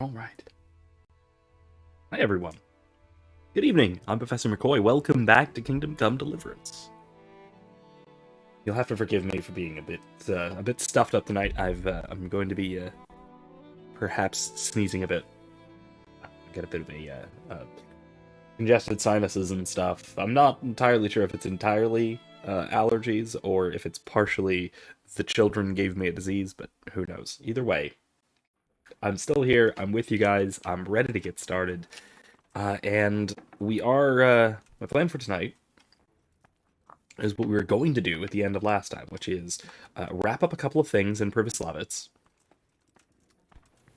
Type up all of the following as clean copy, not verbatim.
All right. Hi, everyone. Good evening. I'm Professor McCoy. Welcome back to Kingdom Come Deliverance. You'll have to forgive me for being a bit stuffed up tonight. I'm going to be perhaps sneezing a bit. I got a bit of congested sinuses and stuff. I'm not entirely sure if it's entirely allergies or if it's partially the children gave me a disease, but who knows? Either way, I'm still here. I'm with you guys. I'm ready to get started. And we are, my plan for tonight is what we were going to do at the end of last time, which is wrap up a couple of things in Privoslavitz.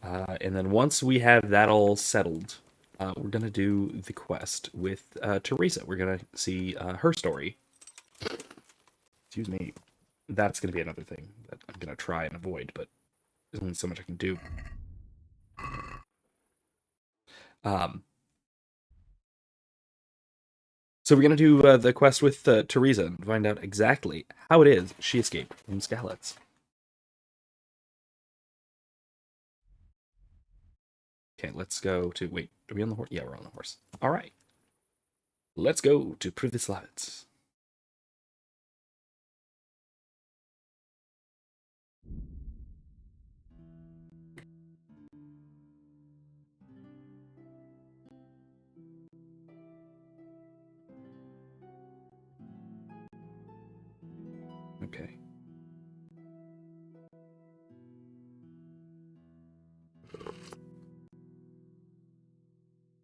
And then once we have that all settled, we're going to do the quest with Teresa. We're going to see her story. Excuse me. That's going to be another thing that I'm going to try and avoid, but there's only so much I can do. So we're going to do the quest with Teresa and find out exactly how it is she escaped from Skalitz. Okay, let's go to... Wait, are we on the horse? Yeah, we're on the horse. All right. Let's go to Privoslavitz. Okay.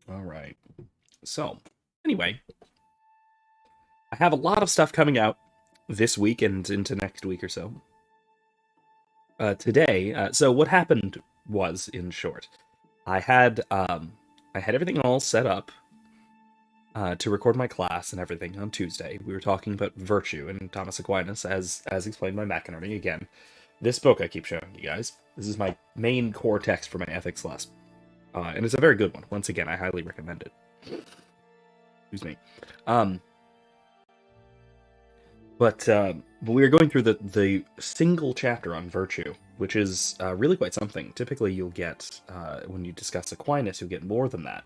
All right. So, anyway, I have a lot of stuff coming out this week and into next week or so. Today, so what happened was, in short, I had everything all set up to record my class and everything on Tuesday. We were talking about virtue and Thomas Aquinas, as explained by McInerney. Again, this book I keep showing you guys. This is my main core text for my ethics class. And it's a very good one. Once again, I highly recommend it. Excuse me. But we were going through the single chapter on virtue, which is really quite something. Typically, you'll get, when you discuss Aquinas, you'll get more than that.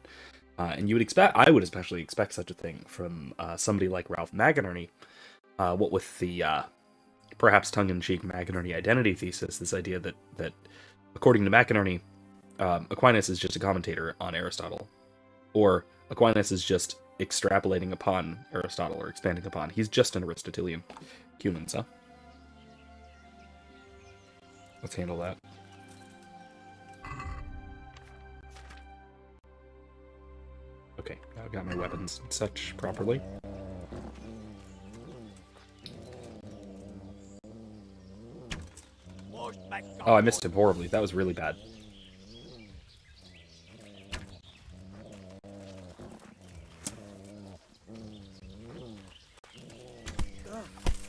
And you would expect, I would especially expect such a thing from somebody like Ralph McInerney, what with the perhaps tongue-in-cheek McInerney identity thesis, this idea that according to McInerney, Aquinas is just a commentator on Aristotle, or Aquinas is just extrapolating upon Aristotle or expanding upon. He's just an Aristotelian human, so let's handle that. Okay, now I've got my weapons and such properly. Oh, I missed him horribly. That was really bad.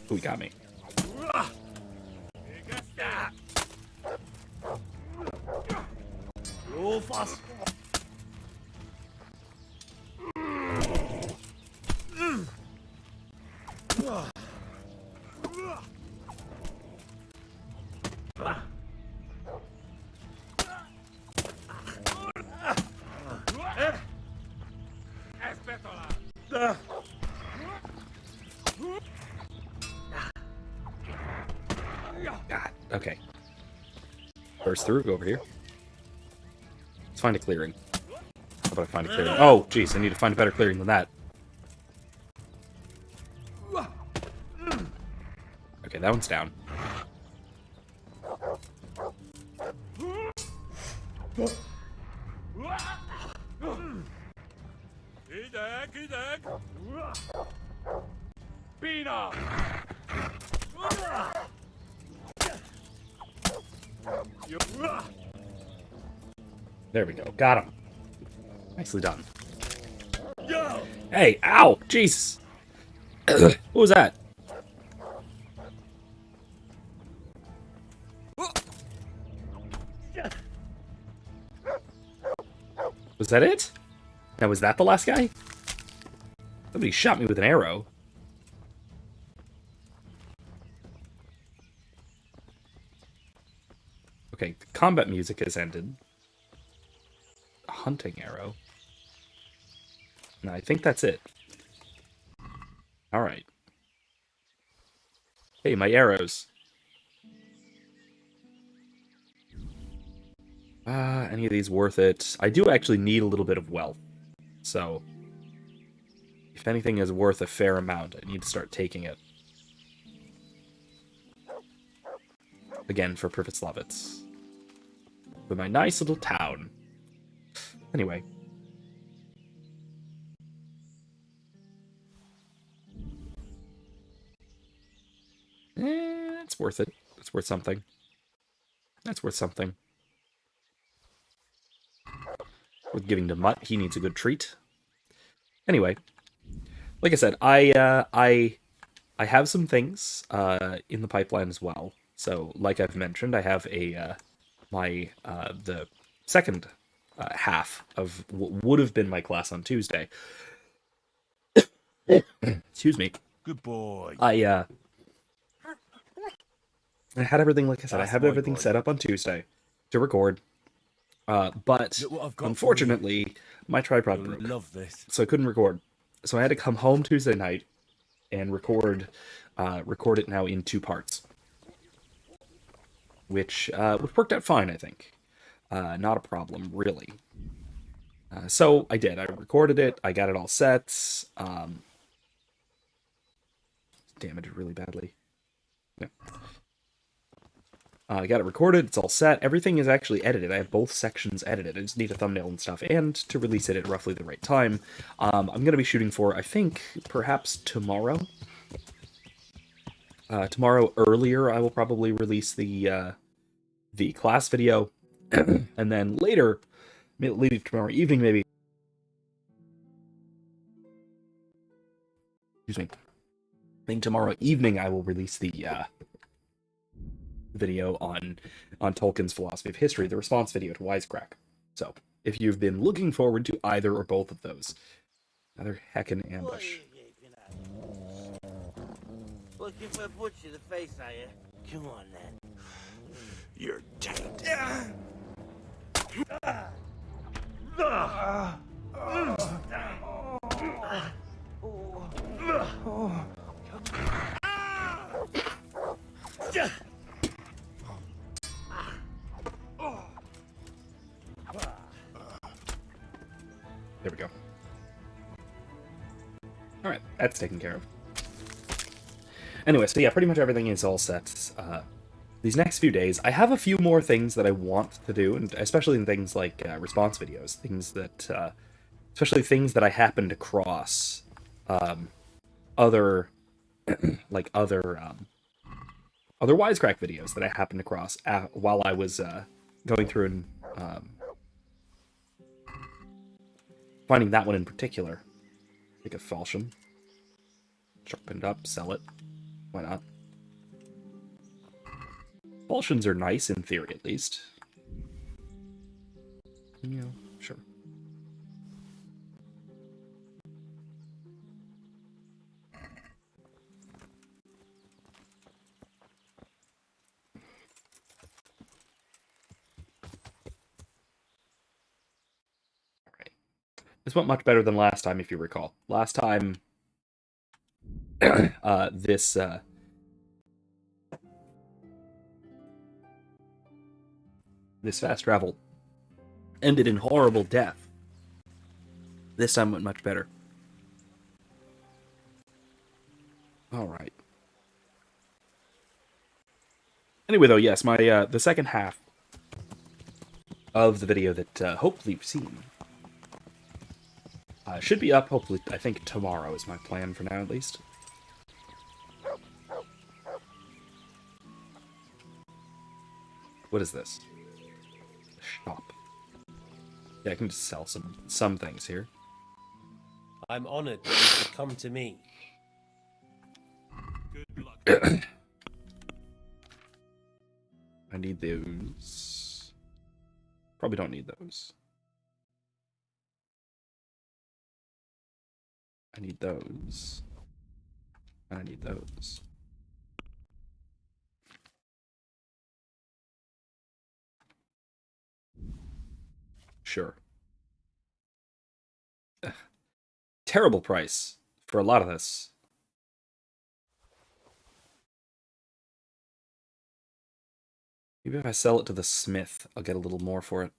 Ooh, he got me. God, okay. Burst through, go over here. Let's find a clearing. How about I find a clearing? Oh, jeez, I need to find a better clearing than that. Okay, that one's down. There we go. Got him. Nicely done. Hey, ow! Jesus! What was that? Was that it? Now, was that the last guy? Somebody shot me with an arrow. Okay, the combat music has ended. hunting arrow. And I think that's it. Alright. Hey, my arrows. Any of these worth it? I do actually need a little bit of wealth. So, if anything is worth a fair amount, I need to start taking it. Again, for Privoslavitz. For my nice little town. Anyway. It's worth it. It's worth something. That's worth something. Worth giving to Mutt. He needs a good treat. Anyway, like I said, I have some things in the pipeline as well. So, like I've mentioned, I have the second half of what would have been my class on Tuesday. Excuse me. Good boy. I had everything, like I said, I have everything set up on Tuesday to record. But unfortunately, my tripod broke. Love this. So I couldn't record. So I had to come home Tuesday night and record it now in 2 parts. Which worked out fine, I think. Not a problem, really. So I did. I recorded it. I got it all set. Damaged really badly. Yeah. I got it recorded. It's all set. Everything is actually edited. I have both sections edited. I just need a thumbnail and stuff, and to release it at roughly the right time. I'm going to be shooting for, I think, perhaps tomorrow. Tomorrow earlier, I will probably release the class video, and then later, maybe tomorrow evening, maybe. Excuse me. I think tomorrow evening I will release the video on Tolkien's philosophy of history, the response video to Wisecrack. So, if you've been looking forward to either or both of those, another heckin' ambush. Looking for a butcher to face, are you? Come on, then. You're dead. There we go. Alright, that's taken care of. Anyway, so yeah, pretty much everything is all set. These next few days, I have a few more things that I want to do, and especially in things like response videos, things that, especially things that I happened across, other Wisecrack videos that I happened across while I was going through and finding that one in particular. Take a falchion, sharpened up, sell it. Why not? Falchions are nice, in theory, at least. You know, sure. Alright. This went much better than last time, if you recall. Last time, this fast travel ended in horrible death. This time went much better. Alright. Anyway, though, yes, my the second half of the video that hopefully you've seen should be up, hopefully, I think tomorrow is my plan for now, at least. What is this? Shop. Yeah, I can just sell some things here. I'm honored that you could come to me. Good luck. I need those. Probably don't need those. I need those. And I need those. Sure. terrible price for a lot of this. Maybe if I sell it to the smith, I'll get a little more for it.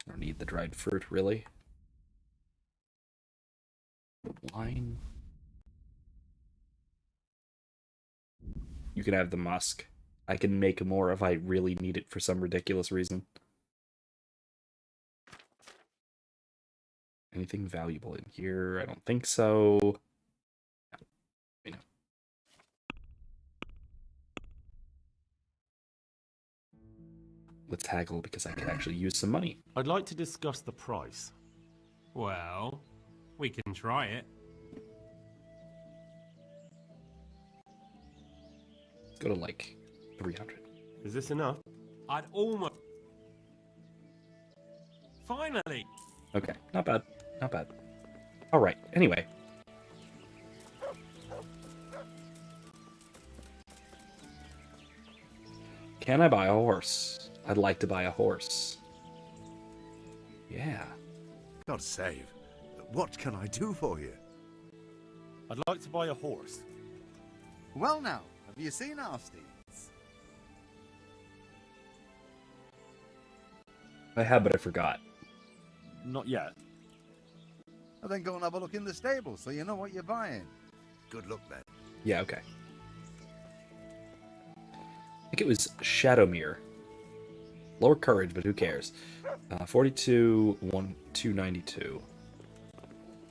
I don't need the dried fruit, really. Wine. You can have the musk. I can make more if I really need it for some ridiculous reason. Anything valuable in here? I don't think so. You know. Let's haggle because I could actually use some money. I'd like to discuss the price. Well, we can try it. Let's go to like 300. Is this enough? I'd almost... Finally! Okay, not bad. Not bad. Alright, anyway. Can I buy a horse? I'd like to buy a horse. Yeah. God save. What can I do for you? I'd like to buy a horse. Well now, have you seen our steeds? I have, but I forgot. Not yet. Well, then go and have a look in the stable so you know what you're buying. Good luck, then. Yeah, okay. I think it was Shadowmere. Lower courage, but who cares? 42, 292.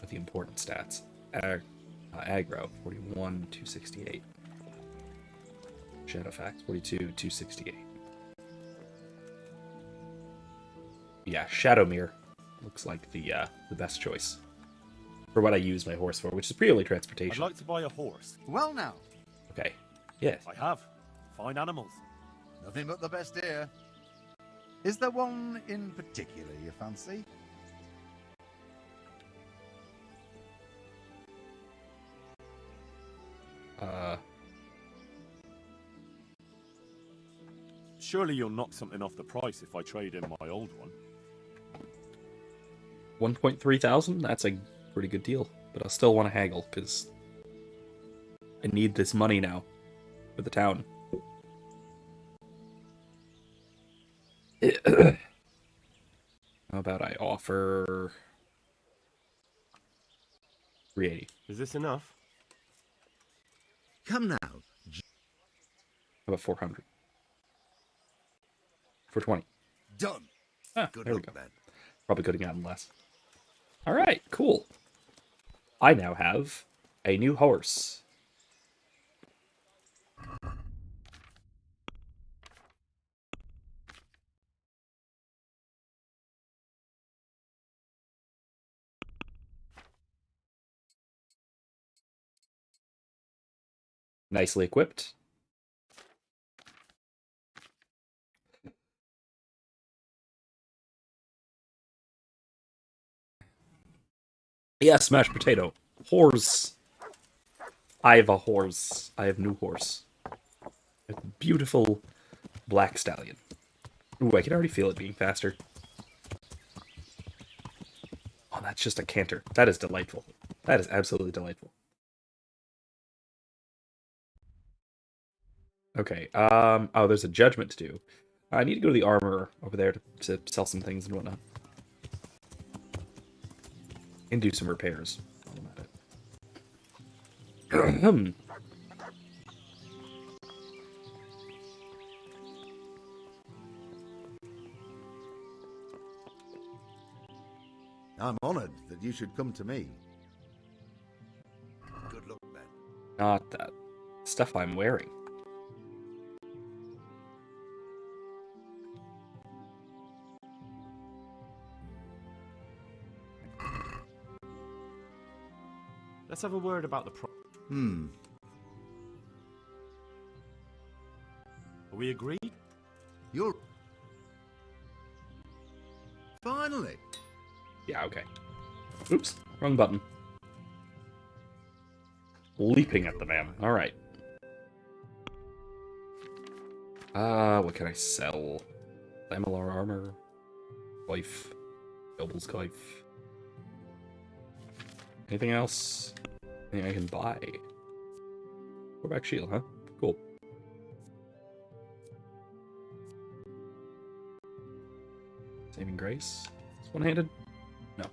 With the important stats. Aggro, 41, 268. Shadowfax, 42, 268. Yeah, Shadowmere looks like the best choice for what I use my horse for, which is purely I'd transportation. like to buy a horse. Well now, Okay. Yes. I have. Fine animals. nothing but the best here. Is there one in particular you fancy? Surely you'll knock something off the price if I trade in my old one. 1.3 thousand? That's a pretty good deal. But I'll still want to haggle, because I need this money now for the town. How about I offer 380? Is this enough? Come now. How about 400? 420. Done. Ah, Good there we luck, go. then. Probably could have gotten less. All right, cool. I now have a new horse. Nicely equipped. Yes, mashed potato. Horse. I have a horse. I have new horse. A beautiful black stallion. Ooh, I can already feel it being faster. Oh, that's just a canter. That is delightful. That is absolutely delightful. Okay, oh, there's a judgment to do. I need to go to the armorer over there to sell some things and whatnot. And do some repairs. I'm honored that you should come to me. Good luck, then. Not that stuff I'm wearing. Let's have a word about the price. Are we agreed? You're... Finally. Yeah, okay. Oops, wrong button. Leaping at the man. Alright. What can I sell? Lamellar armor, wife, noble's wife. Anything else? Anything I can buy? Back shield, huh? Cool. Saving grace. It's one-handed? No,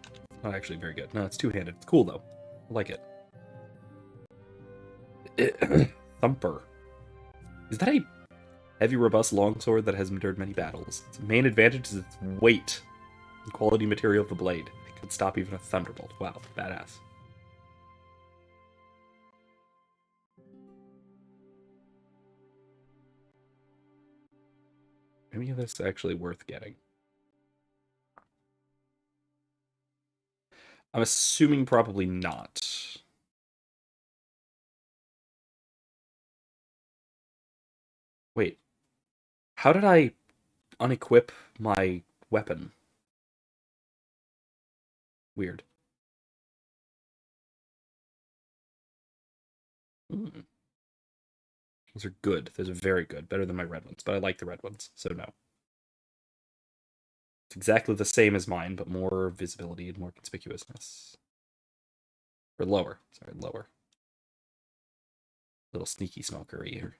not actually very good. No, it's two-handed. It's cool though. I like it. Thumper. Is that a heavy, robust longsword that has endured many battles? Its main advantage is its weight and quality material of the blade. It could stop even a thunderbolt. Wow, badass. Any of this actually worth getting? I'm assuming probably not. Wait. How did I unequip my weapon? Weird. Those are good. Those are very good. Better than my red ones, but I like the red ones, so no. It's exactly the same as mine, but more visibility and more conspicuousness. Or lower. Sorry, lower. Little sneaky smokery here.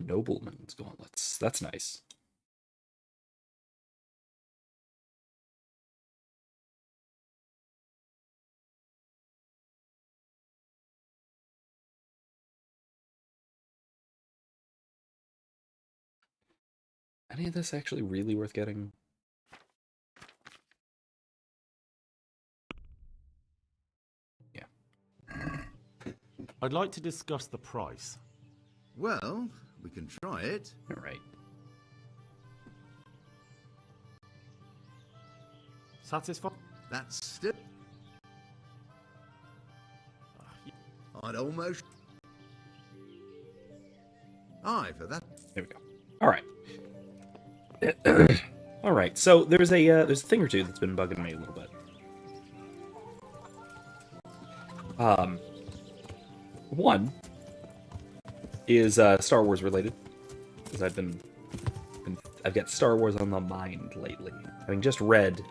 Nobleman's gauntlets. That's nice. Any of this actually really worth getting? Yeah. I'd like to discuss the price. Well, we can try it. All right. Satisfied? That's still... I'd almost... Aye, for that. There we go. All right. All right. So there's a thing or two that's been bugging me a little bit. One is Star Wars related, because I've got Star Wars on the mind lately. Having just read,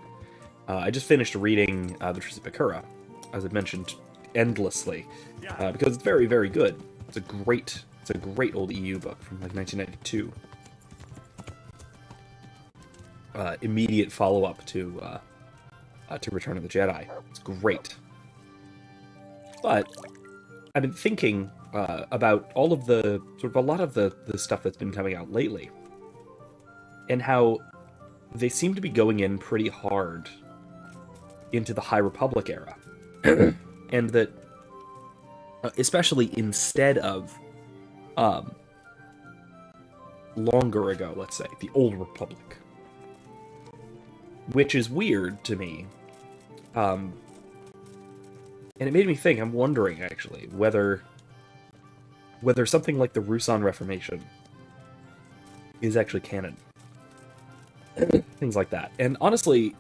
I just finished reading the Teresa, as I mentioned, endlessly, because it's very, very good. It's a great old EU book from like 1992. Immediate follow-up to Return of the Jedi. It's great. But I've been thinking about all of the a lot of the stuff that's been coming out lately, and how they seem to be going in pretty hard into the High Republic era, and that especially instead of longer ago, let's say the Old Republic, which is weird to me. And it made me think, I'm wondering, actually, whether something like the Rusan Reformation is actually canon. Things like that. And honestly,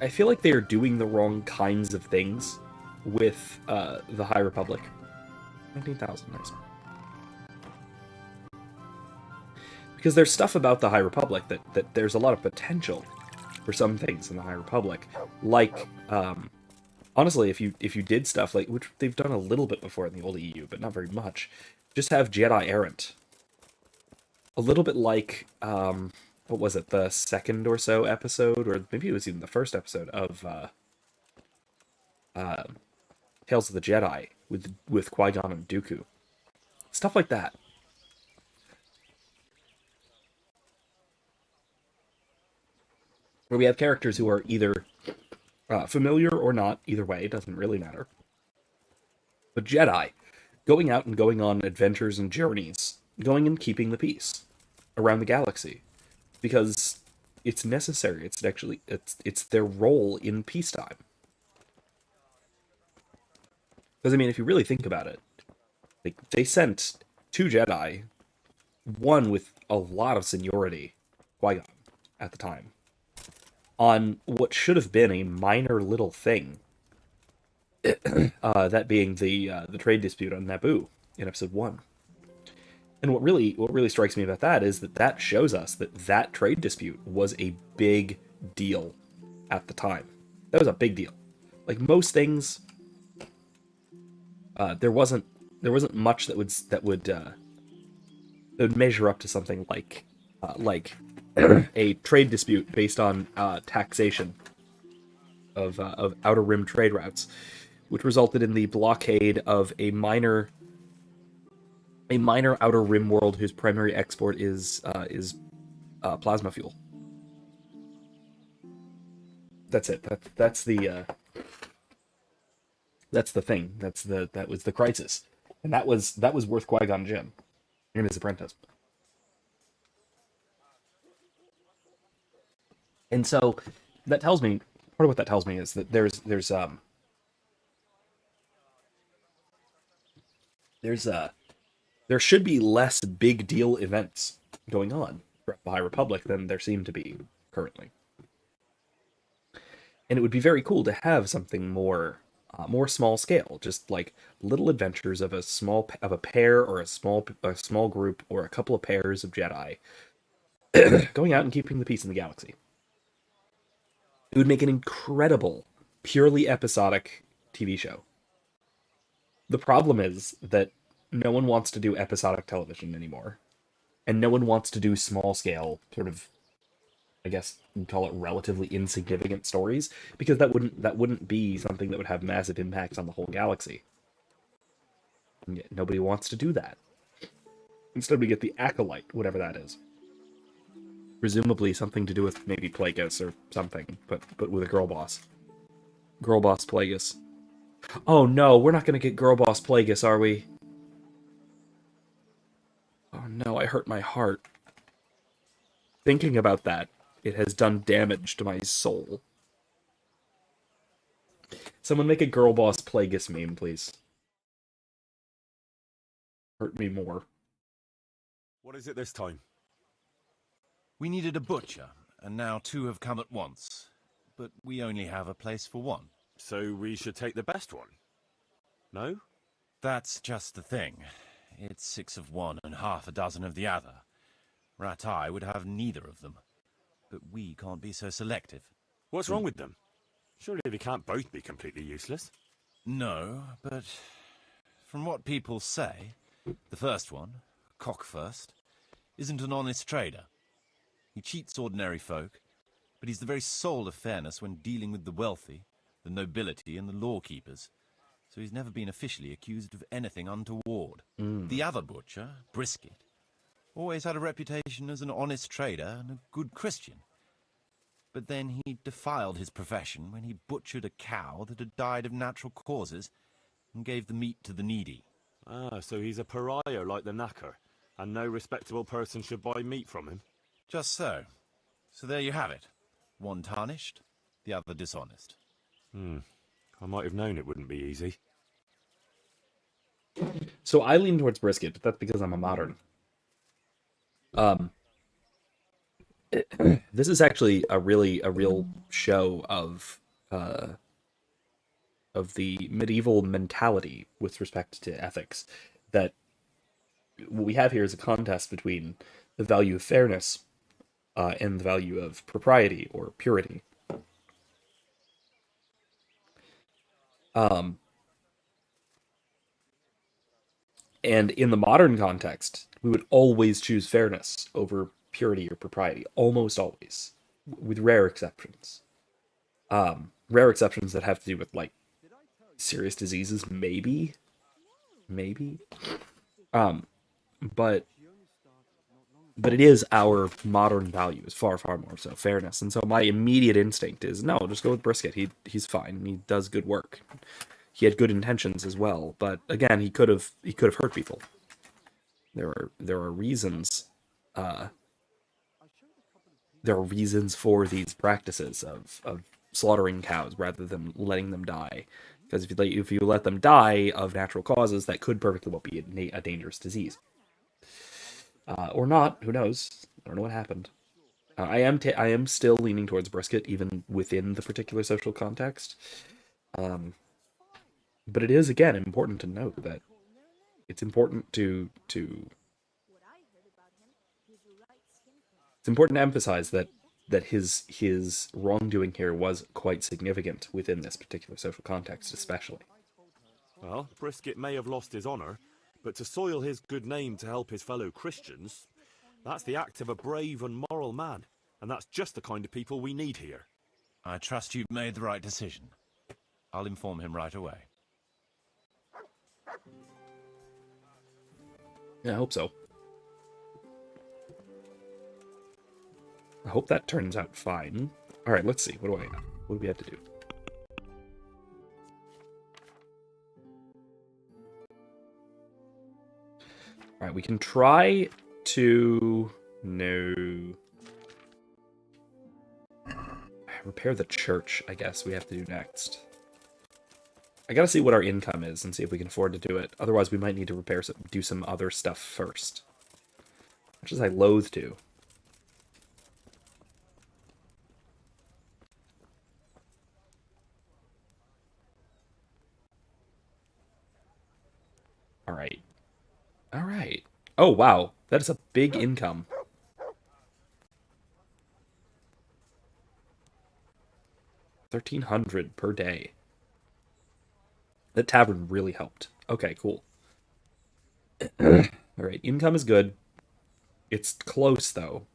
I feel like they are doing the wrong kinds of things with the High Republic. 19,000, nice. Because there's stuff about the High Republic that there's a lot of potential for some things in the High Republic. Like, honestly, if you did stuff like, which they've done a little bit before in the old EU, but not very much, just have Jedi errant. A little bit like, what was it, the second or so episode, or maybe it was even the first episode of Tales of the Jedi with Qui-Gon and Dooku. Stuff like that. Where we have characters who are either familiar or not, either way, it doesn't really matter. But Jedi, going out and going on adventures and journeys, going and keeping the peace around the galaxy, because it's necessary. It's their role in peacetime. Because I mean, if you really think about it, like they sent 2 Jedi, one with a lot of seniority, Qui-Gon, at the time, on what should have been a minor little thing. That being the trade dispute on Naboo in episode 1. And what really strikes me about that is that that shows us that that trade dispute was a big deal at the time. That was a big deal. Like most things, there wasn't much that would measure up to something like a trade dispute based on taxation of outer rim trade routes, which resulted in the blockade of a minor outer rim world whose primary export is plasma fuel. That's it. That's the thing. That was the crisis, and that was worth Qui-Gon Jinn and his apprentice. And so that tells me, part of what that tells me is that there should be less big deal events going on throughout the High Republic than there seem to be currently. And it would be very cool to have something more small scale, just like little adventures of a pair or a small group or a couple of pairs of Jedi going out and keeping the peace in the galaxy. It would make an incredible, purely episodic TV show. The problem is that no one wants to do episodic television anymore, and no one wants to do small scale, sort of, I guess you'd call it relatively insignificant stories, because that wouldn't be something that would have massive impacts on the whole galaxy. And yet nobody wants to do that. Instead, we get the Acolyte, whatever that is. Presumably something to do with maybe Plagueis or something, but with a girl boss. Girl boss Plagueis. Oh no, we're not gonna get girl boss Plagueis, are we? Oh no, I hurt my heart. Thinking about that, it has done damage to my soul. Someone make a girl boss Plagueis meme, please. Hurt me more. What is it this time? We needed a butcher, and now 2 have come at once. But we only have a place for 1. So we should take the best one? No? That's just the thing. It's 6 of one and half a dozen of the other. Ratai would have neither of them. But we can't be so selective. What's wrong with them? Surely they can't both be completely useless. No, but from what people say, the first one, Cockfirst, isn't an honest trader. He cheats ordinary folk, but he's the very soul of fairness when dealing with the wealthy, the nobility, and the lawkeepers. So he's never been officially accused of anything untoward. The other butcher, Brisket, always had a reputation as an honest trader and a good Christian. But then he defiled his profession when he butchered a cow that had died of natural causes and gave the meat to the needy. Ah, so he's a pariah like the knacker, and no respectable person should buy meat from him? Just so. So there you have it. One tarnished, the other dishonest. I might have known it wouldn't be easy. So I lean towards Brisket, but that's because I'm a modern. This is actually a real show of the medieval mentality with respect to ethics. That what we have here is a contest between the value of fairness and the value of propriety or purity. And in the modern context, we would always choose fairness over purity or propriety, almost always, with rare exceptions. Rare exceptions that have to do with, like, serious diseases, maybe. But it is our modern values, far more so, fairness. And so my immediate instinct is, no, just go with Brisket. He's fine. He does good work. He had good intentions as well, but again, he could have hurt people. There are reasons. There are reasons for these practices of slaughtering cows rather than letting them die. Because if you let them die of natural causes, that could perfectly well be a dangerous disease. Or not, who knows? I don't know what happened. I am still leaning towards Brisket, even within the particular social context. But it is, again, important to note that it's important to It's important to emphasize that his wrongdoing here was quite significant within this particular social context, especially. Well, Brisket may have lost his honour, but to soil his good name to help his fellow Christians, that's the act of a brave and moral man, and that's just the kind of people we need here. I trust you've made the right decision. I'll inform him right away. Yeah, I hope so. I hope that turns out fine. All right, let's see. What do we have to do? All right, we can try to repair the church, I guess we have to do next. I gotta see what our income is and see if we can afford to do it. Otherwise, we might need to do some other stuff first. Much as I loathe to. Alright. Alright. Oh, wow. That is a big income. $1,300 per day. That tavern really helped. Okay, cool. Alright, income is good. It's close, though.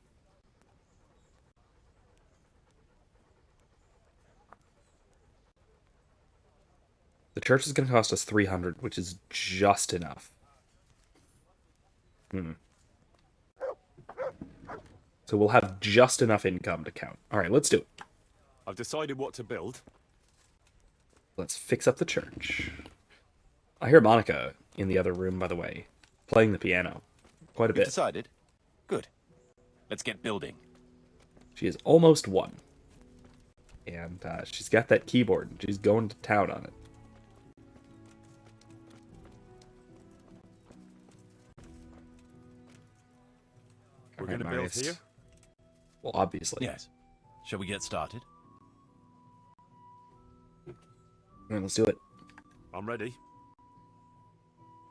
The church is going to cost us $300, which is just enough. So we'll have just enough income to count. Alright, let's do it. I've decided what to build. Let's fix up the church. I hear Monica in the other room, by the way, playing the piano. Quite a You've bit. decided? Good. Let's get building. She is almost won. And she's got that keyboard, and she's going to town on it. We're going to build here? Well, obviously. Yes. Shall we get started? All right, let's do it. I'm ready.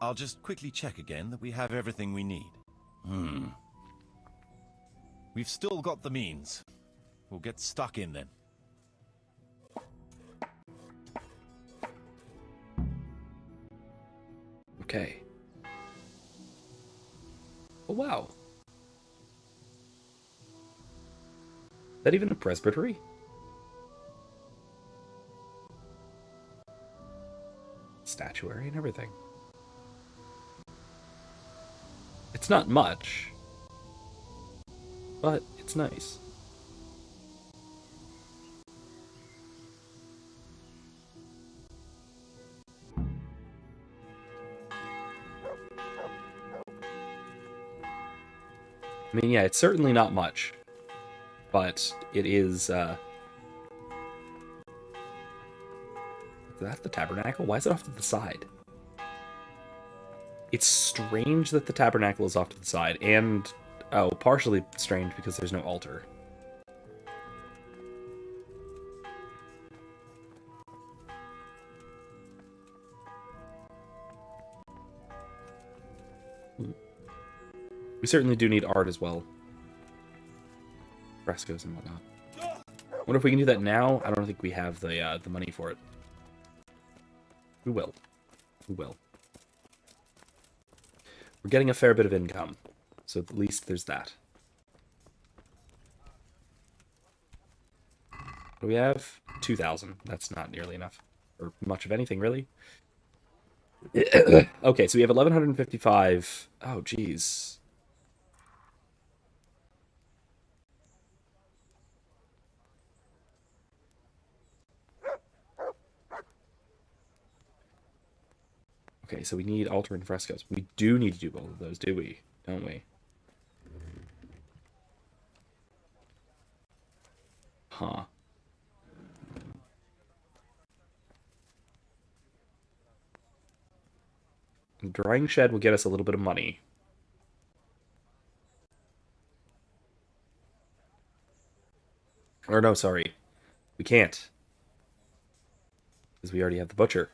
I'll just quickly check again that we have everything we need. We've still got the means. We'll get stuck in then. Okay. Oh, wow. Is that even a presbytery? Statuary and everything. It's not much, but it's nice. I mean, yeah, it's certainly not much, but it is, is that the tabernacle? Why is it off to the side? It's strange that the tabernacle is off to the side, and, oh, partially strange because there's no altar. We certainly do need art as well. Frescoes and whatnot. I wonder if we can do that now? I don't think we have the money for it. We will. We will. We're getting a fair bit of income, so at least there's that. What do we have? 2,000. That's not nearly enough. Or much of anything, really. Okay, so we have 1,155. Oh, geez. Okay, so we need altar and frescoes. We do need to do both of those, do we? Don't we? Huh. The drying shed will get us a little bit of money. Or no, sorry. We can't. Because we already have the butcher.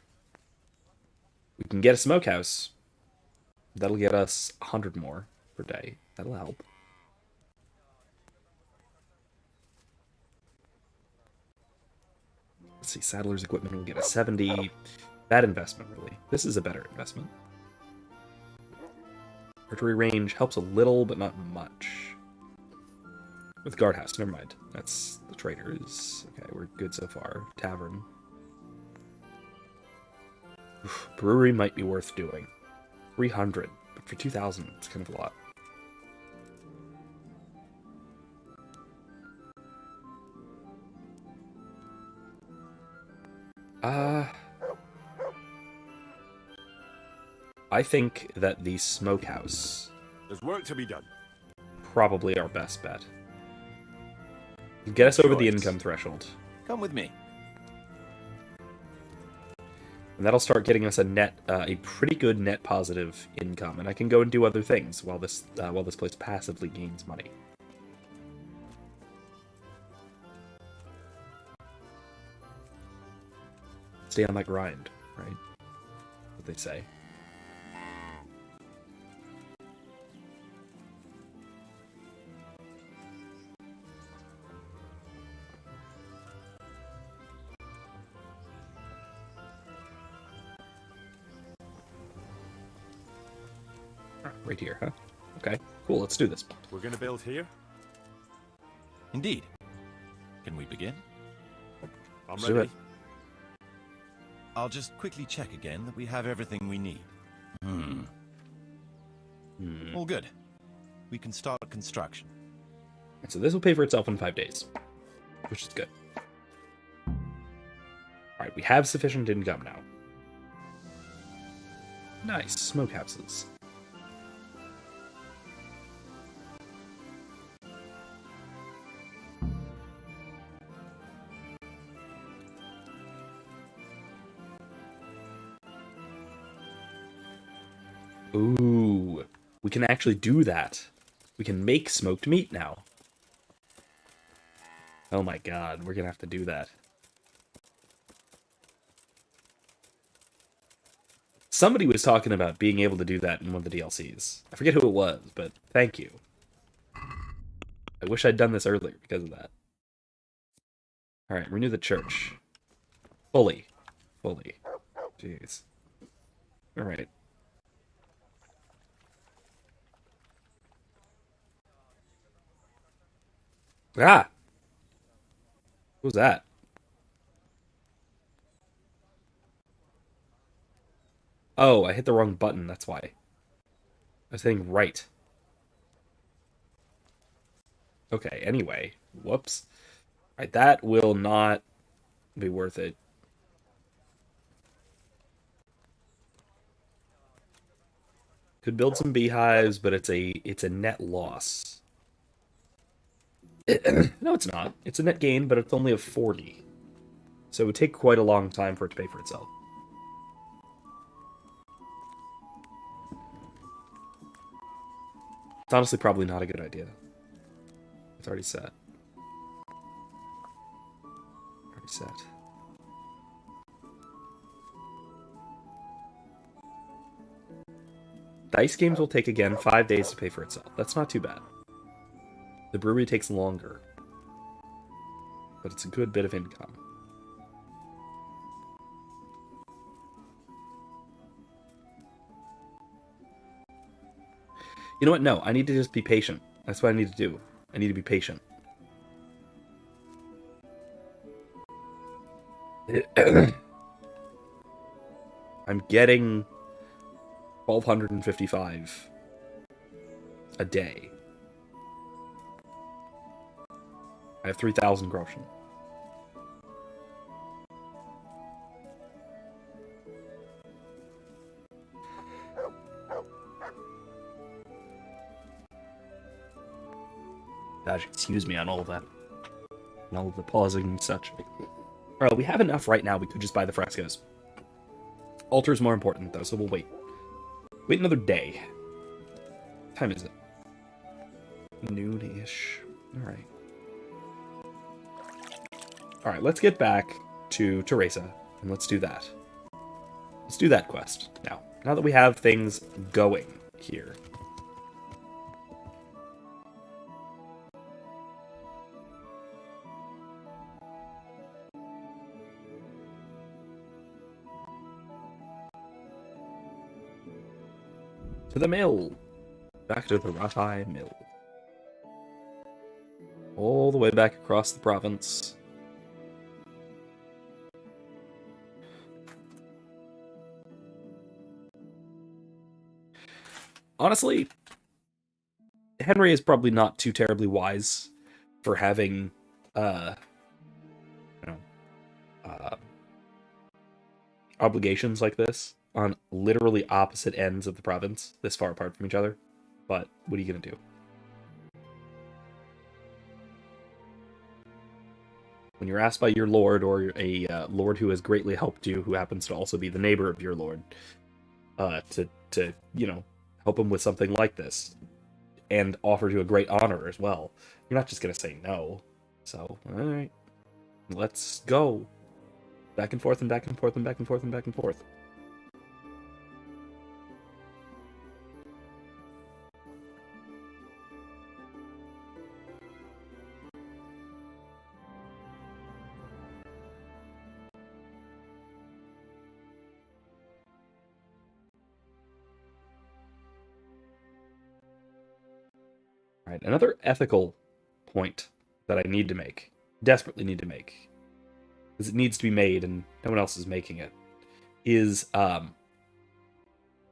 We can get a smokehouse. That'll get us 100 more per day. That'll help. Let's see, Saddler's equipment will get a 70. Bad investment, really. This is a better investment. Archery range helps a little, but not much. With guardhouse, never mind. That's the traders. Okay, we're good so far. Tavern. Oof, brewery might be worth doing. 300, but for 2,000, it's kind of a lot. I think that the smokehouse There's work to be done. probably our best bet. Get us over the Choice. income threshold. Come with me. And that'll start getting us a pretty good net positive income, and I can go and do other things while this place passively gains money. Stay on that grind, right? What they say. Right here, huh? Okay, cool, let's do this. We're going to build here. Indeed. Can we begin? I'm Let's do ready. it. I'll just quickly check again that we have everything we need. All good. We can start construction. So this will pay for itself in 5 days, which is good. Alright, we have sufficient income now. Nice, smokehouses. Ooh, we can actually do that. We can make smoked meat now. Oh my god, we're gonna have to do that. Somebody was talking about being able to do that in one of the DLCs. I forget who it was, but thank you. I wish I'd done this earlier because of that. Alright, renew the church. Fully. Jeez. Alright. Ah! What was that? Oh, I hit the wrong button, that's why. I was hitting right. Okay, anyway. Whoops. Alright, that will not be worth it. Could build some beehives, but it's a net loss. No, it's not. It's a net gain, but it's only of 40. So it would take quite a long time for it to pay for itself. It's honestly probably not a good idea. It's already set. Already set. Dice games will take, again, 5 days to pay for itself. That's not too bad. The brewery takes longer, but it's a good bit of income. You know what? No, I need to just be patient. That's what I need to do. I need to be patient. I'm getting 1,255 a day. I have 3,000 groschen. Gosh, excuse me on all of that. And all of the pausing and such. Alright, we have enough right now. We could just buy the frescoes. Altar's more important, though, so we'll wait. Wait another day. What time is it? Noon-ish. Alright. Alright, let's get back to Teresa, and let's do that. Let's do that quest now. Now that we have things going here. To the mill. Back to the Ratai Mill. All the way back across the province. Honestly, Henry is probably not too terribly wise for having, obligations like this on literally opposite ends of the province, this far apart from each other. But what are you gonna do? When you're asked by your lord, or a lord who has greatly helped you, who happens to also be the neighbor of your lord, to help him with something like this, and offer you a great honor as well, you're not just gonna say no. So, all right, let's go. Back and forth and back and forth and back and forth and back and forth. All right, another ethical point that I need to make, desperately need to make, because it needs to be made and no one else is making it, is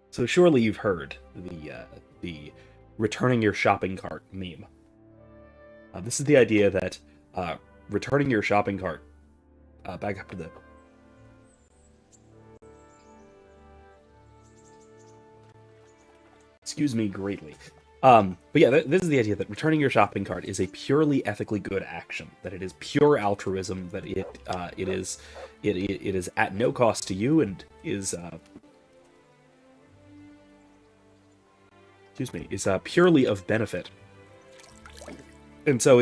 so surely you've heard the returning your shopping cart meme. This is the idea that returning your shopping cart, back up to the excuse me greatly. But yeah, this is the idea that returning your shopping cart is a purely ethically good action. That it is pure altruism. That it is at no cost to you and is purely of benefit. And so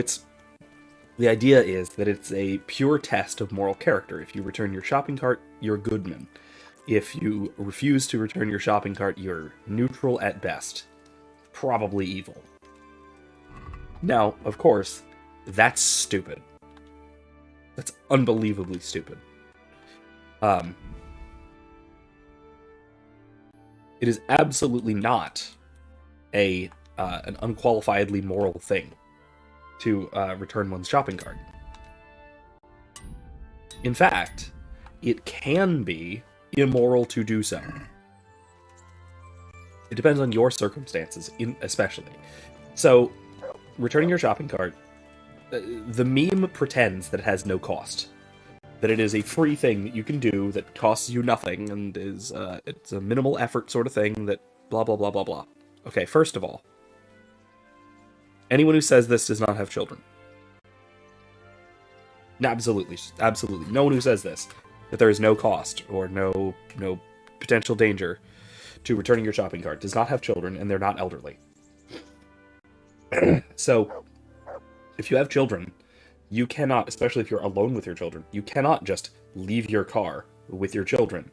the idea is that it's a pure test of moral character. If you return your shopping cart, you're a good man. If you refuse to return your shopping cart, you're neutral at best. Probably evil. Now, of course, that's stupid. That's unbelievably stupid. It is absolutely not an unqualifiedly moral thing to return one's shopping cart. In fact, it can be immoral to do so. It depends on your circumstances, especially. So, returning your shopping cart, the meme pretends that it has no cost. That it is a free thing that you can do that costs you nothing, and it's a minimal effort sort of thing that blah blah blah blah blah. Okay, first of all, anyone who says this does not have children. Absolutely. No one who says this, that there is no cost or no potential danger to returning your shopping cart, does not have children, and they're not elderly. So, if you have children, you cannot, especially if you're alone with your children, you cannot just leave your car with your children,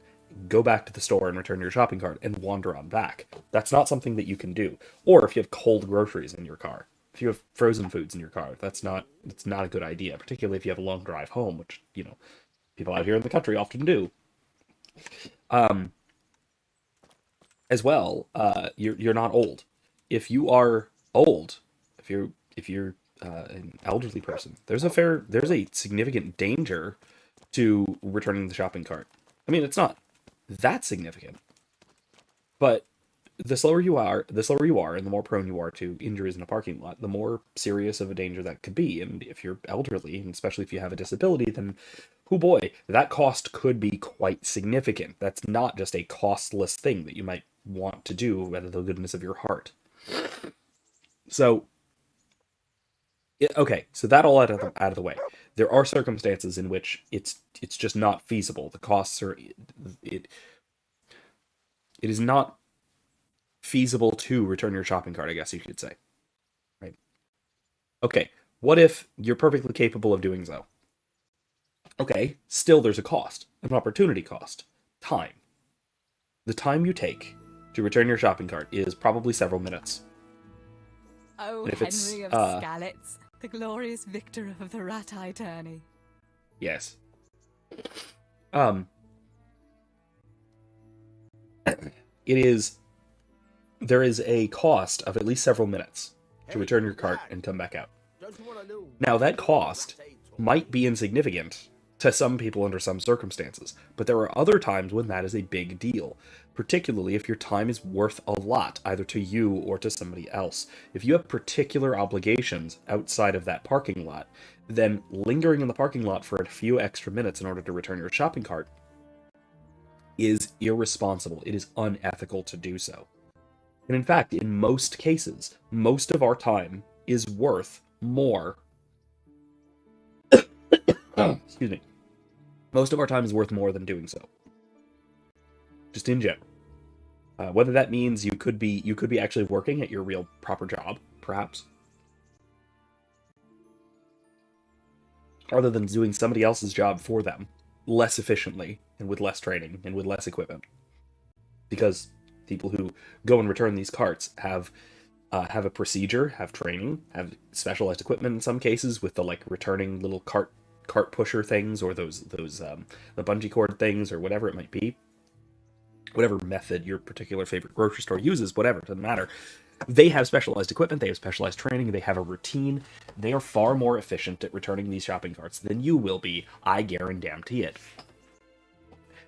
go back to the store and return your shopping cart, and wander on back. That's not something that you can do. Or if you have cold groceries in your car, if you have frozen foods in your car, it's not a good idea, particularly if you have a long drive home, which, people out here in the country often do. As well, you're not old. If you are old, if you're an elderly person, there's a significant danger to returning the shopping cart. I mean, it's not that significant, but the slower you are, and the more prone you are to injuries in a parking lot, the more serious of a danger that could be. And if you're elderly, and especially if you have a disability, then, oh boy, that cost could be quite significant. That's not just a costless thing that you might want to do out of the goodness of your heart. So, okay, so that all out of the way. There are circumstances in which it's just not feasible. The costs are it is not feasible to return your shopping cart, I guess you could say. Right? Okay, what if you're perfectly capable of doing so? Okay, still there's a cost, an opportunity cost, time. The time you take to return your shopping cart is probably several minutes. Oh, Henry of Skalitz, the glorious victor of the Ratai tourney. Yes. It is there is a cost of at least several minutes to return your cart and come back out. Now, that cost might be insignificant to some people under some circumstances, but there are other times when that is a big deal, particularly if your time is worth a lot, either to you or to somebody else. If you have particular obligations outside of that parking lot, then lingering in the parking lot for a few extra minutes in order to return your shopping cart is irresponsible. It is unethical to do so. And in fact, in most cases, most of our time is worth more. Excuse me. Most of our time is worth more than doing so. Just in general. Whether that means you could be actually working at your real proper job, perhaps. Rather than doing somebody else's job for them, less efficiently, and with less training, and with less equipment. Because people who go and return these carts have a procedure, have training, have specialized equipment in some cases, with the returning little cart pusher things, or those the bungee cord things, or whatever it might be. Whatever method your particular favorite grocery store uses, whatever, it doesn't matter. They have specialized equipment, they have specialized training, they have a routine. They are far more efficient at returning these shopping carts than you will be, I guarantee it.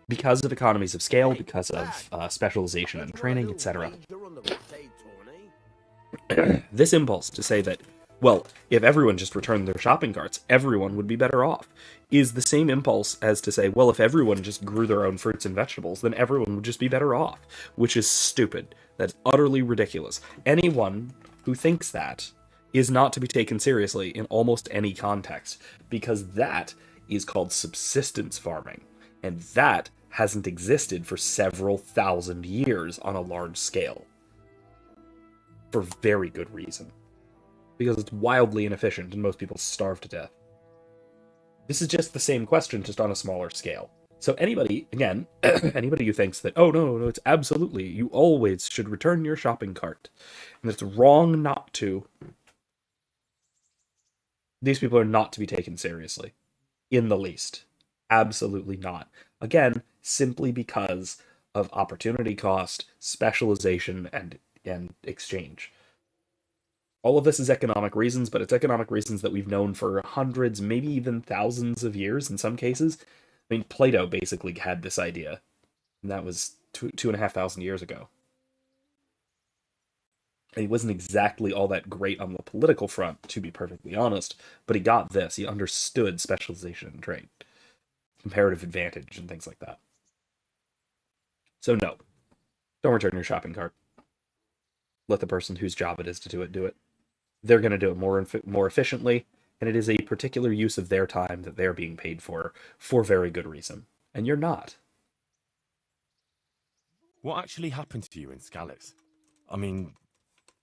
Because of economies of scale, because of specialization and training, etc. This impulse to say that, well, if everyone just returned their shopping carts, everyone would be better off, is the same impulse as to say, well, if everyone just grew their own fruits and vegetables, then everyone would just be better off, which is stupid. That's utterly ridiculous. Anyone who thinks that is not to be taken seriously in almost any context, because that is called subsistence farming, and that hasn't existed for several thousand years on a large scale. For very good reason. Because it's wildly inefficient and most people starve to death. This is just the same question, just on a smaller scale. So anybody, again, anybody who thinks that, oh no, it's absolutely, you always should return your shopping cart, and it's wrong not to, these people are not to be taken seriously. In the least. Absolutely not. Again, simply because of opportunity cost, specialization, and exchange. All of this is economic reasons, but it's economic reasons that we've known for hundreds, maybe even thousands of years in some cases. I mean, Plato basically had this idea, and that was 2,500 years ago. And he wasn't exactly all that great on the political front, to be perfectly honest, but he got this. He understood specialization and trade, comparative advantage, and things like that. So no, don't return your shopping cart. Let the person whose job it is to do it. They're going to do it more efficiently, and it is a particular use of their time that they're being paid for very good reason. And you're not. What actually happened to you in Skalitz? I mean,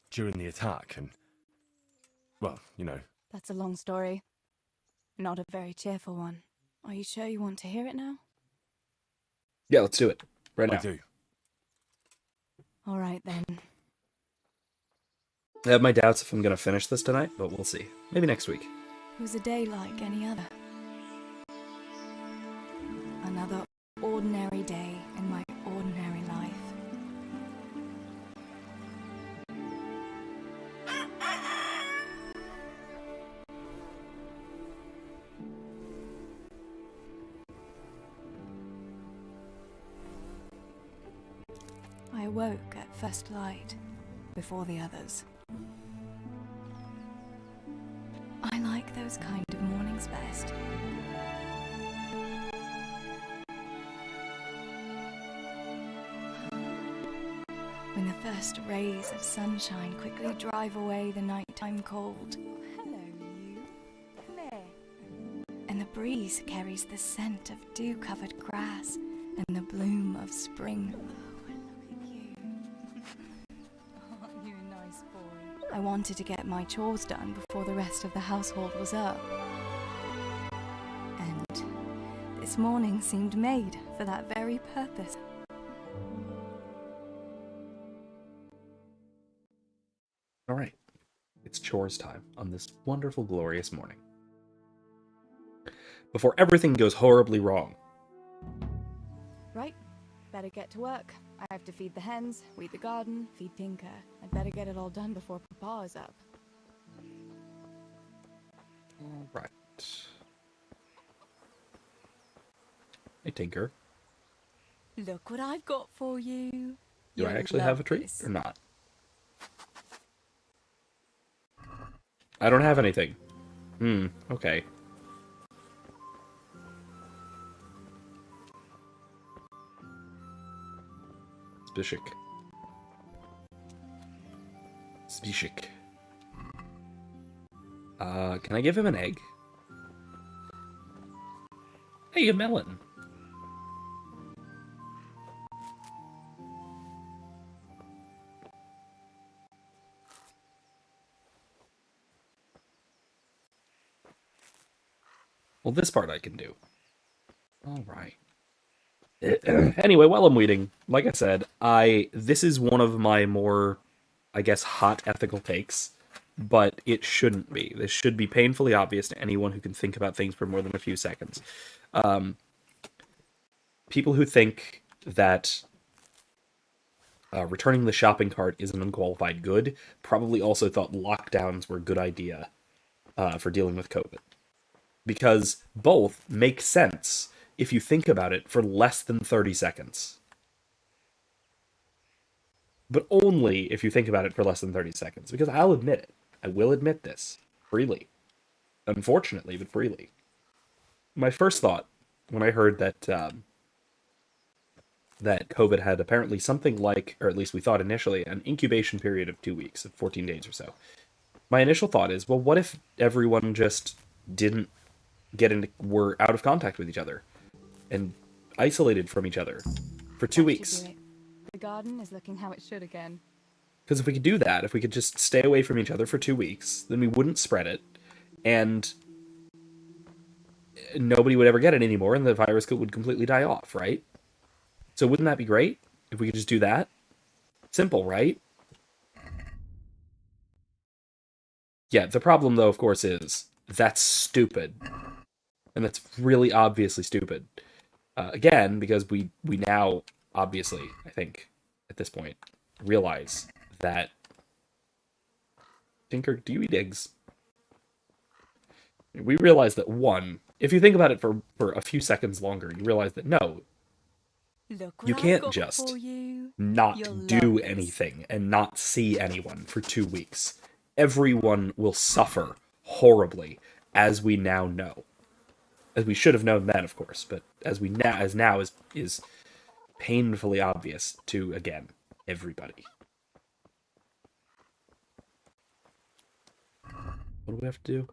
during the attack and... well, you know. That's a long story. Not a very cheerful one. Are you sure you want to hear it now? Yeah, let's do it. Right now. I do. All right, then. I have my doubts if I'm going to finish this tonight, but we'll see. Maybe next week. It was a day like any other. Another ordinary day in my ordinary life. I awoke at first light, before the others. I like those kind of mornings best. When the first rays of sunshine quickly drive away the nighttime cold. Hello, you. Come here. And the breeze carries the scent of dew-covered grass and the bloom of spring. I wanted to get my chores done before the rest of the household was up. And this morning seemed made for that very purpose. All right. It's chores time on this wonderful, glorious morning. Before everything goes horribly wrong. Right, better get to work. I have to feed the hens, weed the garden, feed Tinker. I'd better get it all done before Papa is up. All right. Hey, Tinker. Look what I've got for you. Do I actually have a treat or not? I don't have anything. Okay. Spishik. Can I give him an egg? Hey, a melon. Well, this part I can do. All right. Anyway, while I'm waiting, like I said, this is one of my more, I guess, hot ethical takes, but it shouldn't be. This should be painfully obvious to anyone who can think about things for more than a few seconds. People who think that returning the shopping cart is an unqualified good probably also thought lockdowns were a good idea for dealing with COVID. Because both make sense if you think about it for less than 30 seconds. But only if you think about it for less than 30 seconds. Because I'll admit it. I will admit this. Freely. Unfortunately, but freely. My first thought, when I heard that that COVID had apparently something like, or at least we thought initially, an incubation period of 2 weeks, of 14 days or so. My initial thought is, well, what if everyone just didn't were out of contact with each other and isolated from each other for 2 weeks? The garden is looking how it should again. Because if we could do that, if we could just stay away from each other for 2 weeks, then we wouldn't spread it, and nobody would ever get it anymore, and the virus would completely die off, right? So wouldn't that be great if we could just do that? Simple, right? Yeah, the problem, though, of course, is that's stupid. And that's really obviously stupid. Again, because we now, obviously, I think, at this point, realize that... Tinker, do you eat eggs? We realize that, one, if you think about it for a few seconds longer, you realize that, no, you can't just not do anything and not see anyone for 2 weeks. Everyone will suffer horribly, as we now know. As we should have known then, of course, but as now is painfully obvious to, again, everybody. What do we have to do?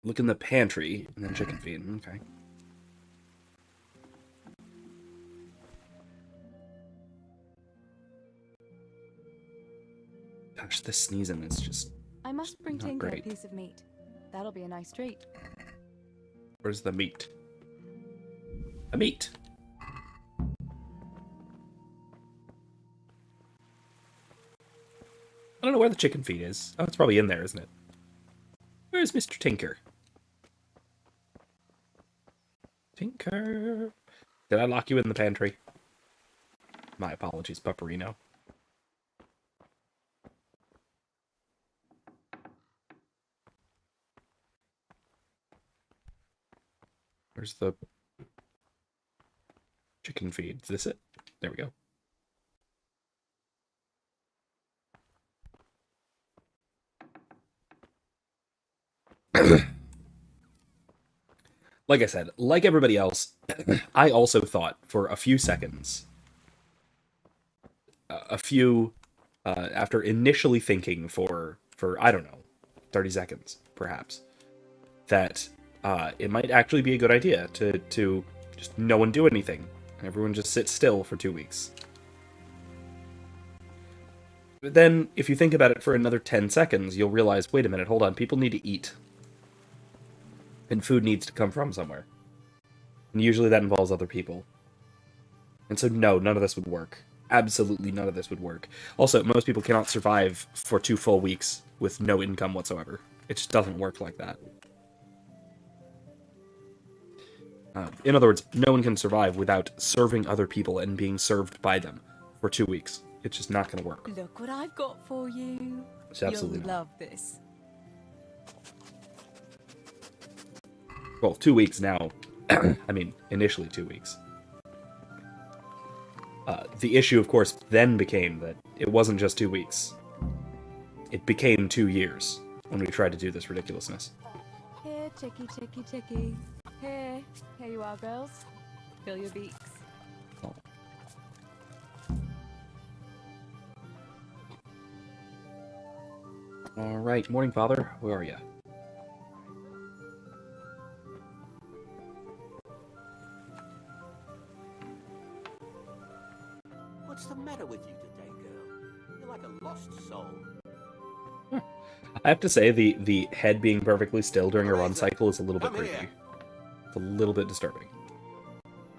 Look in the pantry, and then chicken feed. Okay. Gosh, this sneezing is just... I must bring not Tinker great. a piece of meat. That'll be a nice treat. Where's the meat? A meat! I don't know where the chicken feed is. Oh, it's probably in there, isn't it? Where's Mr. Tinker? Tinker! Did I lock you in the pantry? My apologies, Pupperino. Where's the chicken feed? Is this it? There we go. Like I said, like everybody else, I also thought for a few seconds, after initially thinking for I don't know, 30 seconds, perhaps, that it might actually be a good idea to just no one do anything, and everyone just sit still for 2 weeks. But then, if you think about it for another 10 seconds, you'll realize, wait a minute, hold on, people need to eat. And food needs to come from somewhere. And usually that involves other people. And so no, none of this would work. Absolutely none of this would work. Also, most people cannot survive for 2 full weeks with no income whatsoever. It just doesn't work like that. In other words, no one can survive without serving other people and being served by them for 2 weeks. It's just not going to work. Look what I've got for you. It's absolutely You'll not. love this. Well, 2 weeks now. I mean, initially 2 weeks. The issue, of course, then became that it wasn't just 2 weeks. It became 2 years when we tried to do this ridiculousness. Here, chicky, chicky, chicky. Here you are, girls. Fill your beaks. Oh. All right, morning, Father. Where are you? What's the matter with you today, girl? You're like a lost soul. I have to say, the head being perfectly still during a run cycle is a little bit Come creepy. here. It's a little bit disturbing.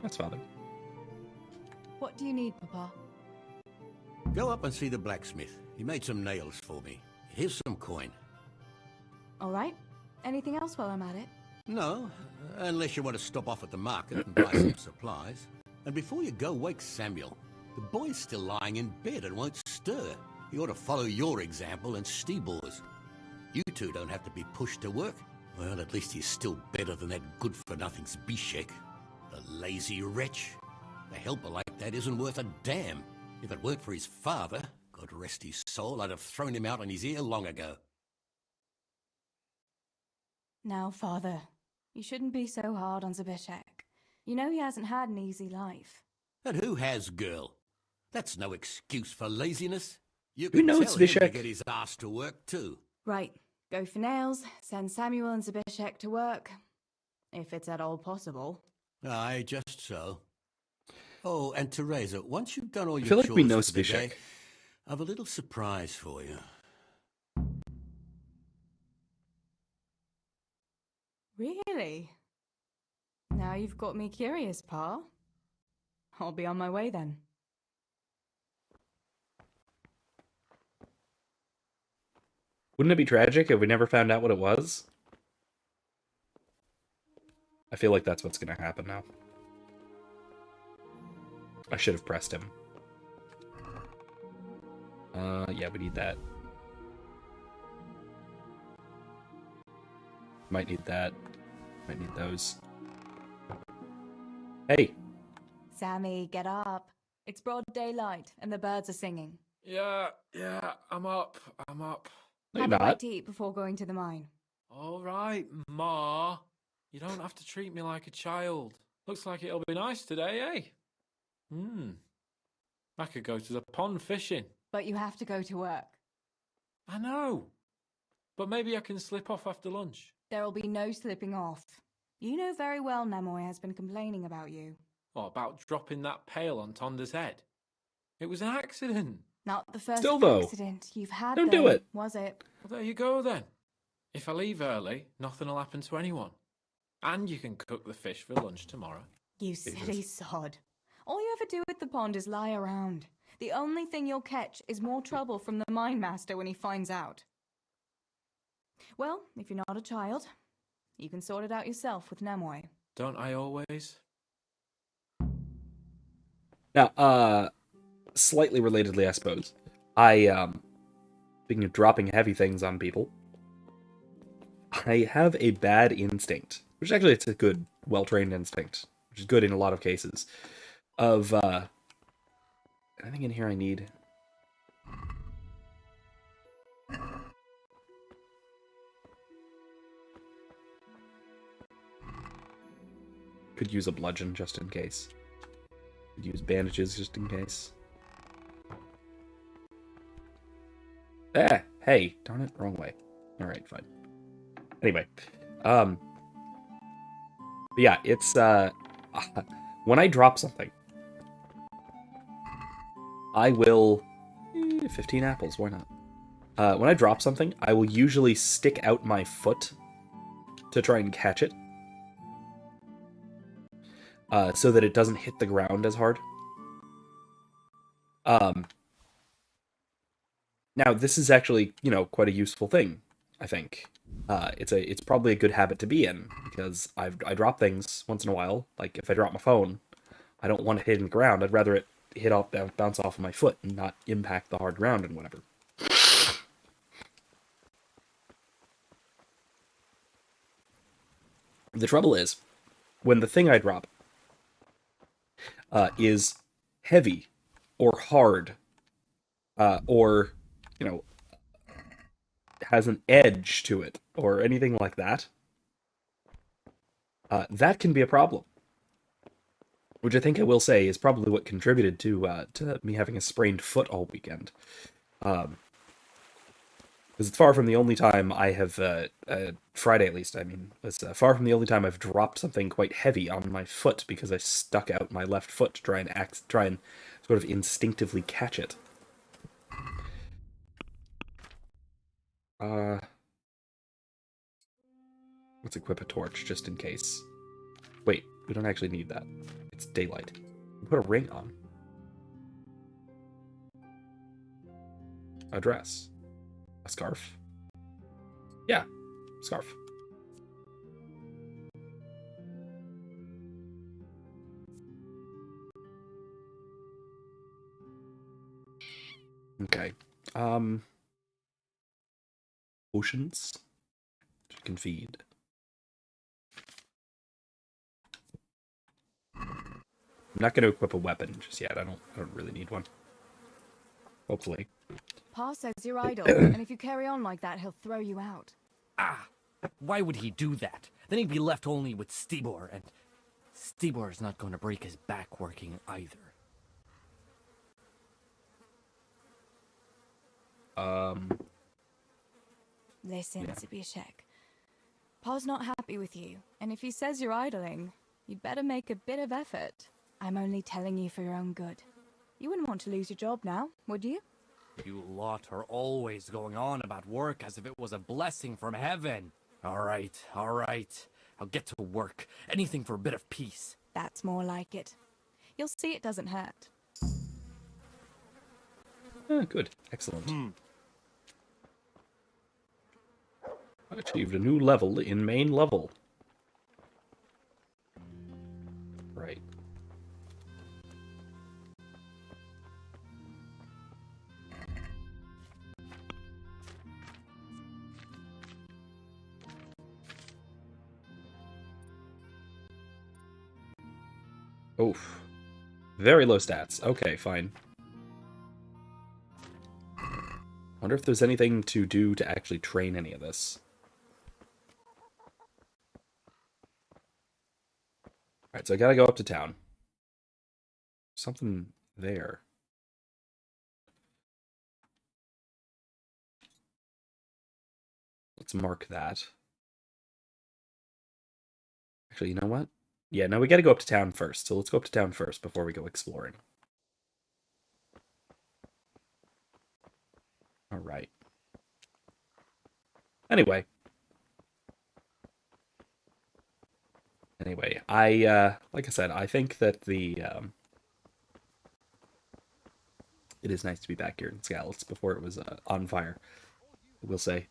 That's Father. What do you need, Papa? Go up and see the blacksmith. He made some nails for me. Here's some coin. All right. Anything else while I'm at it? No, unless you want to stop off at the market and buy some supplies. And before you go, wake Samuel. The boy's still lying in bed and won't stir. He ought to follow your example and Steebor's. You two don't have to be pushed to work. Well, at least he's still better than that good-for-nothing's Bishek. The lazy wretch. A helper like that isn't worth a damn. If it weren't for his father, God rest his soul, I'd have thrown him out on his ear long ago. Now, Father, you shouldn't be so hard on Zabishek. You know he hasn't had an easy life. And who has, girl? That's no excuse for laziness. You Who can knows, tell him to Zabishek? get his ass to work too. Right. Go for nails, send Samuel and Zabishek to work. If it's at all possible. Aye, just so. Oh, and Teresa, once you've done all your feel like chores we know for the day, Zabishek. I've a little surprise for you. Really? Now you've got me curious, Pa. I'll be on my way then. Wouldn't it be tragic if we never found out what it was? I feel like that's what's going to happen now. I should have pressed him. Yeah, we need that. Might need that. Might need those. Hey! Sammy, get up. It's broad daylight and the birds are singing. Yeah, I'm up. No, you're Have a not. bite to eat before going to the mine. All right, Ma. You don't have to treat me like a child. Looks like it'll be nice today, eh? I could go to the pond fishing. But you have to go to work. I know. But maybe I can slip off after lunch. There'll be no slipping off. You know very well Nemoy has been complaining about you. What about dropping that pail on Tonda's head? It was an accident. Not the first Still, though, accident you've had, don't do though, it. was it? Well, there you go then. If I leave early, nothing will happen to anyone. And you can cook the fish for lunch tomorrow. You silly sod. All you ever do at the pond is lie around. The only thing you'll catch is more trouble from the mine master when he finds out. Well, if you're not a child, you can sort it out yourself with Nemoy. Don't I always? Now, slightly relatedly, I suppose. Speaking of dropping heavy things on people, I have a bad instinct, which actually it's a good, well-trained instinct, which is good in a lot of cases, of, anything in here I need? Could use a bludgeon just in case. Could use bandages just in case. Hey, darn it, wrong way. Alright, fine. Anyway, but yeah, it's, when I drop something, I will, 15 apples, why not? When I drop something, I will usually stick out my foot to try and catch it, so that it doesn't hit the ground as hard. Now, this is actually, quite a useful thing, I think. it's probably a good habit to be in, because I drop things once in a while. Like if I drop my phone, I don't want it hitting the ground. I'd rather it bounce off of my foot and not impact the hard ground and whatever. The trouble is, when the thing I drop is heavy or hard, or, you know, has an edge to it, or anything like that, that can be a problem. Which I think I will say is probably what contributed to me having a sprained foot all weekend. Because it's far from the only time I have, Friday at least, I mean, it's far from the only time I've dropped something quite heavy on my foot because I stuck out my left foot to try and sort of instinctively catch it. Let's equip a torch just in case. Wait, we don't actually need that. It's daylight. Put a ring on. A dress. A scarf. Yeah, scarf. Okay. Potions. You can feed. I'm not going to equip a weapon just yet. I don't really need one. Hopefully. Pa says you're idle, and if you carry on like that, he'll throw you out. Ah! Why would he do that? Then he'd be left only with Stibor, and Stibor is not going to break his back working either. Listen, Zbyszek. Pa's not happy with you, and if he says you're idling, you'd better make a bit of effort. I'm only telling you for your own good. You wouldn't want to lose your job now, would you? You lot are always going on about work as if it was a blessing from heaven. All right. I'll get to work. Anything for a bit of peace. That's more like it. You'll see it doesn't hurt. Good. Excellent. I achieved a new level in main level. Right. Oof. Very low stats. Okay, fine. Wonder if there's anything to do to actually train any of this. Alright, so I gotta go up to town. Something there. Let's mark that. Actually, you know what? Yeah, no, we gotta go up to town first. So let's go up to town first before we go exploring. Alright. Anyway, like I said, I think that it is nice to be back here in Skalitz before it was on fire, I will say.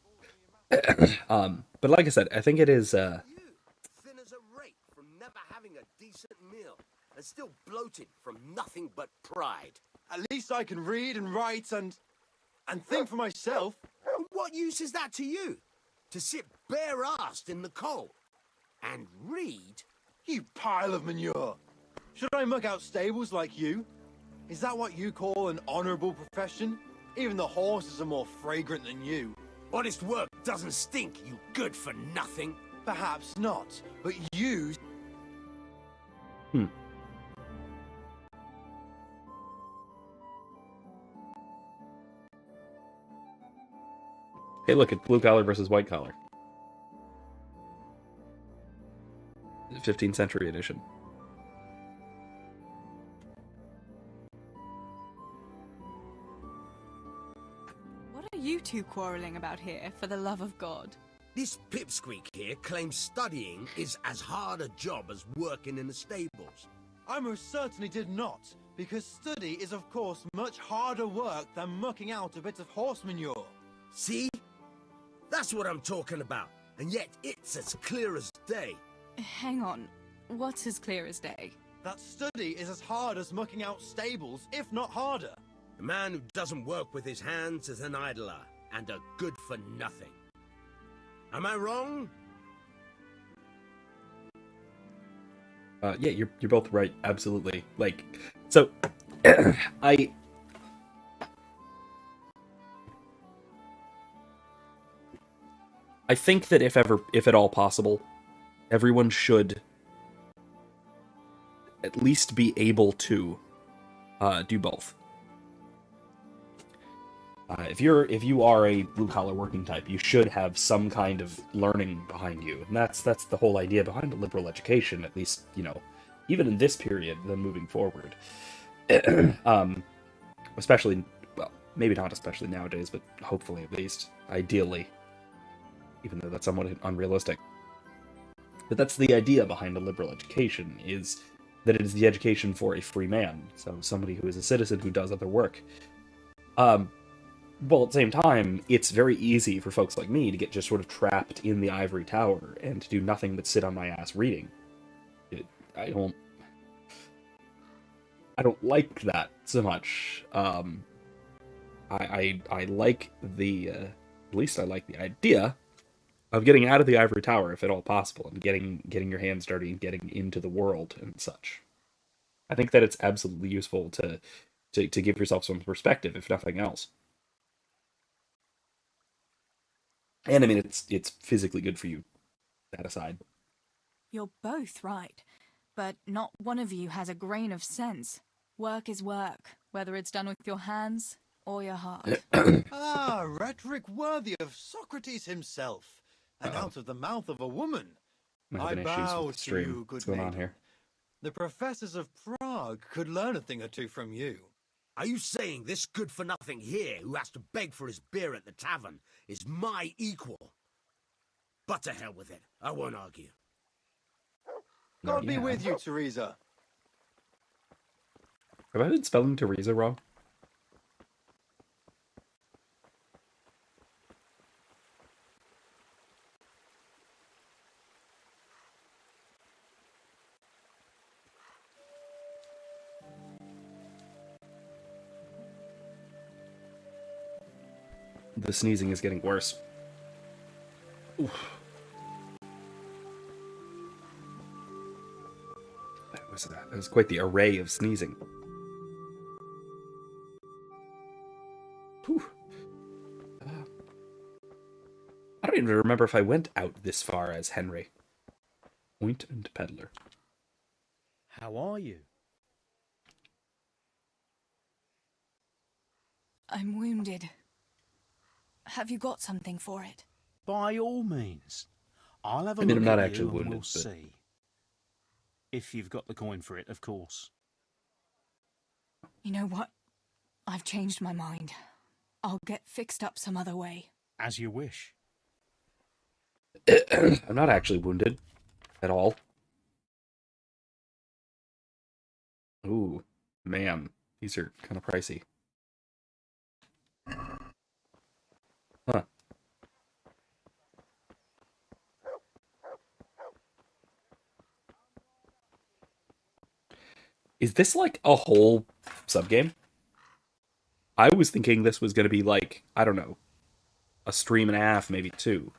But like I said, I think it is Thin as a rake from never having a decent meal, and still bloated from nothing but pride. At least I can read and write and think for myself. What use is that to you? To sit bare-assed in the cold and read? You pile of manure. Should I muck out stables like you? Is that what you call an honorable profession? Even the horses are more fragrant than you. Honest work doesn't stink, you good for nothing. Perhaps not, but you... Hey, look, it's blue collar versus white collar. 15th century edition. What are you two quarreling about here, for the love of God? This pipsqueak here claims studying is as hard a job as working in the stables. I most certainly did not, because study is of course much harder work than mucking out a bit of horse manure. See? That's what I'm talking about. and yet it's as clear as day. Hang on. What's as clear as day? That study is as hard as mucking out stables, if not harder. A man who doesn't work with his hands is an idler, and a good for nothing. Am I wrong? Yeah, you're both right. Absolutely. Like, so I think that if at all possible, everyone should at least be able to do both. If you are a blue collar working type, you should have some kind of learning behind you, and that's the whole idea behind a liberal education. At least, you know, even in this period, then moving forward, especially, well, maybe not especially nowadays, but hopefully at least, ideally, even though that's somewhat unrealistic. But that's the idea behind a liberal education, is that it is the education for a free man, so somebody who is a citizen who does other work. Well, at the same time, it's very easy for folks like me to get just sort of trapped in the ivory tower and to do nothing but sit on my ass reading. I don't like that so much. I like at least I like the idea of getting out of the ivory tower, if at all possible, and getting your hands dirty and getting into the world and such. I think that it's absolutely useful to give yourself some perspective, if nothing else. And I mean, it's physically good for you, that aside. You're both right, but not one of you has a grain of sense. Work is work, whether it's done with your hands or your heart. Ah, rhetoric worthy of Socrates himself, and out of the mouth of a woman. I bow to you, good What's going on maiden. here? The professors of Prague could learn a thing or two from you. Are you saying this good-for-nothing here, who has to beg for his beer at the tavern, is my equal? But to hell with it. I won't argue. God be with you, Teresa. Have I been spelling Teresa wrong? The sneezing is getting worse. Oof. That was quite the array of sneezing. Whew. I don't even remember if I went out this far as Henry. Point and peddler. How are you? I'm wounded. Have you got something for it? By all means. I'll have a I mean, look I'm not at actually you and wounded, we'll but... see. If you've got the coin for it, of course. You know what? I've changed my mind. I'll get fixed up some other way. As you wish. I'm not actually wounded. At all. Ooh, man. These are kind of pricey. Huh. Is this like a whole subgame? I was thinking this was going to be like, I don't know, a stream and a half, maybe 2.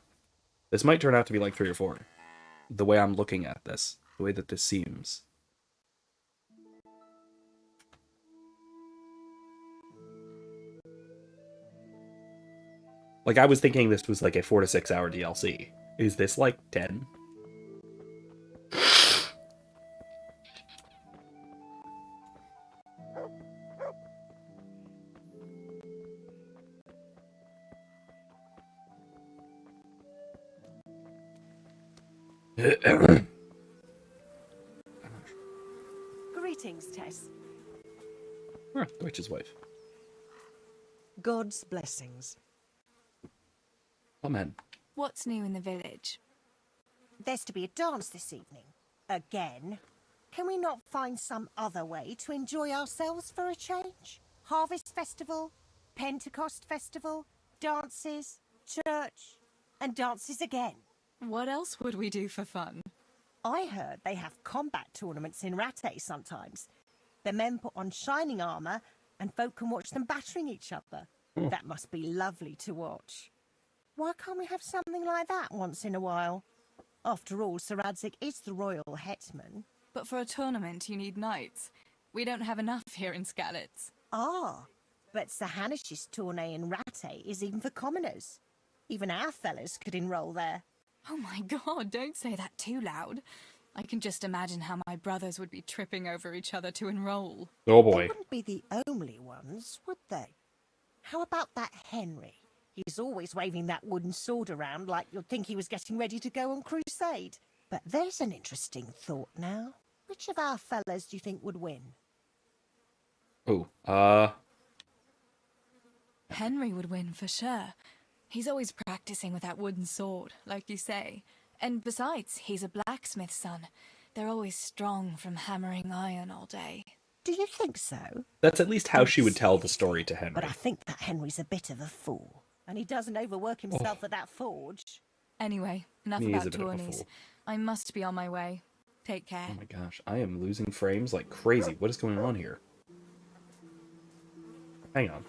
This might turn out to be like 3 or 4. The way I'm looking at this, the way that this seems. Like, I was thinking this was like a 4 to 6 hour DLC. Is this like 10? Greetings, Tess. The witch's wife. God's blessings. Amen. What's new in the village? There's to be a dance this evening. Again. Can we not find some other way to enjoy ourselves for a change? Harvest festival, Pentecost festival, dances, church, and dances again. What else would we do for fun? I heard they have combat tournaments in Rattay sometimes. The men put on shining armour, and folk can watch them battering each other. That must be lovely to watch. Why can't we have something like that once in a while? After all, Sir Radzig is the royal hetman. But for a tournament, you need knights. We don't have enough here in Skalitz. Ah, but Sir Hanish's tourney in Rattay is even for commoners. Even our fellas could enroll there. Oh my god, don't say that too loud. I can just imagine how my brothers would be tripping over each other to enroll. Oh boy. They wouldn't be the only ones, would they? How about that Henry? He's always waving that wooden sword around like you'd think he was getting ready to go on crusade. But there's an interesting thought now. Which of our fellas do you think would win? Oh, Henry would win for sure. He's always practicing with that wooden sword, like you say. And besides, he's a blacksmith's son. They're always strong from hammering iron all day. Do you think so? That's at least how she would tell the story to Henry. But I think that Henry's a bit of a fool. And he doesn't overwork himself at that forge. Anyway, enough He is about a bit of a tourneys. fool. I must be on my way. Take care. Oh my gosh, I am losing frames like crazy. What is going on here? Hang on.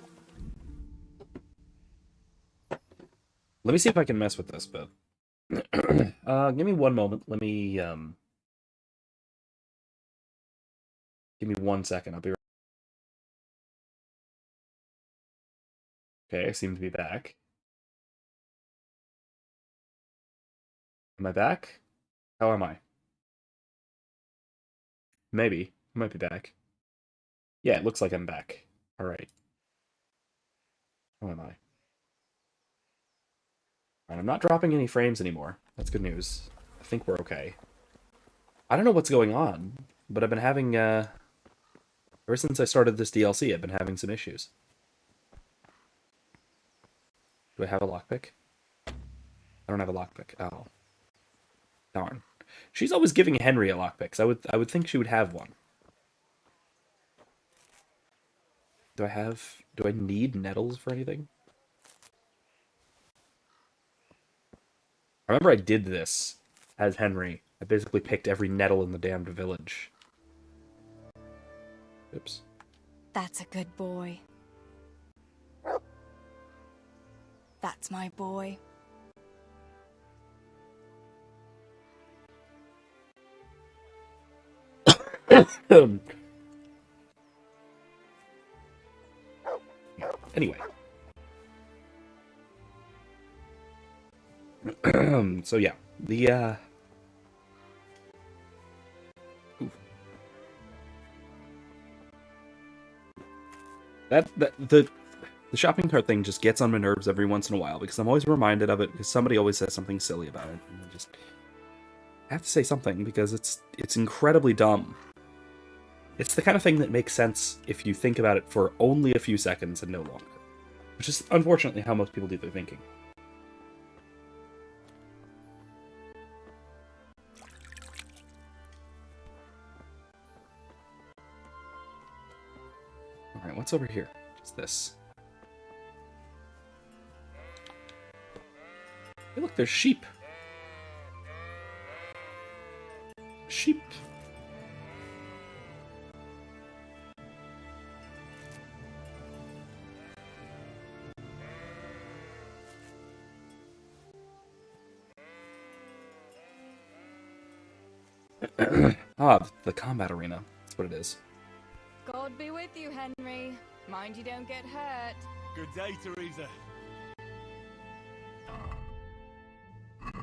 Let me see if I can mess with this, but... give me one moment. Let me, Give me 1 second. I'll be right... Okay, I seem to be back. Am I back? How am I? Maybe. I might be back. Yeah, it looks like I'm back. Alright. How am I? Alright, I'm not dropping any frames anymore. That's good news. I think we're okay. I don't know what's going on, but I've been having, ever since I started this DLC, I've been having some issues. Do I have a lockpick? I don't have a lockpick. Oh. Darn. She's always giving Henry a lockpick, so I would think she would have one. Do I need nettles for anything? I remember I did this as Henry. I basically picked every nettle in the damned village. Oops. That's a good boy. That's my boy. Anyway. So yeah, the the shopping cart thing just gets on my nerves every once in a while because I'm always reminded of it because somebody always says something silly about it, and I just have to say something because it's incredibly dumb. It's the kind of thing that makes sense if you think about it for only a few seconds and no longer, which is unfortunately how most people do their thinking. Alright, what's over here? Just this. Hey, look, there's sheep. Sheep. The combat arena. That's what it is. God be with you, Henry. Mind you don't get hurt. Good day, Teresa.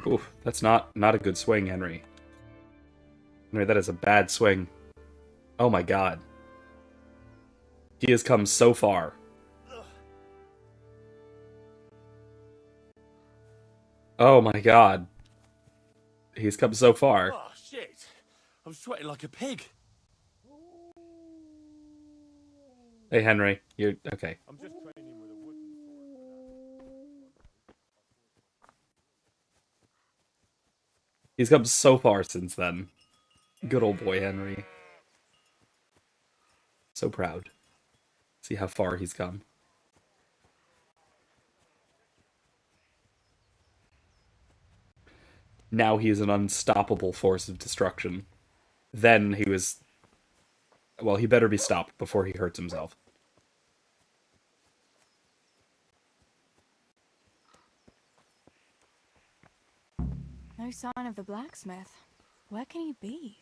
Oof, that's not a good swing, Henry. Henry, that is a bad swing. Oh my god. He has come so far. Oh my god. He's come so far. Oh, shit. I'm sweating like a pig. Hey, Henry. You're... okay. I'm just training with a wooden sword. He's come so far since then. Good old boy, Henry. So proud. See how far he's come. now he is an unstoppable force of destruction. Then he was... Well, he better be stopped before he hurts himself. No sign of the blacksmith. Where can he be?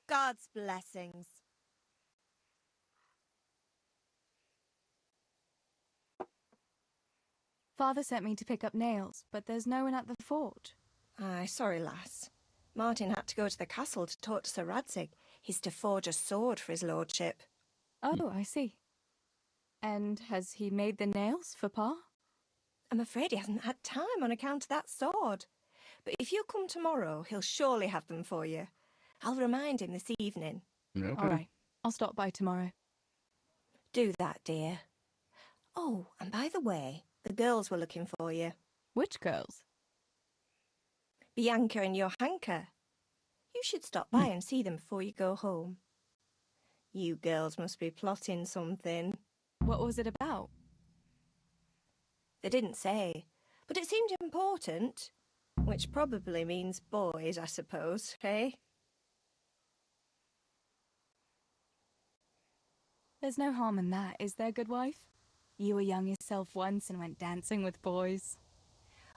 God's blessings. Father sent me to pick up nails, but there's no one at the fort. Aye, sorry, lass. Martin had to go to the castle to talk to Sir Radzig. He's to forge a sword for his lordship. Oh, I see. And has he made the nails for Pa? I'm afraid he hasn't had time on account of that sword. But if you come tomorrow, he'll surely have them for you. I'll remind him this evening. Okay. All right. I'll stop by tomorrow. Do that, dear. Oh, and by the way, the girls were looking for you. Which girls? Bianca and Johanka. You should stop by and see them before you go home. You girls must be plotting something. What was it about? They didn't say, but it seemed important. Which probably means boys, I suppose, eh? There's no harm in that, is there, good wife? You were young yourself once and went dancing with boys.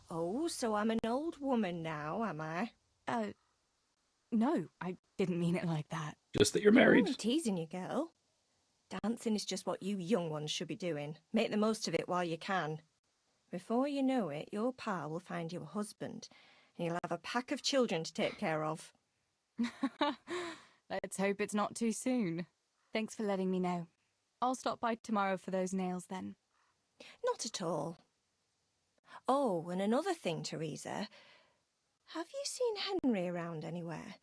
Oh, so I'm an old woman now, am I? No, I didn't mean it like that. Just that you're married. I'm teasing you, girl. Dancing is just what you young ones should be doing. Make the most of it while you can. Before you know it, your pa will find you a husband, and you'll have a pack of children to take care of. Let's hope it's not too soon. Thanks for letting me know. I'll stop by tomorrow for those nails then. Not at all. Oh, and another thing, Teresa. Have you seen Henry around anywhere?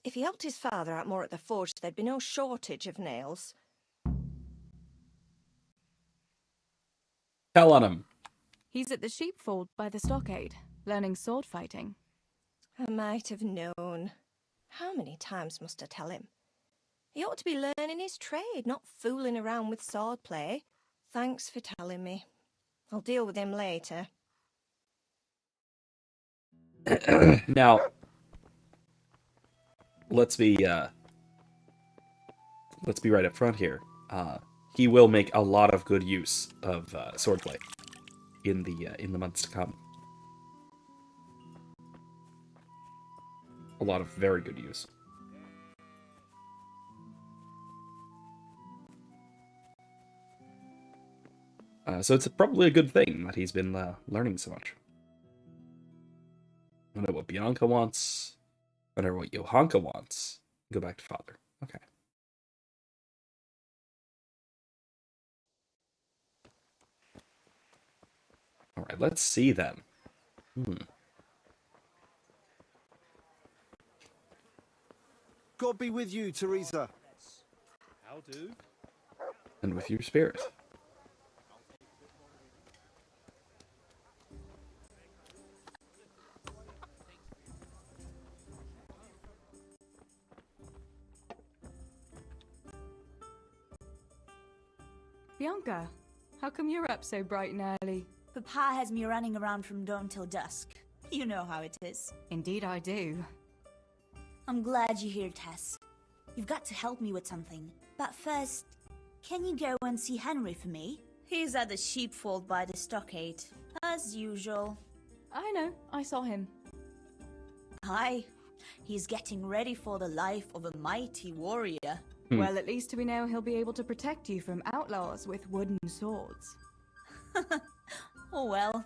If he helped his father out more at the forge, there'd be no shortage of nails. Tell on him. He's at the sheepfold by the stockade, learning sword fighting. I might have known. How many times must I tell him? He ought to be learning his trade, not fooling around with swordplay. Thanks for telling me. I'll deal with him later. Now, let's be right up front here. He will make a lot of good use of swordplay in the months to come. A lot of very good use. So it's probably a good thing that he's been learning so much. I know what Bianca wants. I know what Johanka wants. Go back to father. Okay. Alright, let's see then. God be with you, Teresa. How do? And with your spirit. Bianca, how come you're up so bright and early? Papa has me running around from dawn till dusk. You know how it is. Indeed I do. I'm glad you're here, Tess. You've got to help me with something. But first, can you go and see Henry for me? He's at the sheepfold by the stockade, as usual. I know, I saw him. Aye, he's getting ready for the life of a mighty warrior. Well, at least we know he'll be able to protect you from outlaws with wooden swords. Oh well,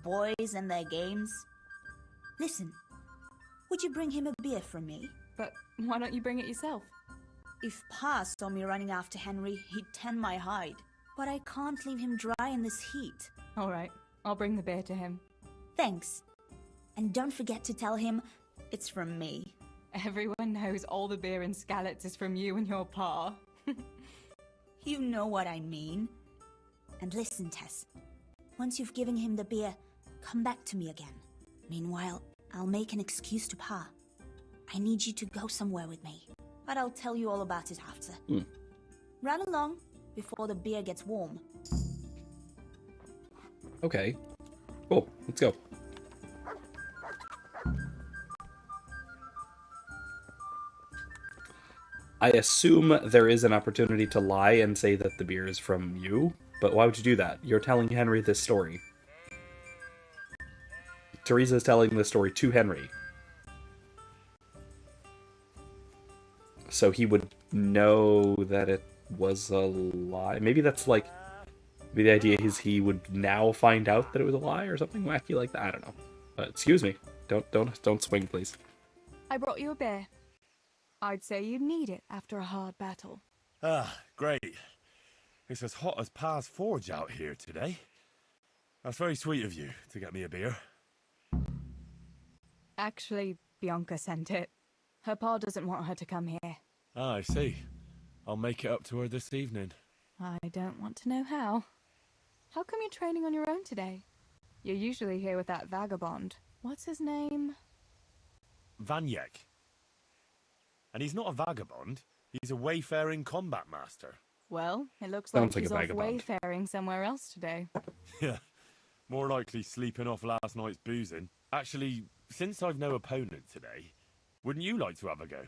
boys and their games. Listen, would you bring him a beer from me? But why don't you bring it yourself? If Pa saw me running after Henry, he'd tan my hide. But I can't leave him dry in this heat. All right, I'll bring the beer to him. Thanks. And don't forget to tell him it's from me. Everyone knows all the beer in Skalitz is from you and your pa. You know what I mean. And listen, Tess. Once you've given him the beer, come back to me again. Meanwhile, I'll make an excuse to Pa. I need you to go somewhere with me, but I'll tell you all about it after. Run along before the beer gets warm. Okay. Cool. Let's go. I assume there is an opportunity to lie and say that the beer is from you, but why would you do that? You're telling Henry this story. Teresa is telling the story to Henry. So he would know that it was a lie. Maybe that's like... Maybe the idea is he would now find out that it was a lie or something wacky like that. I don't know. Excuse me. Don't swing, please. I brought you a beer. I'd say you'd need it after a hard battle. Ah, great. It's as hot as Pa's forge out here today. That's very sweet of you to get me a beer. Actually, Bianca sent it. Her pa doesn't want her to come here. Ah, I see. I'll make it up to her this evening. I don't want to know how. How come you're training on your own today? You're usually here with that vagabond. What's his name? Vanyek. And he's not a vagabond. He's a wayfaring combat master. Well, it looks Sounds like like he's a off vagabond. wayfaring somewhere else today. Yeah. More likely sleeping off last night's boozing. Actually, since I've no opponent today, wouldn't you like to have a go?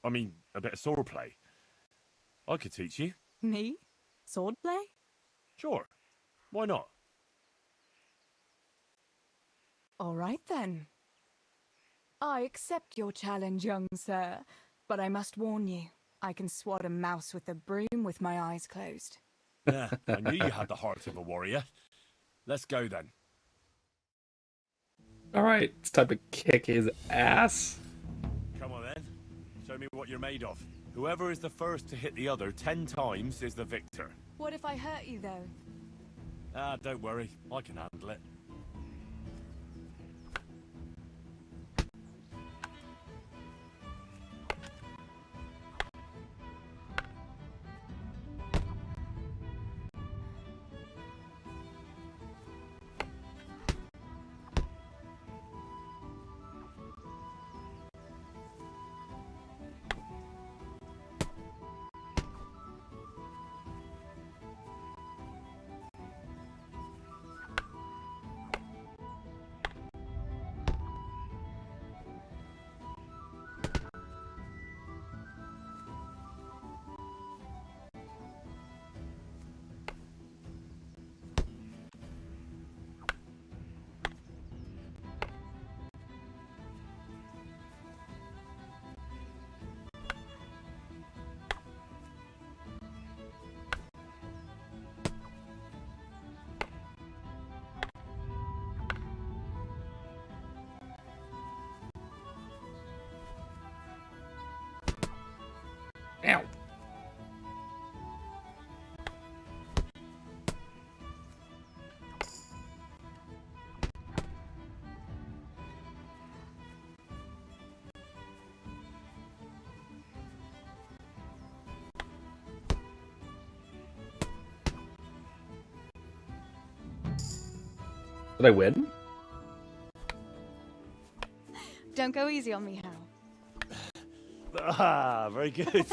I mean, a bit of swordplay. I could teach you. Me? Swordplay? Sure. Why not? All right then. I accept your challenge, young sir, but I must warn you, I can swat a mouse with a broom with my eyes closed. Yeah, I knew you had the heart of a warrior. Let's go then. Alright, it's time to kick his ass. Come on then. Show me what you're made of. Whoever is the first to hit the other 10 times is the victor. What if I hurt you, though? Ah, don't worry. I can handle it. Ow. Did I win? Don't go easy on me, Hal. Ah, very good.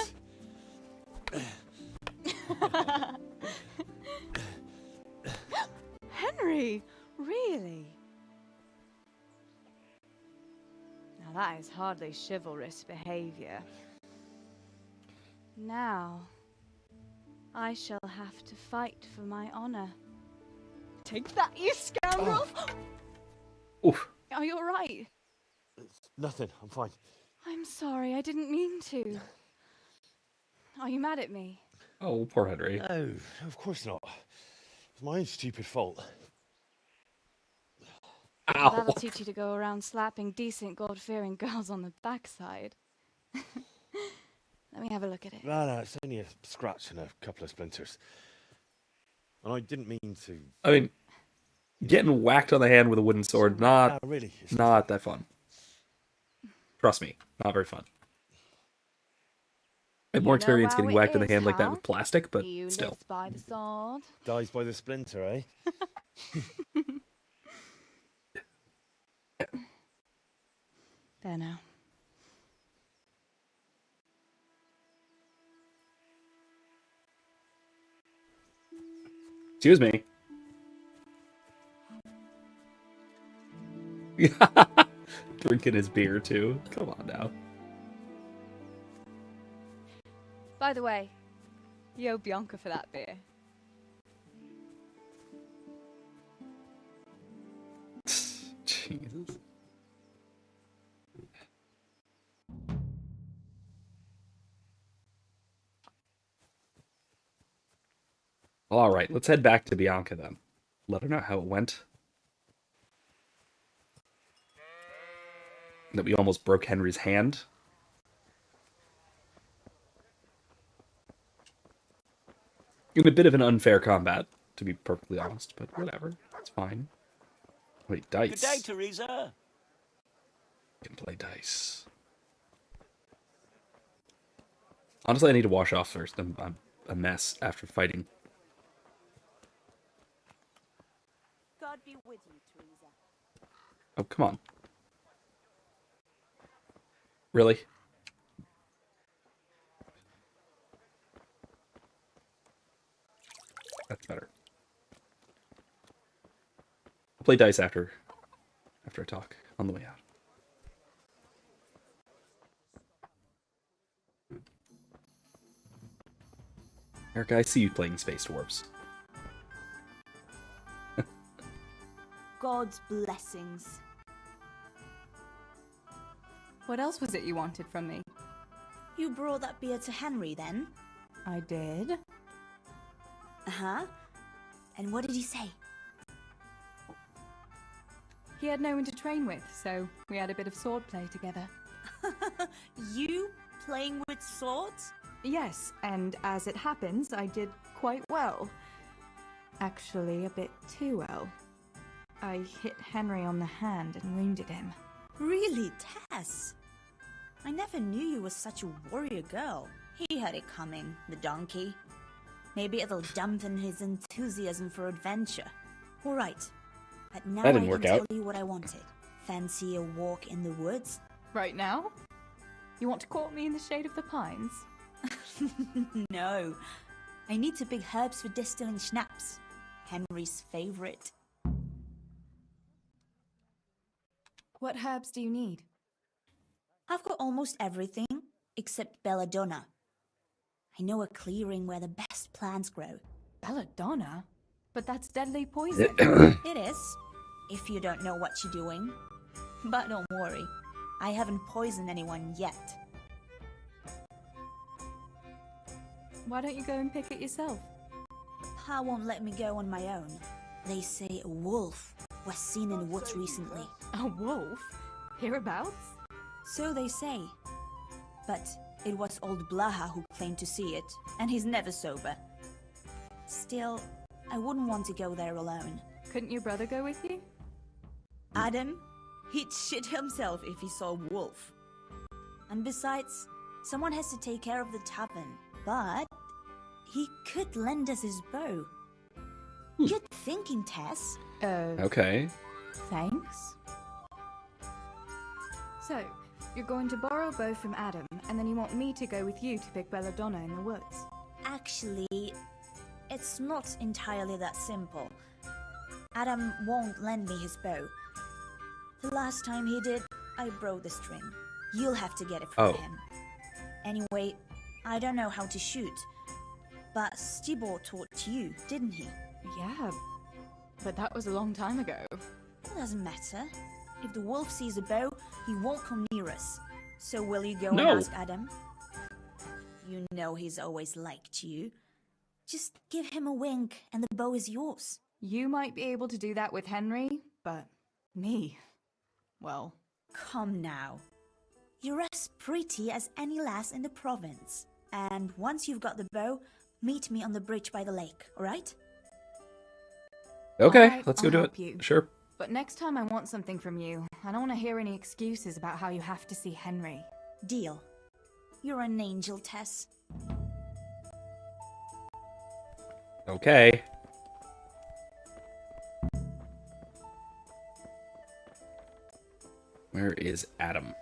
Henry, really? Now that is hardly chivalrous behavior. Now, I shall have to fight for my honor. Take that, you scoundrel! Oof. Are you alright? It's nothing. I'm fine. I'm sorry, I didn't mean to. Are you mad at me? Oh, poor Henry. No, of course not. It's my own stupid fault. Ow. That'll teach you to go around slapping decent, God-fearing girls on the backside. Let me have a look at it. No, it's only a scratch and a couple of splinters. And I didn't mean to... I mean, getting whacked on the hand with a wooden sword, not really, not that fun. Trust me, not very fun. I have more experience getting whacked in the hand like that with plastic, but You still. lives by the sword. Dies by the splinter, eh? There now. Excuse me. Drinking his beer too. Come on now. By the way, you owe Bianca for that beer. Jesus. All right, let's head back to Bianca then. Let her know how it went. That we almost broke Henry's hand. In a bit of an unfair combat, to be perfectly honest, but whatever. It's fine. Wait, dice. Good day, Teresa. Can play dice. Honestly, I need to wash off first. I'm a mess after fighting. God be with you, Teresa. Oh, come on. Really? That's better. I'll play dice after I talk on the way out. Erica, I see you playing Space Dwarves. God's blessings. What else was it you wanted from me? You brought that beer to Henry then? I did. Uh-huh. And what did he say? He had no one to train with, so we had a bit of swordplay together. You playing with swords? Yes, and as it happens, I did quite well. Actually, a bit too well. I hit Henry on the hand and wounded him. Really, Tess? I never knew you were such a warrior girl. He had it coming, the donkey. Maybe it'll dampen his enthusiasm for adventure. All right, but now That didn't I work can out. tell you what I wanted. Fancy a walk in the woods? Right now? You want to court me in the shade of the pines? No. I need to pick herbs for distilling schnapps. Henry's favorite. What herbs do you need? I've got almost everything except belladonna. I know a clearing where the best plants grow. Belladonna? But that's deadly poison. It is, if you don't know what you're doing. But don't worry, I haven't poisoned anyone yet. Why don't you go and pick it yourself? Pa won't let me go on my own. They say a wolf was seen in the woods recently. A wolf? Hereabouts? So they say. But it was old Blaha who claimed to see it, and he's never sober. Still, I wouldn't want to go there alone. Couldn't your brother go with you? Adam, he'd shit himself if he saw a wolf. And besides, someone has to take care of the tavern. But he could lend us his bow. Good thinking, Tess. Okay. Thanks. So, you're going to borrow a bow from Adam, and then you want me to go with you to pick belladonna in the woods. Actually, it's not entirely that simple. Adam won't lend me his bow. The last time he did, I broke the string. You'll have to get it from him. Anyway, I don't know how to shoot. But Stibor taught you, didn't he? Yeah, but that was a long time ago. It doesn't matter. If the wolf sees a bow, he won't come near us. So will you go No. and ask Adam? You know he's always liked you. Just give him a wink and the bow is yours. You might be able to do that with Henry, but me, well... Come now. You're as pretty as any lass in the province. And once you've got the bow, meet me on the bridge by the lake, alright? Okay, Alright, let's go I'll do help it. you. Sure. But next time I want something from you. I don't want to hear any excuses about how you have to see Henry. Deal. You're an angel, Tess. Okay. Where is Adam?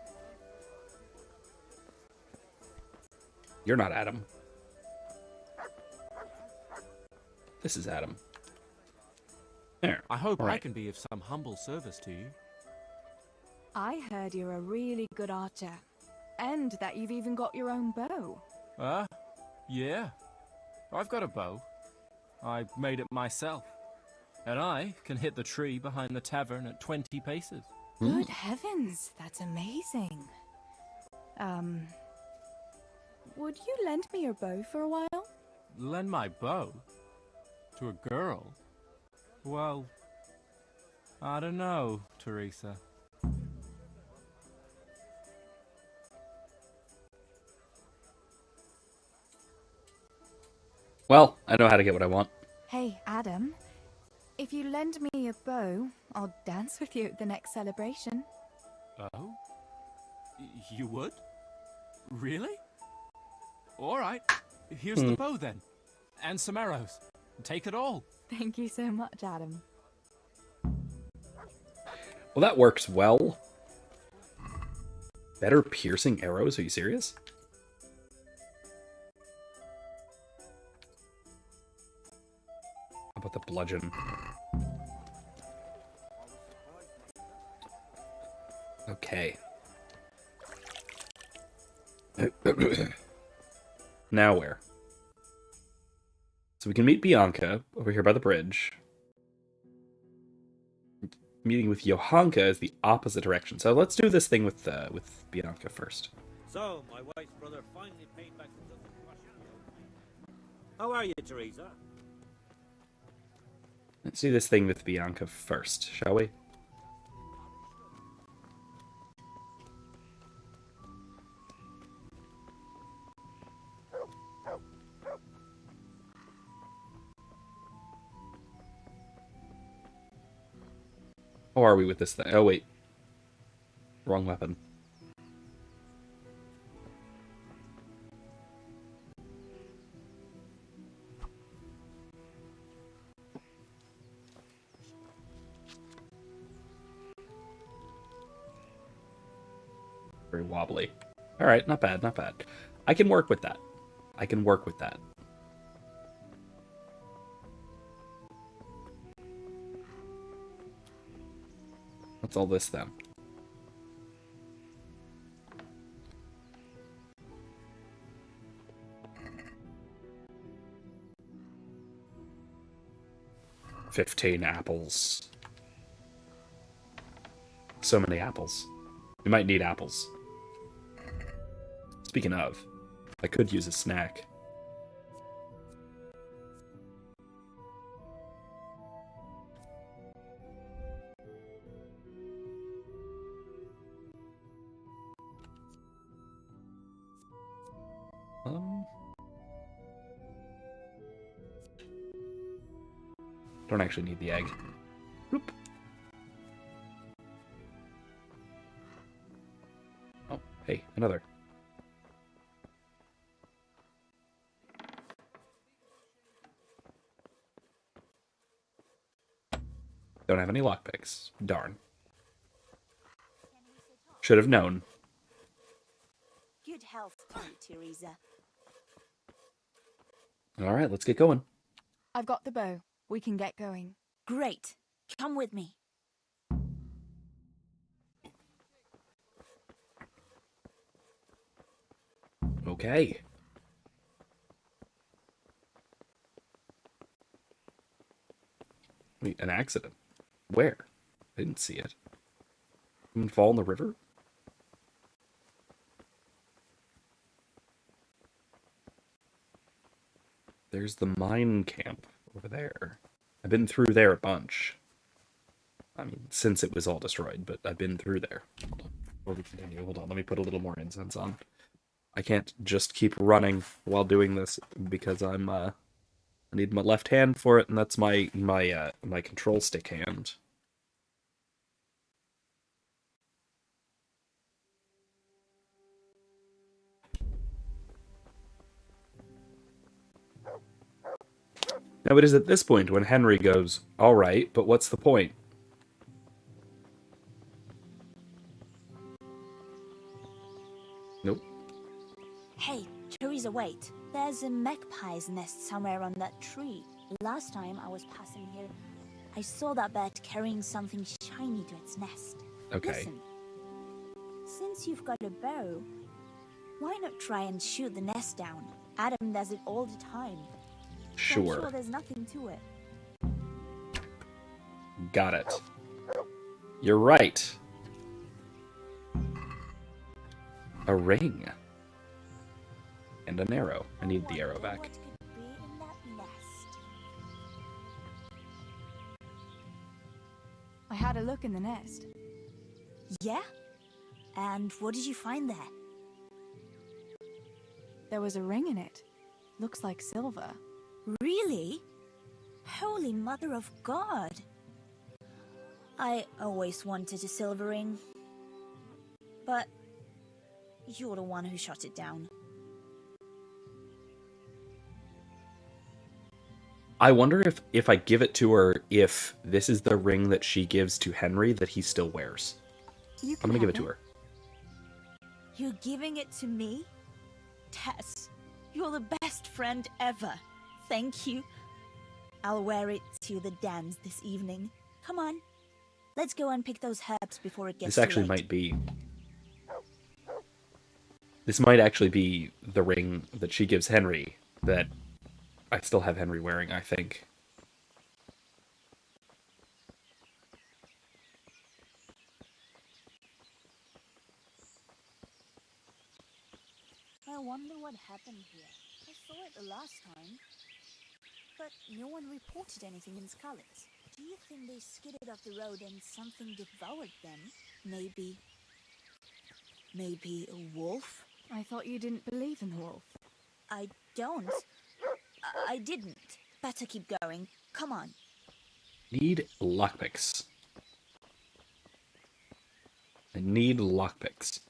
You're not Adam. This is Adam. There. I hope All I right. can be of some humble service to you. I heard you're a really good archer, and that you've even got your own bow. Yeah. I've got a bow. I made it myself. And I can hit the tree behind the tavern at 20 paces. Good heavens, that's amazing. Would you lend me your bow for a while? Lend my bow? To a girl? Well, I don't know, Teresa. Well, I know how to get what I want. Hey, Adam. If you lend me a bow, I'll dance with you at the next celebration. Oh? You would? Really? Alright, here's the bow then. And some arrows. Take it all. Thank you so much, Adam. Well, that works well. Better piercing arrows? Are you serious? How about the bludgeon? Okay. Now where? So we can meet Bianca over here by the bridge. Meeting with Johanka is the opposite direction. So let's do this thing with Bianca first. So, my wife's brother finally paid back the dozen Russian. How are you, Teresa? Let's do this thing with Bianca first, shall we? How are we with this thing? Oh, wait. Wrong weapon. Very wobbly. Alright, not bad, not bad. I can work with that. I can work with that. What's all this then? $15 apples. So many apples. We might need apples. Speaking of, I could use a snack. Don't actually need the egg. Oop. Oh, hey, another. Don't have any lockpicks. Darn. Should have known. Good health to you, Teresa. Alright, let's get going. I've got the bow. We can get going. Great. Come with me. Okay. Wait, an accident. Where? I didn't see it. Didn't fall in the river? There's the mine camp over there. I've been through there a bunch. I mean, since it was all destroyed, but I've been through there. Hold on. Before we continue, hold on. Let me put a little more incense on. I can't just keep running while doing this because I need my left hand for it, and that's my control stick hand. Now it is at this point when Henry goes, "All right, but what's the point?" Hey, Teresa, wait. There's a magpie's nest somewhere on that tree. Last time I was passing here, I saw that bird carrying something shiny to its nest. Okay. Listen, since you've got a bow, why not try and shoot the nest down? Adam does it all the time. So I'm Sure. sure there's nothing to it. Got it. You're right. A ring. And an arrow. I need the arrow back. What could be in that nest? I had a look in the nest. Yeah? And what did you find there? There was a ring in it. Looks like silver. Really? Holy Mother of God! I always wanted a silver ring. But you're the one who shot it down. I wonder if I give it to her, if this is the ring that she gives to Henry that he still wears. I'm gonna give it to her. You're giving it to me? Tess, you're the best friend ever. Thank you. I'll wear it to the dance this evening. Come on. Let's go and pick those herbs before it gets This actually too late. might be... This might actually be the ring that she gives Henry that I still have Henry wearing, I think. I wonder what happened here. I saw it the last time, but no one reported anything in Skalitz. Do you think they skidded off the road and something devoured them? Maybe a wolf? I thought you didn't believe in the wolf. I don't. I didn't. Better keep going. Come on. Need lockpicks. I need lockpicks.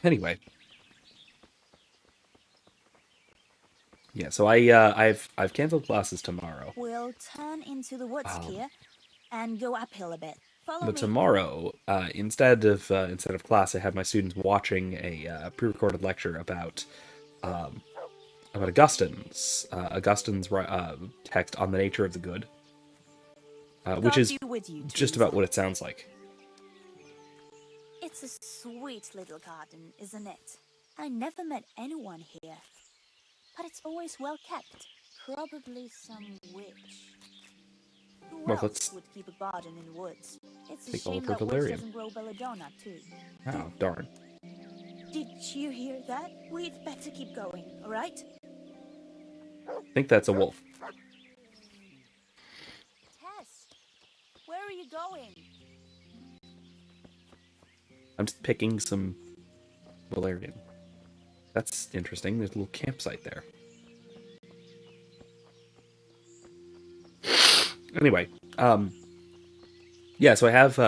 Anyway. Yeah, so I've canceled classes tomorrow. We'll turn into the woods here and go uphill a bit. Follow But me. tomorrow, instead of class, I have my students watching a pre-recorded lecture about Augustine's text on the nature of the good, which God is be with you, just Teresa. about what it sounds like. It's a sweet little garden, isn't it? I never met anyone here, but it's always well kept. Probably some witch. Who Well, else let's would keep a garden in the woods? It's a take all shame of her that witch valerian. doesn't grow belladonna too. Oh, darn. Did you hear that? We'd better keep going, all right? I think that's a wolf. Tess, where are you going? I'm just picking some valerian. That's interesting. There's a little campsite there. Anyway, yeah. So I have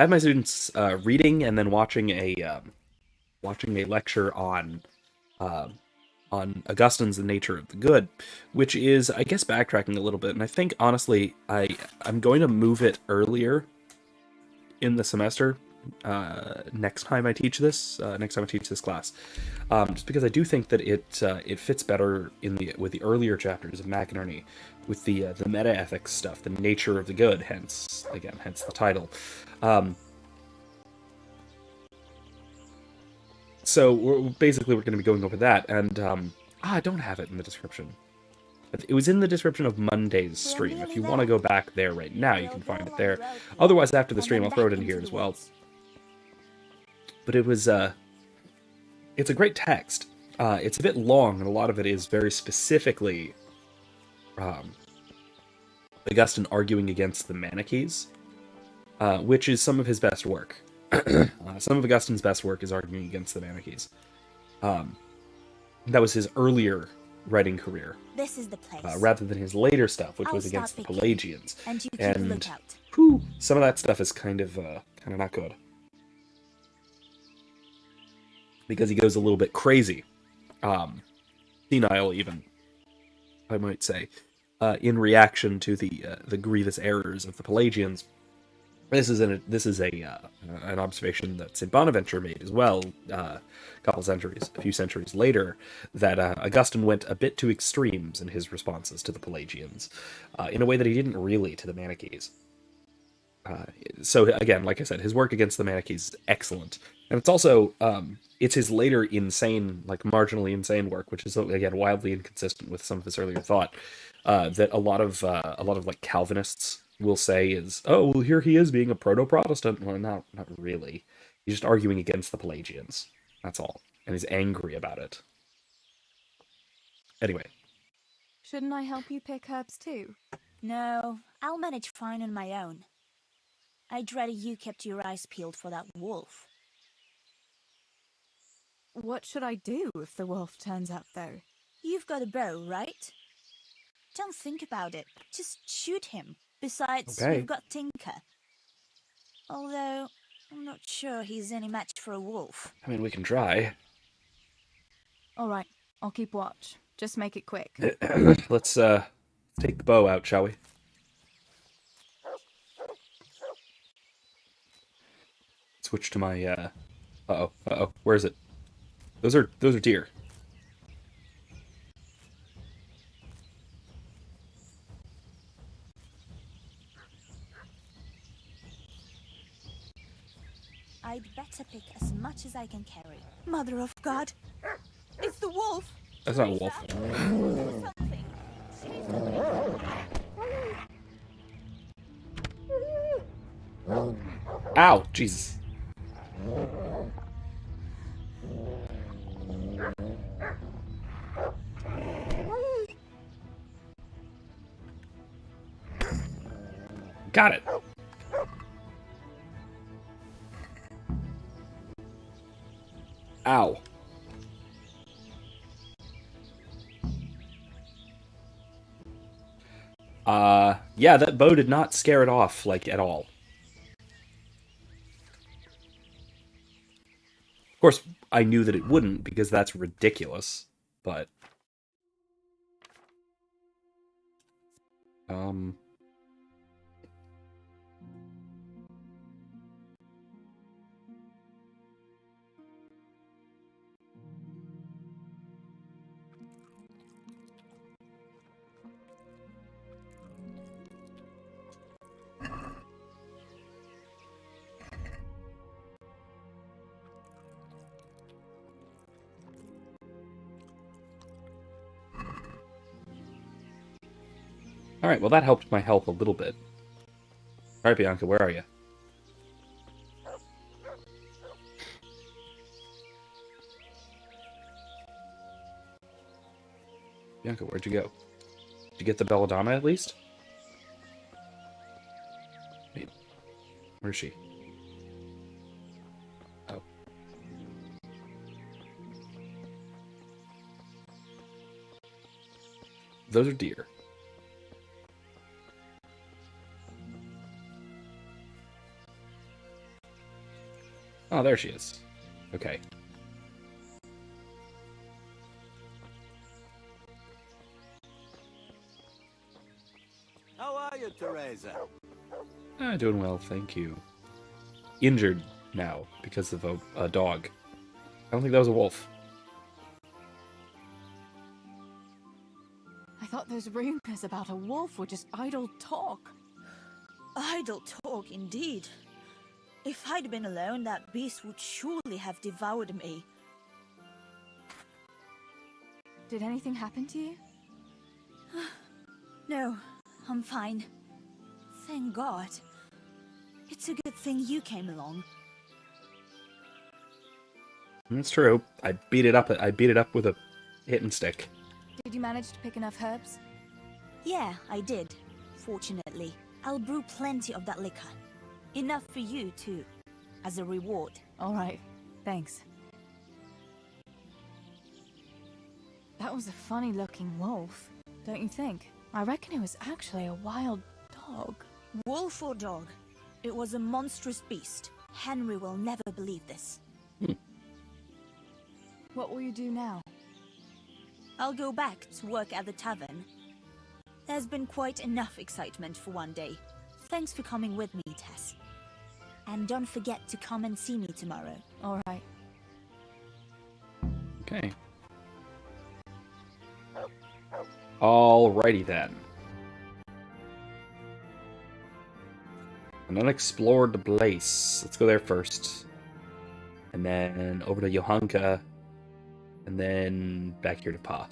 my students reading and then watching a lecture on Augustine's The Nature of the Good, which is, I guess, backtracking a little bit. And I think honestly, I'm going to move it earlier in the semester. Next time I teach this class, just because I do think that it fits better with the earlier chapters of McInerney, with the meta ethics stuff, the nature of the good, hence the title. So we're going to be going over that, and I don't have it in the description. It was in the description of Monday's stream. If you want to go back there right now, you can find it there. Otherwise, after the stream, I'll throw it in here as well. But it was, it's a great text. It's a bit long, and a lot of it is very specifically Augustine arguing against the Manichees, which is some of his best work. Some of Augustine's best work is arguing against the Manichees. That was his earlier writing career, This is the place. rather than his later stuff, which I'll was against the start Pelagians. and you keep a And lookout. whew, some of that stuff is kind of not good, because he goes a little bit crazy, senile even, I might say. in reaction to the grievous errors of the Pelagians. This is an observation that St. Bonaventure made as well, a few centuries later, that Augustine went a bit to extremes in his responses to the Pelagians, in a way that he didn't really to the Manichees. So again, like I said, his work against the Manichees is excellent, and it's also it's his later insane, like marginally insane work, which is again wildly inconsistent with some of his earlier thought. That a lot of like Calvinists will say is, oh, well, here he is being a proto-Protestant. Well, not really. He's just arguing against the Pelagians. That's all, and he's angry about it. Anyway. Shouldn't I help you pick herbs too? No, I'll manage fine on my own. I'd rather you kept your eyes peeled for that wolf. What should I do if the wolf turns up, though? You've got a bow, right? Don't think about it. Just shoot him. Besides, Okay. We've got Tinker. Although, I'm not sure he's any match for a wolf. I mean, we can try. All right, I'll keep watch. Just make it quick. Let's take the bow out, shall we? Switch to my uh-oh. Where is it? Those are deer. I'd better pick as much as I can carry. Mother of God! It's the wolf! That's not a wolf. Ow! Jesus. Got it. Ow. Yeah, that bow did not scare it off, like, at all. Of course, I knew that it wouldn't, because that's ridiculous, but... Alright, well that helped my health a little bit. Alright, Bianca, where are you? Bianca, where'd you go? Did you get the belladonna at least? Wait, where is she? Oh. Those are deer. Oh, there she is. Okay. How are you, Teresa? Doing well, thank you. Injured now because of a dog. I don't think that was a wolf. I thought those rumors about a wolf were just idle talk. Idle talk, indeed. If I'd been alone, that beast would surely have devoured me. Did anything happen to you? No, I'm fine. Thank God. It's a good thing you came along. That's true. I beat it up with a hitting stick. Did you manage to pick enough herbs? Yeah, I did. Fortunately. I'll brew plenty of that liquor. Enough for you, too. As a reward. All right. Thanks. That was a funny-looking wolf, don't you think? I reckon it was actually a wild dog. Wolf or dog? It was a monstrous beast. Henry will never believe this. What will you do now? I'll go back to work at the tavern. There's been quite enough excitement for one day. Thanks for coming with me, Tess. And don't forget to come and see me tomorrow. All right. Okay. Alrighty then. An unexplored place. Let's go there first. And then over to Johanka. And then back here to Pa.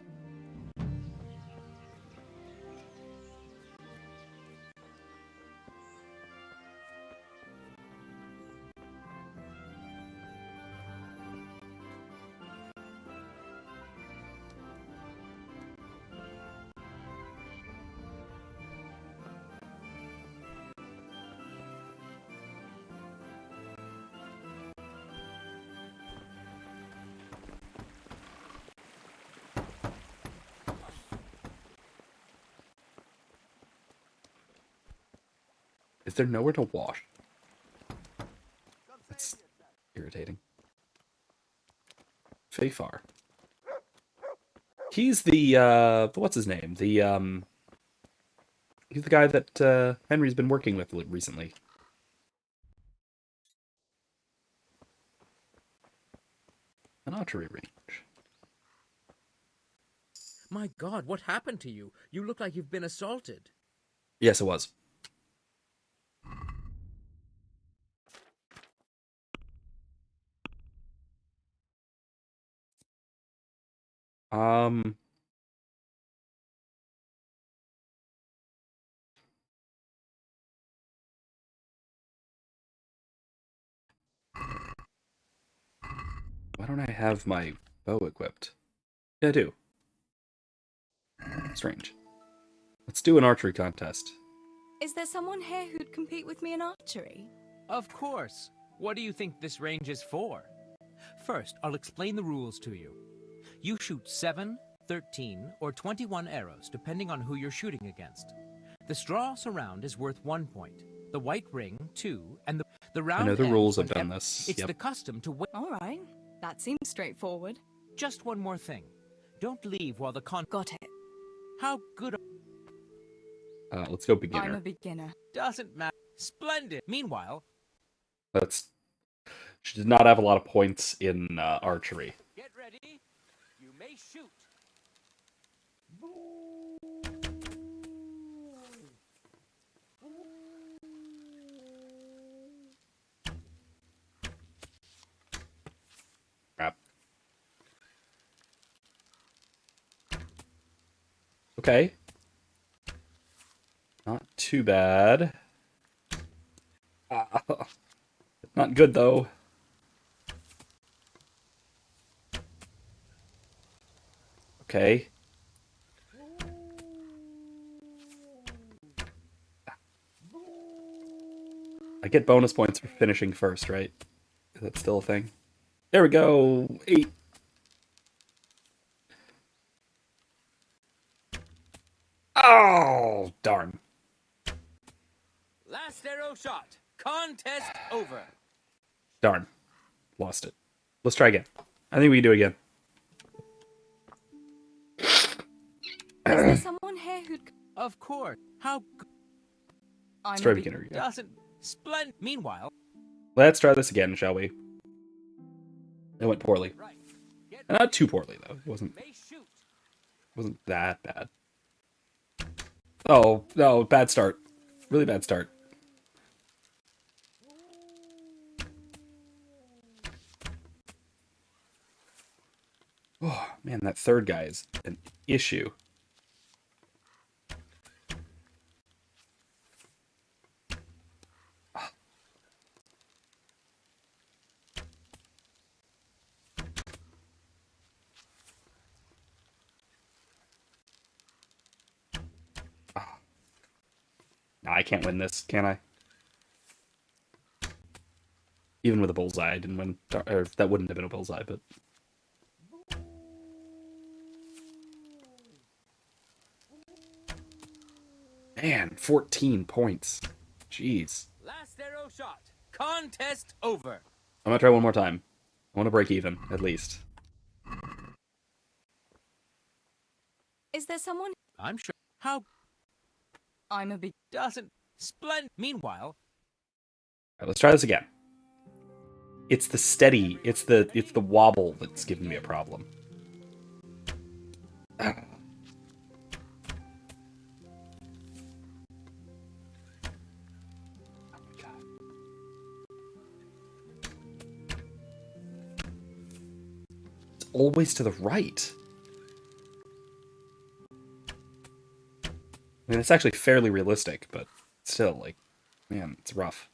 Is there nowhere to wash? That's irritating. Fafar. He's the, what's his name? He's the guy that, Henry's been working with recently. An archery range. My God, what happened to you? You look like you've been assaulted. Yes, it was. Why don't I have my bow equipped? Yeah, I do. Strange. Let's do an archery contest. Is there someone here who'd compete with me in archery? Of course. What do you think this range is for? First, I'll explain the rules to you. You shoot 7, 13, or 21 arrows, depending on who you're shooting against. The straw surround is worth 1 point, the white ring 2, and the round. I know the ends rules. I've whenever- done this. It's Yep. the custom to wait. All right. That seems straightforward. Just one more thing. Don't leave while the Got it. How good Let's go beginner. I'm a beginner. doesn't matter. Splendid. Meanwhile, She did not have a lot of points in archery. get ready. You may shoot. Crap. Okay. Not too bad. Not good, though. Okay. I get bonus points for finishing first, right? Is that still a thing? There we go! 8. Oh, darn. Last arrow shot. Contest over. Darn. Lost it. Let's try again. I think we can do it again. Is there someone here who'd... Of course. How Let's try beginner again. doesn't splendid. Meanwhile, Let's try this again, shall we? It went poorly. Not too poorly, though. It wasn't that bad. Oh, no, bad start. Really bad start. Oh, man, that third guy is an issue. Nah, I can't win this, can I? Even with a bullseye, I didn't win. Or that wouldn't have been a bullseye, but... Man, 14 points. Jeez. last arrow shot. Contest over. I'm gonna try one more time. I want to break even, at least. Is there someone... I'm sure. How I'm a big... Doesn't... Splendid. Meanwhile... All right, let's try this again. It's the steady, it's the wobble that's giving me a problem. Ah. Always to the right. I mean, it's actually fairly realistic, but still, like, man, it's rough.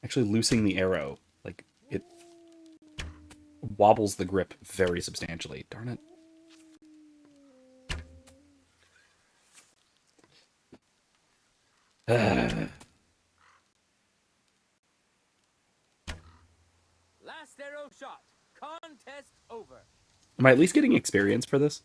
Actually, loosing the arrow, like, it wobbles the grip very substantially. Darn it. Last arrow shot. Contest over. Am I at least getting experience for this?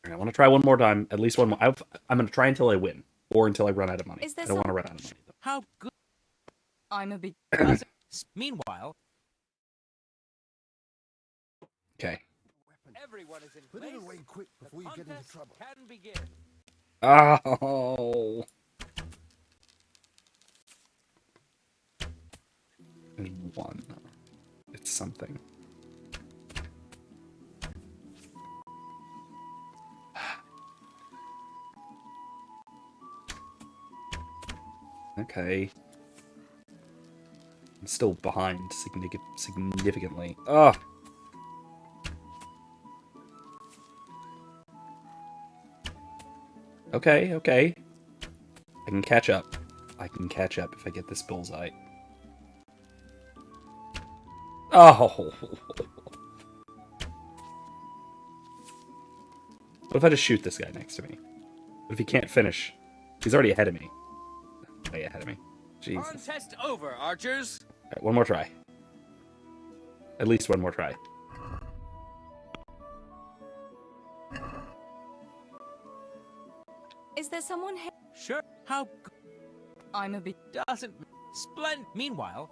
I want to try one more time. At least one more. I'm going to try until I win. Or until I run out of money. I don't want to run out of money, though. How good... I'm a big... Meanwhile... Okay. Everyone is in Put it away quick before you get into trouble. Can begin. Oh. And one. It's something. Okay. I'm still behind significantly. Ugh. Okay, okay. I can catch up. I can catch up if I get this bullseye. Oh! What if I just shoot this guy next to me? What if he can't finish? He's already ahead of me. Way ahead of me. Jesus. Contest over, archers. Alright, one more try. At least one more try. Is there someone here? Sure. How good... I'm a big... Doesn't... Splendid. Meanwhile...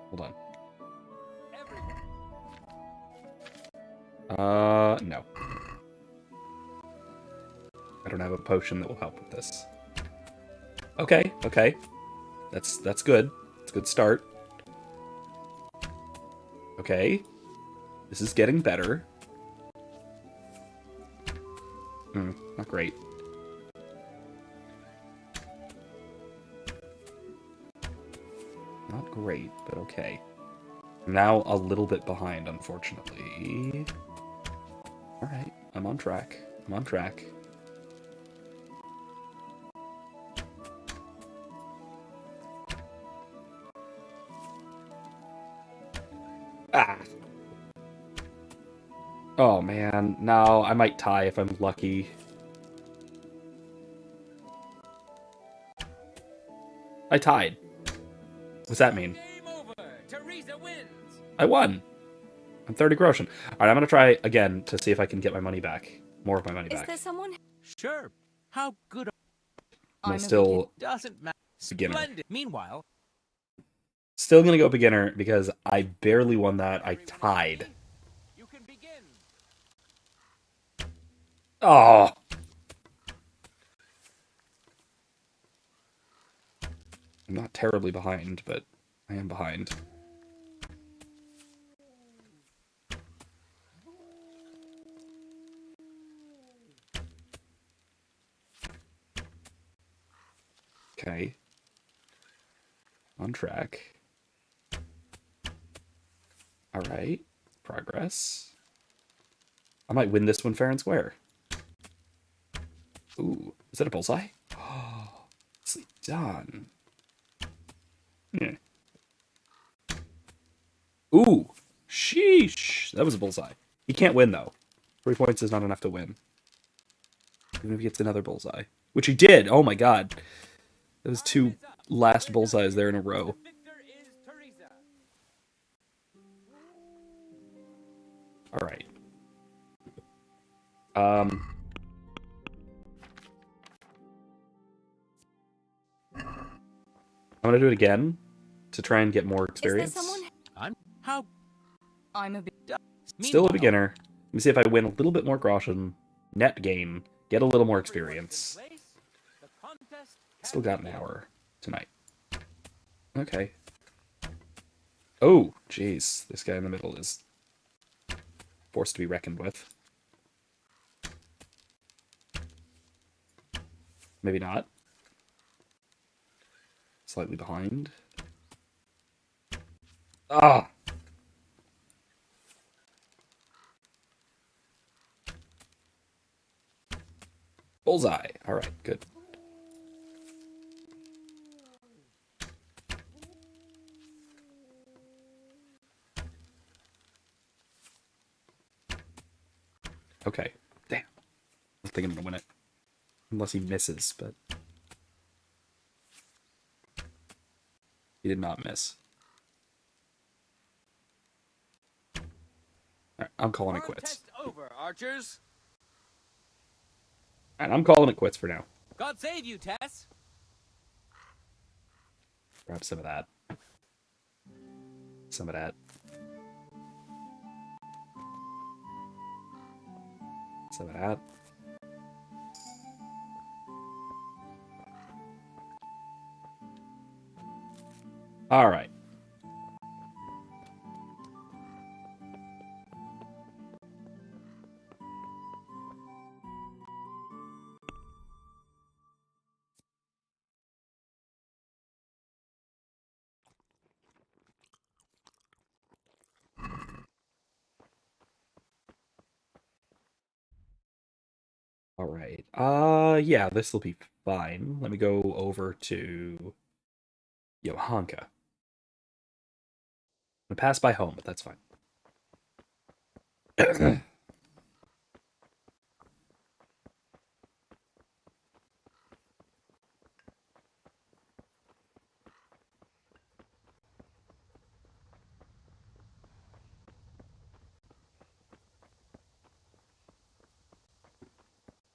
Hold on. Everyone. No. I don't have a potion that will help with this. Okay, okay. That's good. It's a good start. Okay. This is getting better. Not great. Not great, but okay. Now a little bit behind, unfortunately. Alright, I'm on track. I'm on track. Ah! Oh man, no, I might tie if I'm lucky. I tied. What's that mean? Game over. Teresa wins. I won! I'm 30 groschen. Alright, I'm gonna try again to see if I can get my money back. More of my money Is back. there someone... Sure. How good... I'm still Doesn't matter. beginner. Splendid. Meanwhile... Still gonna go beginner because I barely won that. I tied. You can begin. Oh! I'm not terribly behind, but I am behind. Okay. On track. Alright. Progress. I might win this one fair and square. Ooh. Is that a bullseye? Oh, nicely done. Yeah. Ooh. Sheesh. That was a bullseye. He can't win, though. 3 points is not enough to win. Even if he gets another bullseye. Which he did! Oh my god. Those 2 last bullseyes there in a row. Alright. I'm gonna do it again to try and get more experience. I'm a bit. Still a beginner. Let me see if I win a little bit more groschen, net gain, get a little more experience. Still got an hour tonight. Okay. Oh, jeez. This guy in the middle is forced to be reckoned with. Maybe not. Slightly behind. Ah! Bullseye. All right, good. Okay. Damn. I think I'm gonna win it. Unless he misses, but... He did not miss. Alright, I'm calling it quits. Over, archers. Alright, I'm calling it quits for now. God save you, Tess. Grab some of that. Some of that. Some of that. All right. All right. Yeah, this will be fine. Let me go over to Johanka. I'm gonna pass by home, but that's fine.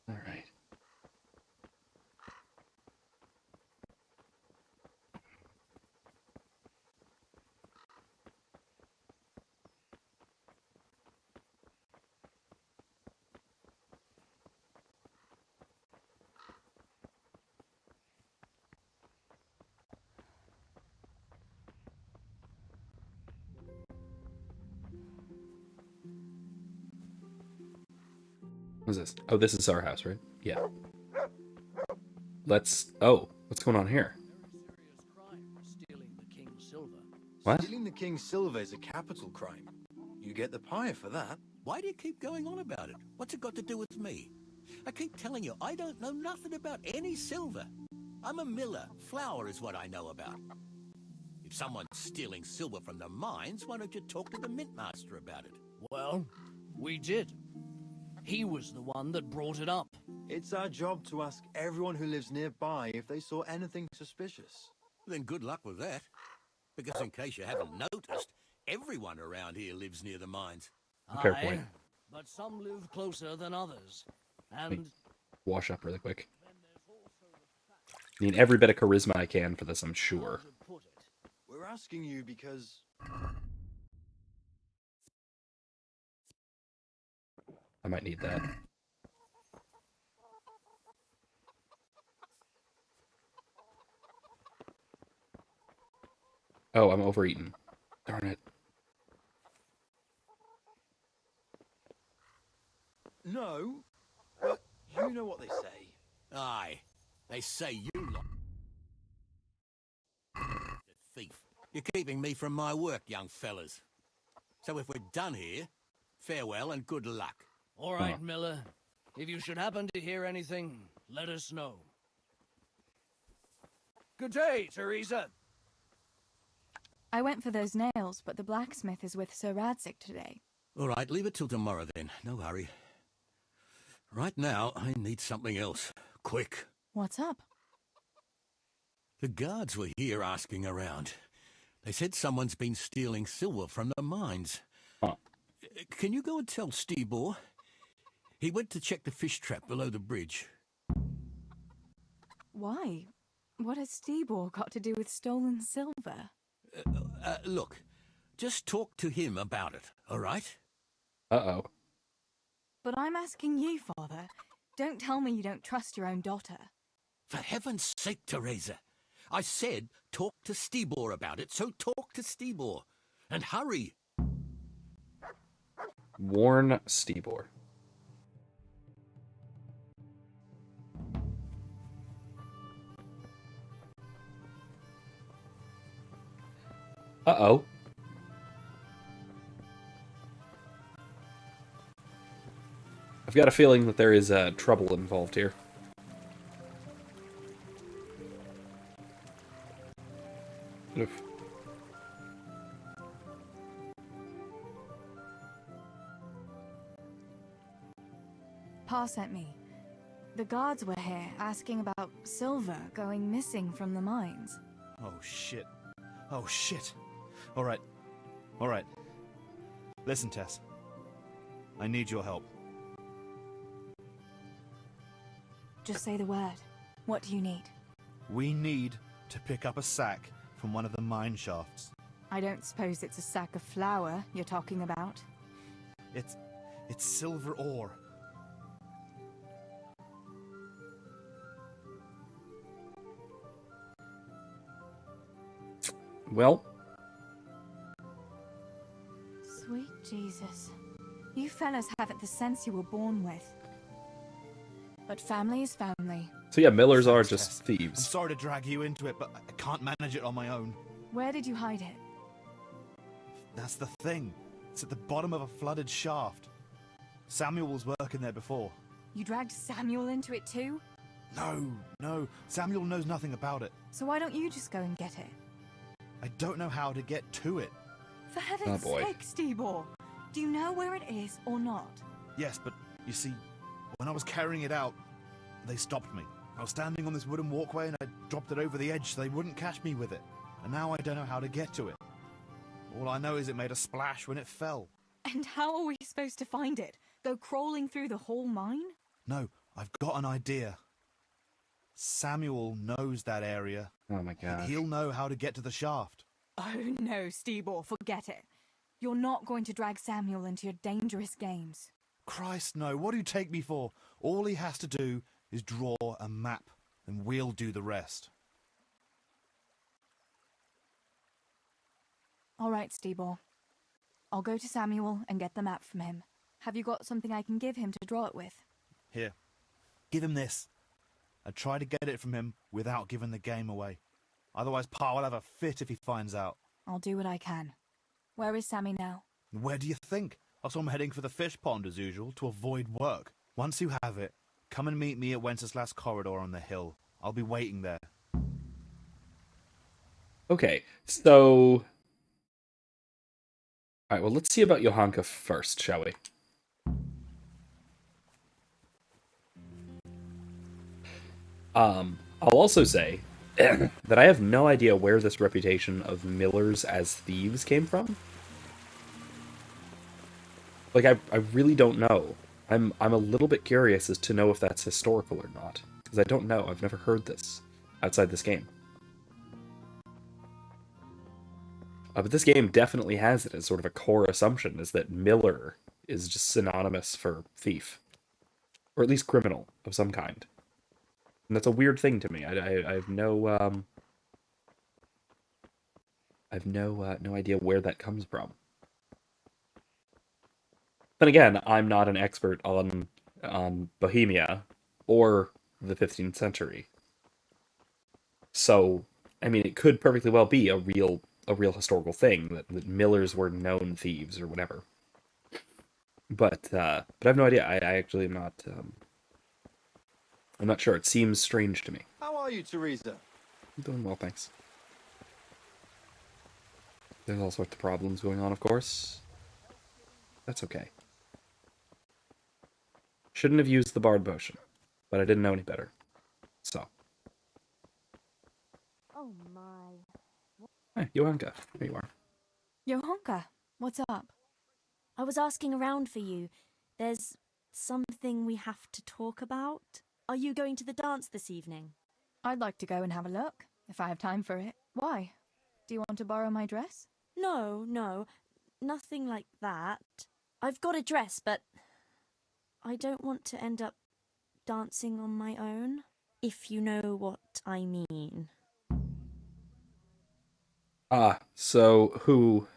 All right. What's this? Oh, this is our house, right? Yeah. Let's... Oh, what's going on here? What? Stealing the king's silver is a capital crime. You get the pyre for that. Why do you keep going on about it? What's it got to do with me? I keep telling you, I don't know nothing about any silver. I'm a miller. Flour is what I know about. If someone's stealing silver from the mines, why don't you talk to the mint master about it? Well, we did. He was the one that brought it up. It's our job to ask everyone who lives nearby if they saw anything suspicious. Then good luck with that. Because in case you haven't noticed, everyone around here lives near the mines. Fair point. But some live closer than others. And Wash up really quick. I need every bit of charisma I can for this, I'm sure. We're asking you because... I might need that. Oh, I'm overeaten. Darn it. No, but you know what they say. Aye, they say you lot. Thief. You're keeping me from my work, young fellas. So if we're done here, farewell and good luck. all right, Miller. If you should happen to hear anything, let us know. Good day, Teresa. I went for those nails, but the blacksmith is with Sir Radzik today. All right, leave it till tomorrow then. No hurry. Right now, I need something else. Quick. What's up? The guards were here asking around. They said someone's been stealing silver from the mines. Huh. Can you go and tell Stibor? He went to check the fish trap below the bridge. Why? What has Stibor got to do with stolen silver? Look, just talk to him about it, all right? Uh-oh. But I'm asking you, Father. Don't tell me you don't trust your own daughter. For heaven's sake, Teresa. I said talk to Stibor about it, so talk to Stibor. And hurry. Warn Stibor. Uh-oh. I've got a feeling that there is trouble involved here. Oof. Pa sent me. The guards were here asking about silver going missing from the mines. Oh, shit. Oh, shit. All right. All right. Listen, Tess. I need your help. Just say the word. What do you need? We need to pick up a sack from one of the mine shafts. I don't suppose it's a sack of flour you're talking about. It's silver ore. Well. Sweet Jesus. You fellas haven't the sense you were born with. But family is family. So yeah, Millers are Thanks, just Tess. thieves. I'm sorry to drag you into it, but I can't manage it on my own. Where did you hide it? That's the thing. It's at the bottom of a flooded shaft. Samuel was working there before. You dragged Samuel into it too? No. Samuel knows nothing about it. So why don't you just go and get it? I don't know how to get to it. For heaven's sake, Stibor! Do you know where it is or not? Yes, but you see, when I was carrying it out, they stopped me. I was standing on this wooden walkway and I dropped it over the edge so they wouldn't catch me with it. And now I don't know how to get to it. All I know is it made a splash when it fell. And how are we supposed to find it? Go crawling through the whole mine? No, I've got an idea. Samuel knows that area. Oh my god. He'll know how to get to the shaft. Oh no, Stibor, forget it. You're not going to drag Samuel into your dangerous games. Christ, no. What do you take me for? All he has to do is draw a map, and we'll do the rest. All right, Stibor. I'll go to Samuel and get the map from him. Have you got something I can give him to draw it with? Here, give him this. I try to get it from him without giving the game away. Otherwise, Pa will have a fit if he finds out. I'll do what I can. Where is Sammy now? Where do you think? I saw him heading for the fish pond as usual to avoid work. Once you have it, come and meet me at Wenceslas Corridor on the hill. I'll be waiting there. Okay, so... Alright, well, let's see about Johanka first, shall we? I'll also say that I have no idea where this reputation of Millers as thieves came from. Like, I really don't know. I'm a little bit curious as to know if that's historical or not. Because I don't know. I've never heard this outside this game. But this game definitely has it as sort of a core assumption, is that Miller is just synonymous for thief. Or at least criminal of some kind. And that's a weird thing to me. I have no no idea where that comes from. Then again, I'm not an expert on Bohemia or the 15th century. So, I mean, it could perfectly well be a real historical thing that Millers were known thieves or whatever. But I have no idea. I actually am not. I'm not sure. It seems strange to me. How are you, Teresa? I'm doing well, thanks. There's all sorts of problems going on, of course. That's okay. Shouldn't have used the Bard potion, but I didn't know any better. So. Oh my. Hey, Johanka. There you are. Johanka, what's up? I was asking around for you. There's something we have to talk about? Are you going to the dance this evening? I'd like to go and have a look, if I have time for it. Why? Do you want to borrow my dress? No, nothing like that. I've got a dress, but I don't want to end up dancing on my own, if you know what I mean. So who...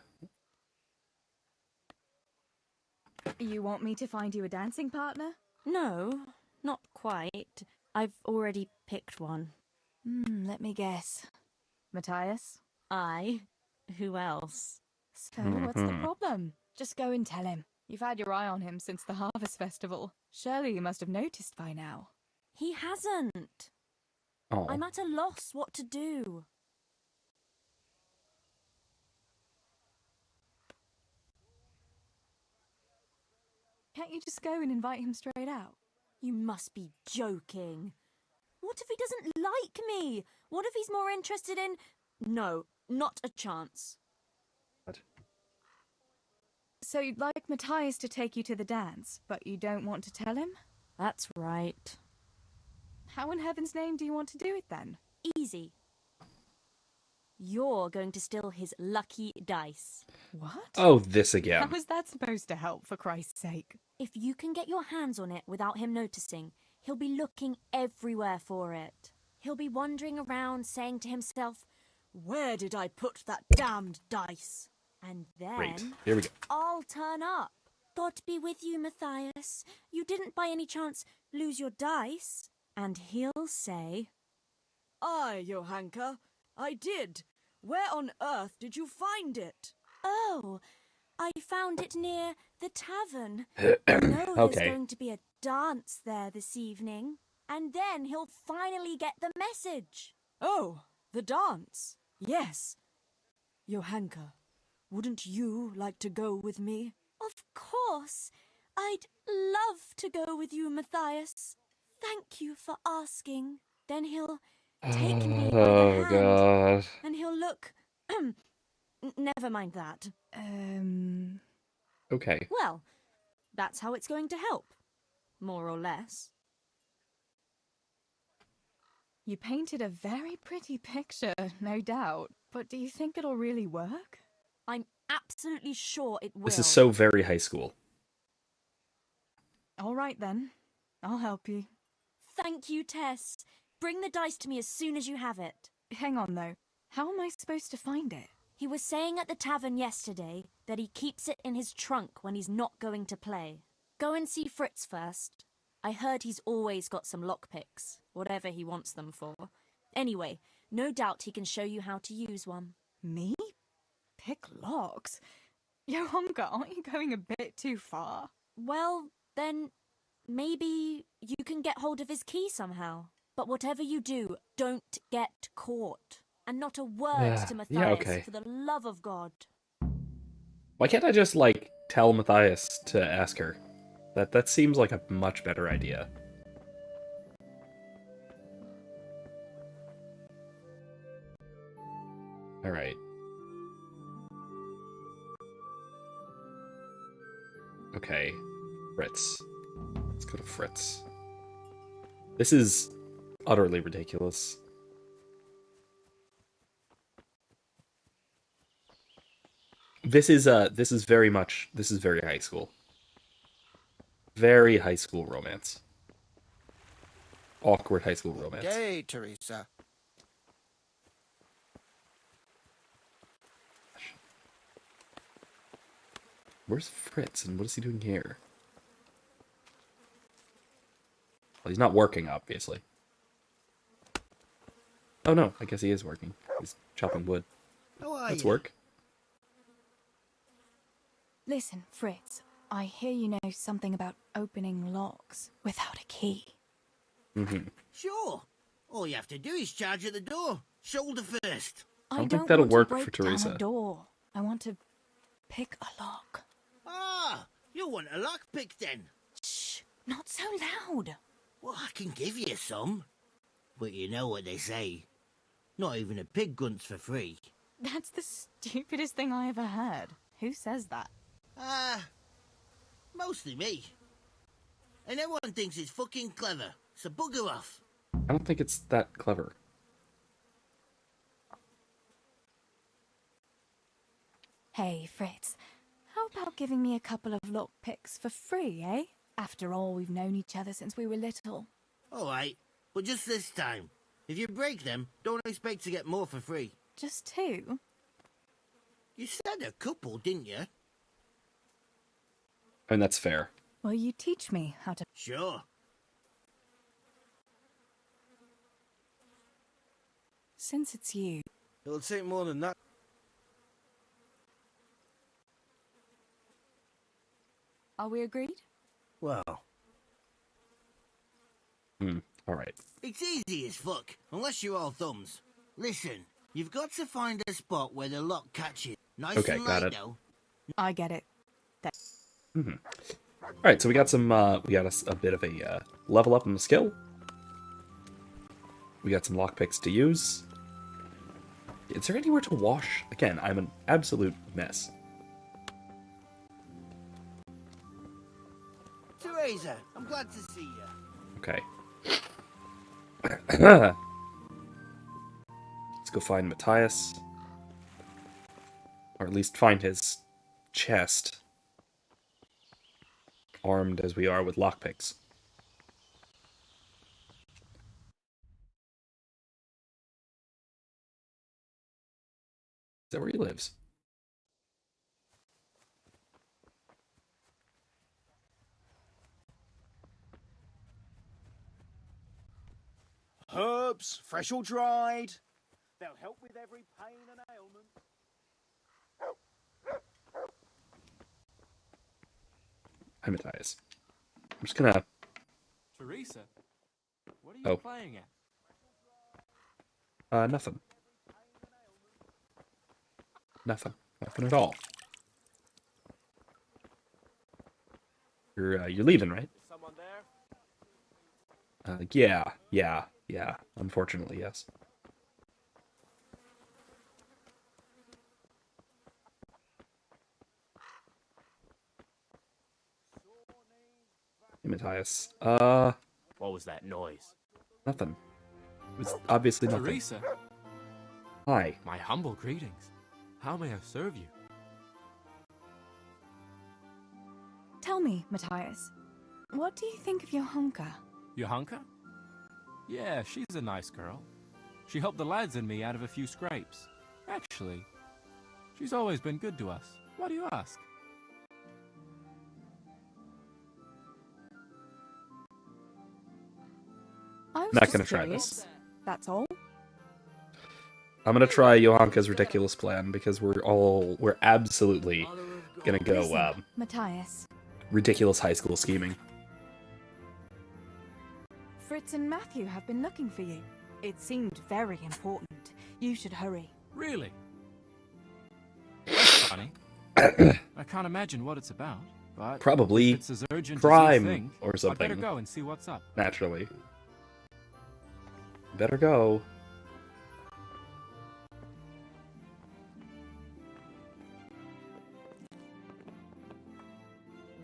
You want me to find you a dancing partner? No, not quite. I've already picked one. Let me guess. Matthias? Aye. Who else? So, what's the problem? Just go and tell him. You've had your eye on him since the Harvest Festival. Surely you must have noticed by now. He hasn't. Oh. I'm at a loss what to do. Can't you just go and invite him straight out? You must be joking. What if he doesn't like me? What if he's more interested in... No, not a chance. What? So you'd like Matthias to take you to the dance, but you don't want to tell him? That's right. How in heaven's name do you want to do it then? Easy. You're going to steal his lucky dice. What? Oh, this again. How is that supposed to help, for Christ's sake? If you can get your hands on it without him noticing, he'll be looking everywhere for it. He'll be wandering around saying to himself, "Where did I put that damned dice?" And then Great. Here we go. I'll turn up. God be with you, Matthias. You didn't by any chance lose your dice? And he'll say, "Aye, Johanka, I did. Where on earth did you find it?" "Oh, I found it near the tavern. Okay. There's going to be a dance there this evening." And then he'll finally get the message. "Oh, the dance. Yes. Johanka, wouldn't you like to go with me?" "Of course. I'd love to go with you, Matthias. Thank you for asking." Then he'll take me by the hand, God. and he'll look... Never mind that. Okay. Well, that's how it's going to help. More or less. You painted a very pretty picture, no doubt. But do you think it'll really work? I'm absolutely sure it will. This is so very high school. All right then. I'll help you. Thank you, Tess. Bring the dice to me as soon as you have it. Hang on, though. How am I supposed to find it? He was saying at the tavern yesterday that he keeps it in his trunk when he's not going to play. Go and see Fritz first. I heard he's always got some lockpicks, whatever he wants them for. Anyway, no doubt he can show you how to use one. Me? Pick locks? Johanka, aren't you going a bit too far? Well, then maybe you can get hold of his key somehow. But whatever you do, don't get caught. And not a word to Matthias, okay. for the love of God. Why can't I just, tell Matthias to ask her? That seems like a much better idea. Alright. Okay. Fritz. Let's go to Fritz. This is utterly ridiculous. This is very high school. Very high school romance. Awkward high school romance. Day, Teresa. Where's Fritz and what is he doing here? Well, he's not working, obviously. Oh no, I guess he is working. He's chopping wood. How are That's you? work. Listen, Fritz, I hear you know something about opening locks without a key. Mm-hmm. Sure. All you have to do is charge at the door. Shoulder first. I don't think that'll want to work break for down Teresa. a door. I want to pick a lock. Ah, you want a lockpick then? Shh, not so loud. Well, I can give you some. But you know what they say. Not even a pig grunts for free. That's the stupidest thing I ever heard. Who says that? Mostly me. and everyone thinks it's fucking clever, so bugger off. I don't think it's that clever. Hey, Fritz, how about giving me a couple of lockpicks for free, eh? After all, we've known each other since we were little. Alright, but just this time. If you break them, don't expect to get more for free. Just two? You said a couple, didn't you? I mean, that's fair. Will you teach me how to... Sure. Since it's you... It'll take more than that. Are we agreed? Well... All right. It's easy as fuck, unless you're all thumbs. Listen, you've got to find a spot where the lock catches. Nice Okay, and got light, it. though. I get it. All right, so we got some. We got a bit of a level up in the skill. We got some lockpicks to use. Is there anywhere to wash? Again, I'm an absolute mess. Teresa, I'm glad to see you. Okay. Let's go find Matthias. Or at least find his chest. Armed as we are with lockpicks. Is that where he lives? Herbs, fresh or dried. They'll help with every pain and ailment. Hi, Matthias. I'm just gonna... Teresa, what are you playing at? Nothing. Nothing. Nothing at all. You're leaving, right? Is someone there? Yeah. Unfortunately, yes. Hey, Matthias. What was that noise? Nothing. It was obviously nothing. Teresa. Hi. My humble greetings. How may I serve you? Tell me, Matthias, what do you think of Johanka? Johanka? Yeah, she's a nice girl. She helped the lads and me out of a few scrapes. Actually, she's always been good to us. Why do you ask? I was Not just gonna try curious. this. That's all. I'm gonna try Johanka's ridiculous plan because we're absolutely gonna go Listen, Matthias, ridiculous high school scheming. Fritz and Matthew have been looking for you. It seemed very important. You should hurry. Really? That's funny. I can't imagine what it's about, but Probably if it's as urgent crime as you think, or I'd something. better go and see what's up. Naturally. Better go.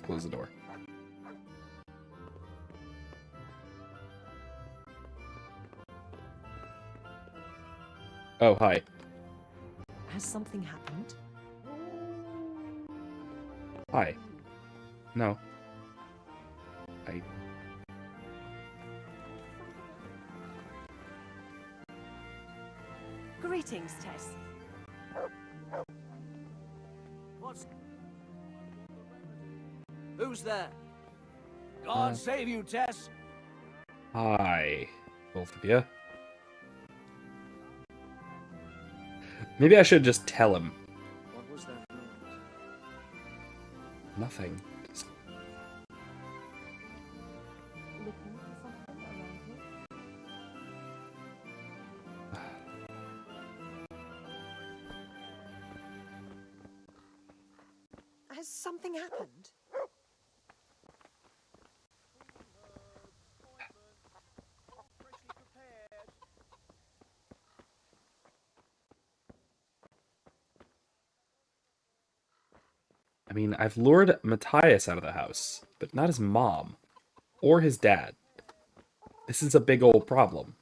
Close the door. Oh, hi. Has something happened? Hi. No. Greetings, Tess. Who's there? God save you, Tess. Hi, both of you. Maybe I should just tell him. What was that noise? Nothing. Just... Has something happened? I mean, I've lured Matthias out of the house, but not his mom. or his dad. This is a big old problem.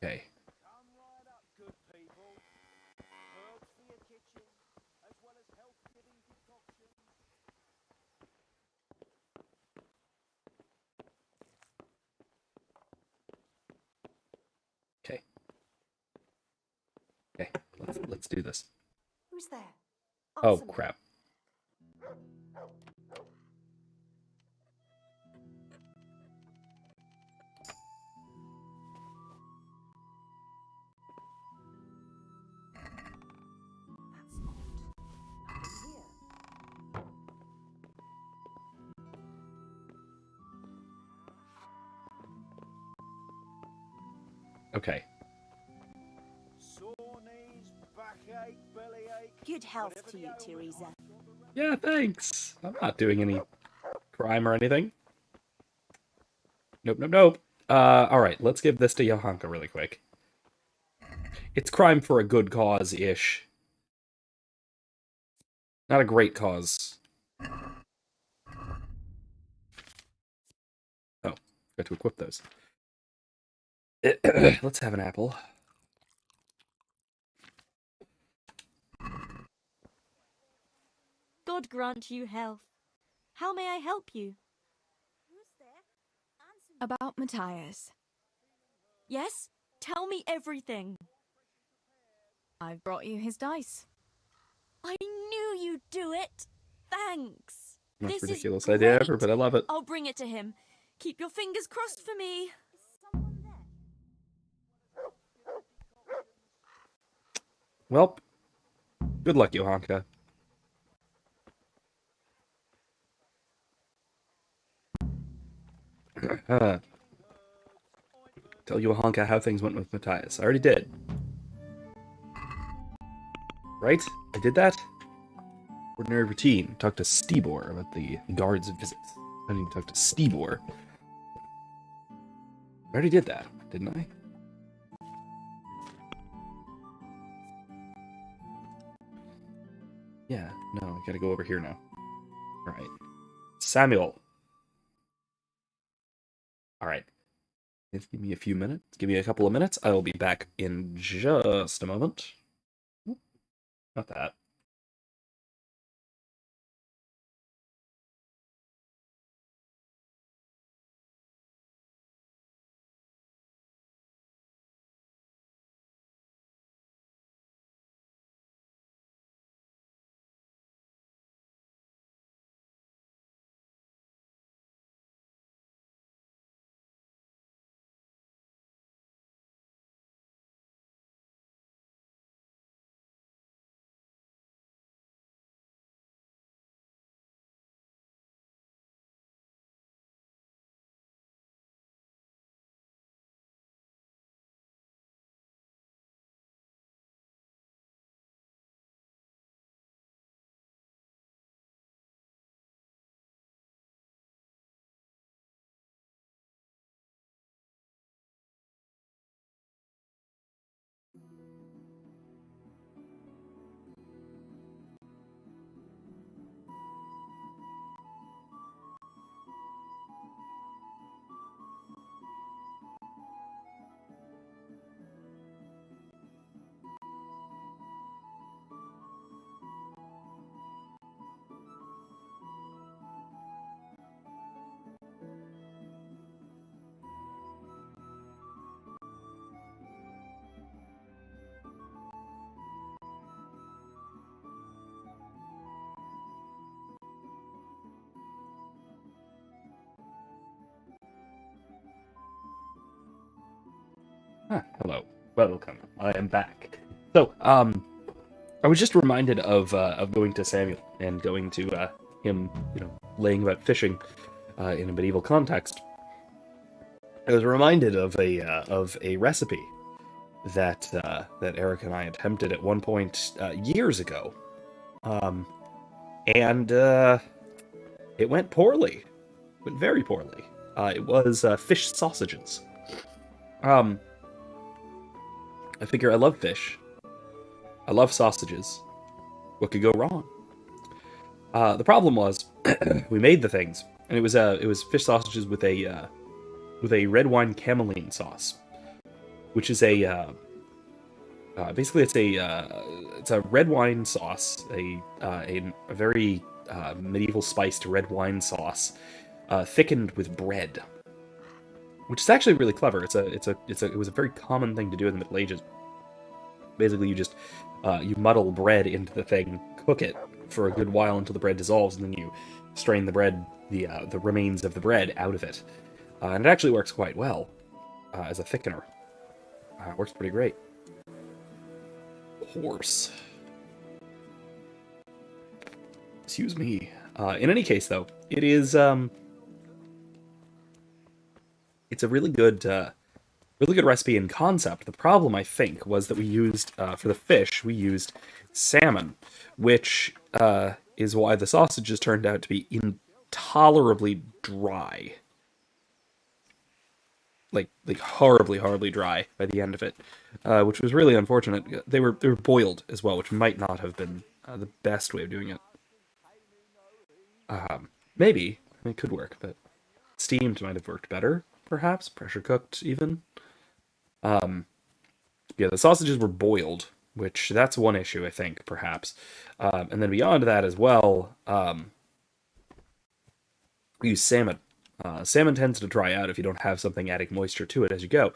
Okay. Okay. Okay, let's do this. Who's there? Oh, Answer me. crap. Okay. Good health to you, Teresa. Yeah, thanks. I'm not doing any crime or anything. Nope, nope, nope. Alright, let's give this to Johanka really quick. It's crime for a good cause-ish. Not a great cause. Oh, got to equip those. Let's have an apple. God grant you health. How may I help you? About Matthias. Yes? Tell me everything. I've brought you his dice. I knew you'd do it. Thanks. Most This ridiculous is idea great. ever, but I love it. I'll bring it to him. Keep your fingers crossed for me. Well, good luck, Johanka. Tell Johanka how things went with Matthias. I already did. Right? I did that? Ordinary routine. Talk to Stibor about the guard's visit. I need to talk to Stibor. I already did that, didn't I? Yeah, no, I gotta go over here now. Alright. Samuel. Alright. Give me a few minutes. Give me a couple of minutes. I will be back in just a moment. Oop, not that. Hello. Welcome. I am back. So, I was just reminded of going to Samuel and going to him, laying about fishing in a medieval context. I was reminded of a recipe that Eric and I attempted at one point years ago, and It went poorly. It went very poorly. It was fish sausages. I figure I love fish. I love sausages. What could go wrong? The problem was we made the things, and it was fish sausages with a red wine camelline sauce, which is basically it's a red wine sauce, a very medieval spiced red wine sauce, thickened with bread, which is actually really clever. It was a very common thing to do in the Middle Ages. Basically, you just you muddle bread into the thing, cook it for a good while until the bread dissolves, and then you strain the bread, the remains of the bread out of it, and it actually works quite well as a thickener. It works pretty great. Horse. Excuse me. In any case, though, it is it's a really good recipe in concept. The problem, I think, was that we used for the fish we used salmon, which is why the sausages turned out to be intolerably dry. Like horribly dry by the end of it, which was really unfortunate. They were boiled as well, which might not have been the best way of doing it. Maybe it could work, but steamed might have worked better, perhaps pressure cooked even. Yeah, the sausages were boiled, which that's one issue I think perhaps, and then beyond that as well, we use salmon. Salmon tends to dry out if you don't have something adding moisture to it as you go.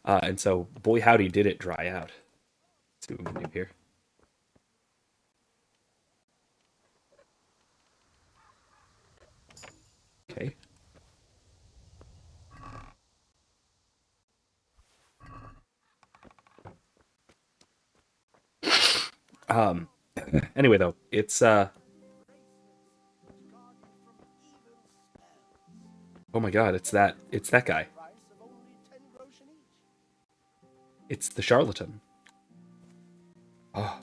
And so, boy howdy did it dry out. Let's see what we can do here. Okay. Anyway though, it's oh my god, it's that guy. It's the charlatan. Oh.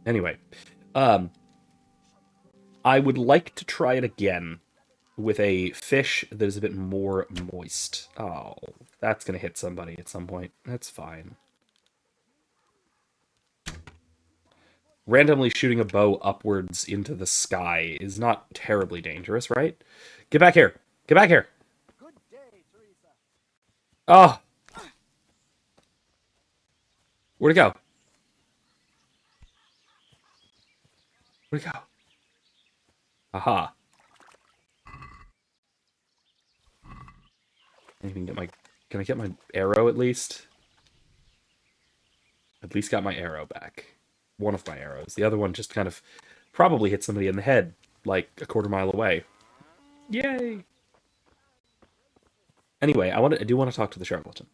Anyway, I would like to try it again with a fish that is a bit more moist. Oh, that's gonna hit somebody at some point. That's fine. Randomly shooting a bow upwards into the sky is not terribly dangerous, right? Get back here! Get back here! Good day, Teresa. Oh! Where'd it go? Where'd it go? Aha. Can I get my arrow at least? At least got my arrow back. One of my arrows. The other one just kind of probably hit somebody in the head, like a quarter mile away. Yay! Anyway, I do want to talk to the charlatan.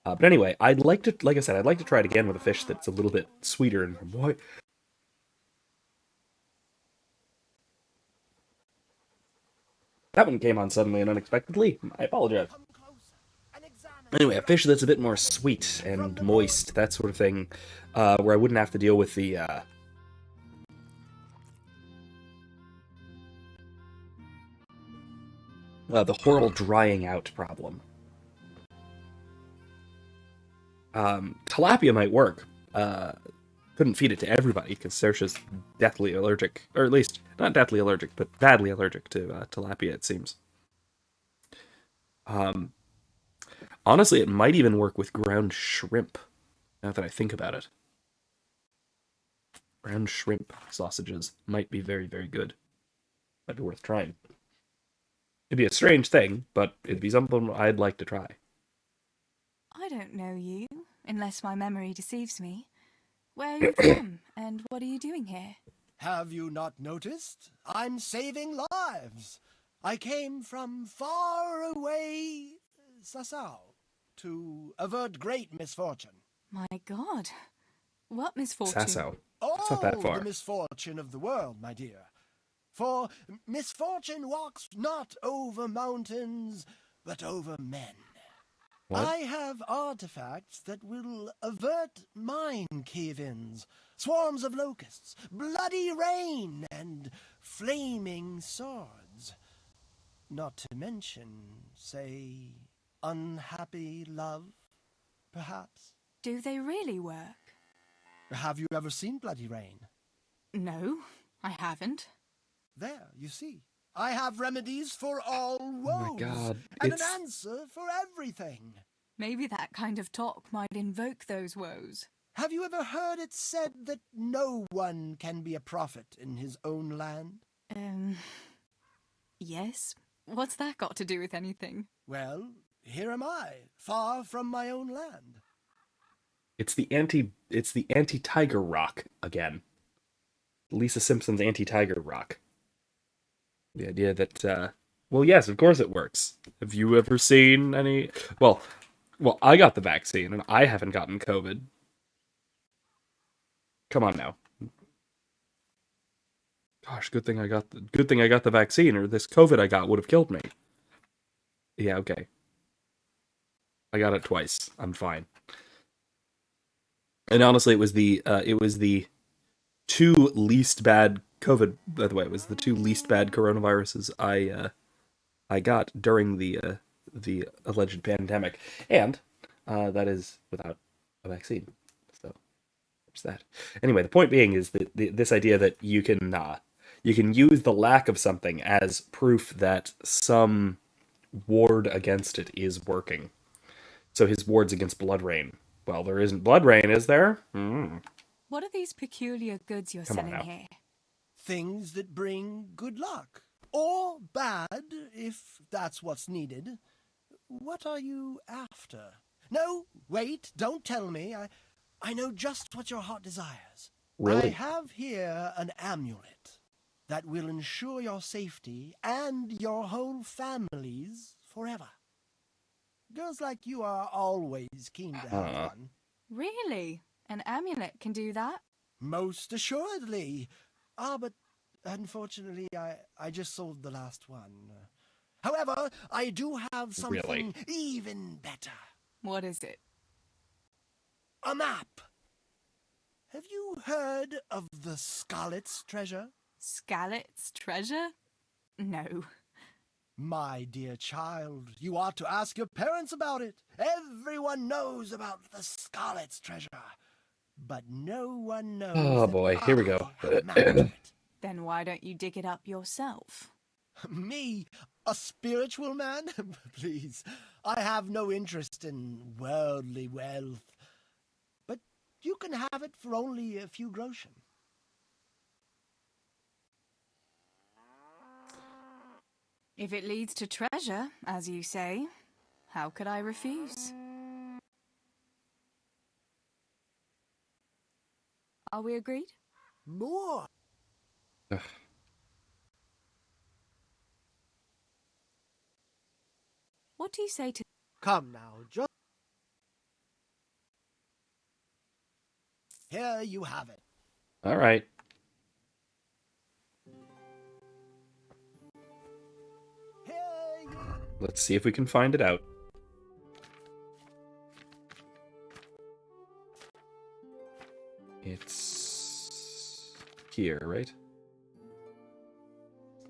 But anyway, I'd like to, like I said, I'd like to try it again with a fish that's a little bit sweeter and more. That one came on suddenly and unexpectedly. I apologize. Anyway, a fish that's a bit more sweet and moist, that sort of thing, where I wouldn't have to deal with the horrible drying out problem. Tilapia might work. Couldn't feed it to everybody because Saoirse's deathly allergic, or at least not deathly allergic, but badly allergic to tilapia, it seems. Honestly, it might even work with ground shrimp, now that I think about it. Ground shrimp sausages might be very, very good. Might be worth trying. It'd be a strange thing, but it'd be something I'd like to try. I don't know you, unless my memory deceives me. Where are you from, and what are you doing here? Have you not noticed? I'm saving lives. I came from far away Sasau to avert great misfortune. My god. What misfortune? Sasau. It's not that far. The misfortune of the world, my dear. For misfortune walks not over mountains, but over men. What? I have artifacts that will avert mine cave-ins, swarms of locusts, bloody rain, and flaming swords. Not to mention, say, unhappy love, perhaps. Do they really work? Have you ever seen bloody rain? No, I haven't. There, you see. I have remedies for all woes, Oh my God, and an answer for everything. Maybe that kind of talk might invoke those woes. Have you ever heard it said that no one can be a prophet in his own land? Yes. What's that got to do with anything? Well, here am I, far from my own land. It's the anti-tiger rock again. Lisa Simpson's anti-tiger rock. The idea that, well, yes, of course it works. Have you ever seen any... Well, I got the vaccine, and I haven't gotten COVID. Come on now. Gosh, good thing I got the vaccine, or this COVID I got would have killed me. Yeah, okay. I got it twice. I'm fine. And honestly, it was the two least bad COVID. By the way, it was the two least bad coronaviruses I got during the alleged pandemic, and that is without a vaccine. So there's that. Anyway, the point being is that this idea that you can use the lack of something as proof that some ward against it is working. So his wards against blood rain. Well, there isn't blood rain, is there? What are these peculiar goods you're Come on selling now. here? Things that bring good luck. Or bad, if that's what's needed. What are you after? No, wait, don't tell me. I know just what your heart desires. Really? I have here an amulet that will ensure your safety and your whole family's forever. Girls like you are always keen to have one. Really? An amulet can do that? Most assuredly. But unfortunately, I just sold the last one. However, I do have something even better. What is it? A map. Have you heard of the Skalitz treasure? Skalitz treasure? No. My dear child, you ought to ask your parents about it. Everyone knows about the Skalitz treasure. But no one knows. Oh boy, here we go. Then why don't you dig it up yourself? Me? A spiritual man? Please, I have no interest in worldly wealth. But you can have it for only a few groschen. If it leads to treasure, as you say, how could I refuse? Are we agreed? More. Ugh. What do you say to... Come now, just... Here you have it. All right. Let's see if we can find it out. It's here, right?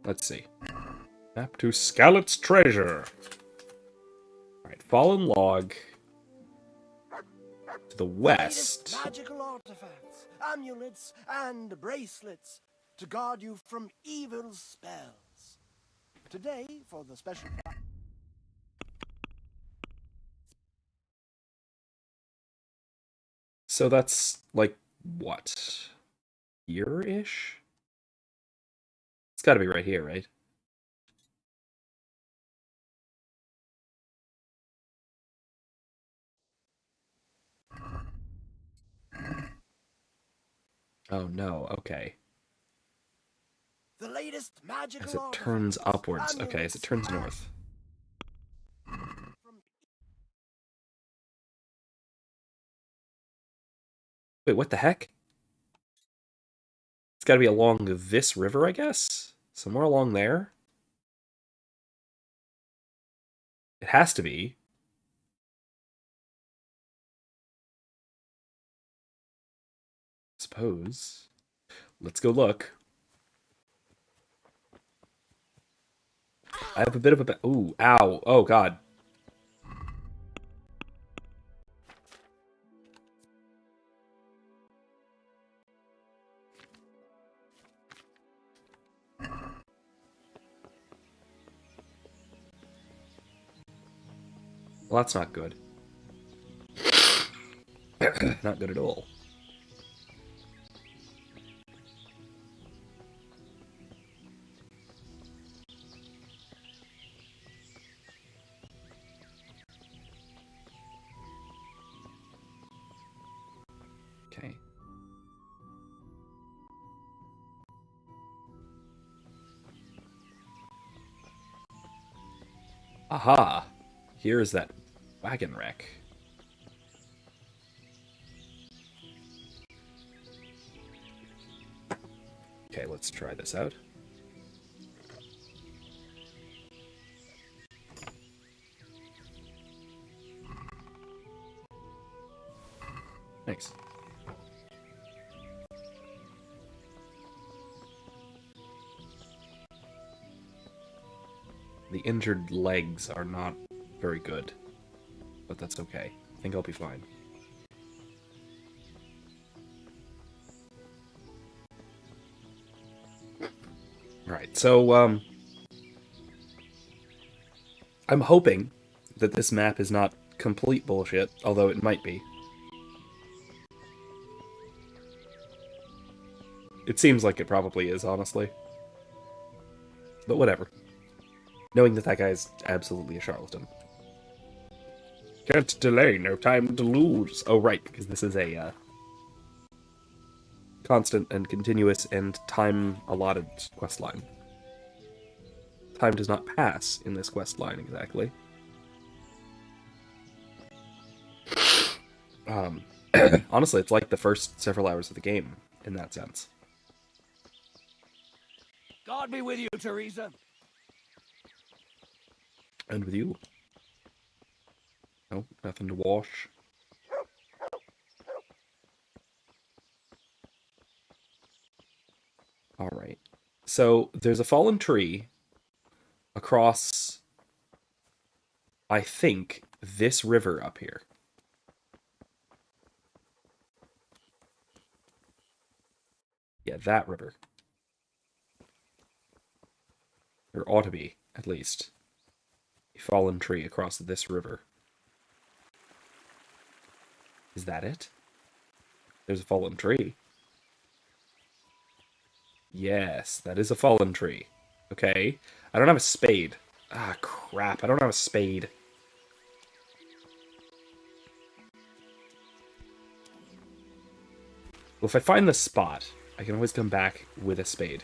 Let's see. Map to Skalitz treasure. Alright, fallen log. To the west. Magical artifacts, amulets, and bracelets to guard you from evil spells. Today, for the special... So that's like what? Here-ish? It's gotta be right here, right? Oh no, okay. The latest magical As it turns upwards. Okay, as it turns north. Wait, what the heck? It's gotta be along this river, I guess? Somewhere along there? It has to be. suppose. Let's go look. I have a bit of a... Ooh, ow. Oh, God. Well, that's not good. Not good at all. Okay. Aha! Here's that wagon wreck. Okay, let's try this out. Thanks. The injured legs are not very good, but that's okay. I think I'll be fine. Right, so, I'm hoping that this map is not complete bullshit, although it might be. It seems like it probably is, honestly. But whatever. Knowing that that guy is absolutely a charlatan. Can't delay, no time to lose. Oh, right, because this is a, constant and continuous and time-allotted questline. Time does not pass in this questline, exactly. Honestly, it's like the first several hours of the game, in that sense. God be with you, Teresa. And with you. No, nothing to wash. Alright. So, there's a fallen tree across, I think, this river up here. Yeah, that river. There ought to be, at least, a fallen tree across this river. Is that it? There's a fallen tree. Yes, that is a fallen tree. Okay. I don't have a spade. Ah, crap. I don't have a spade. Well, if I find the spot, I can always come back with a spade.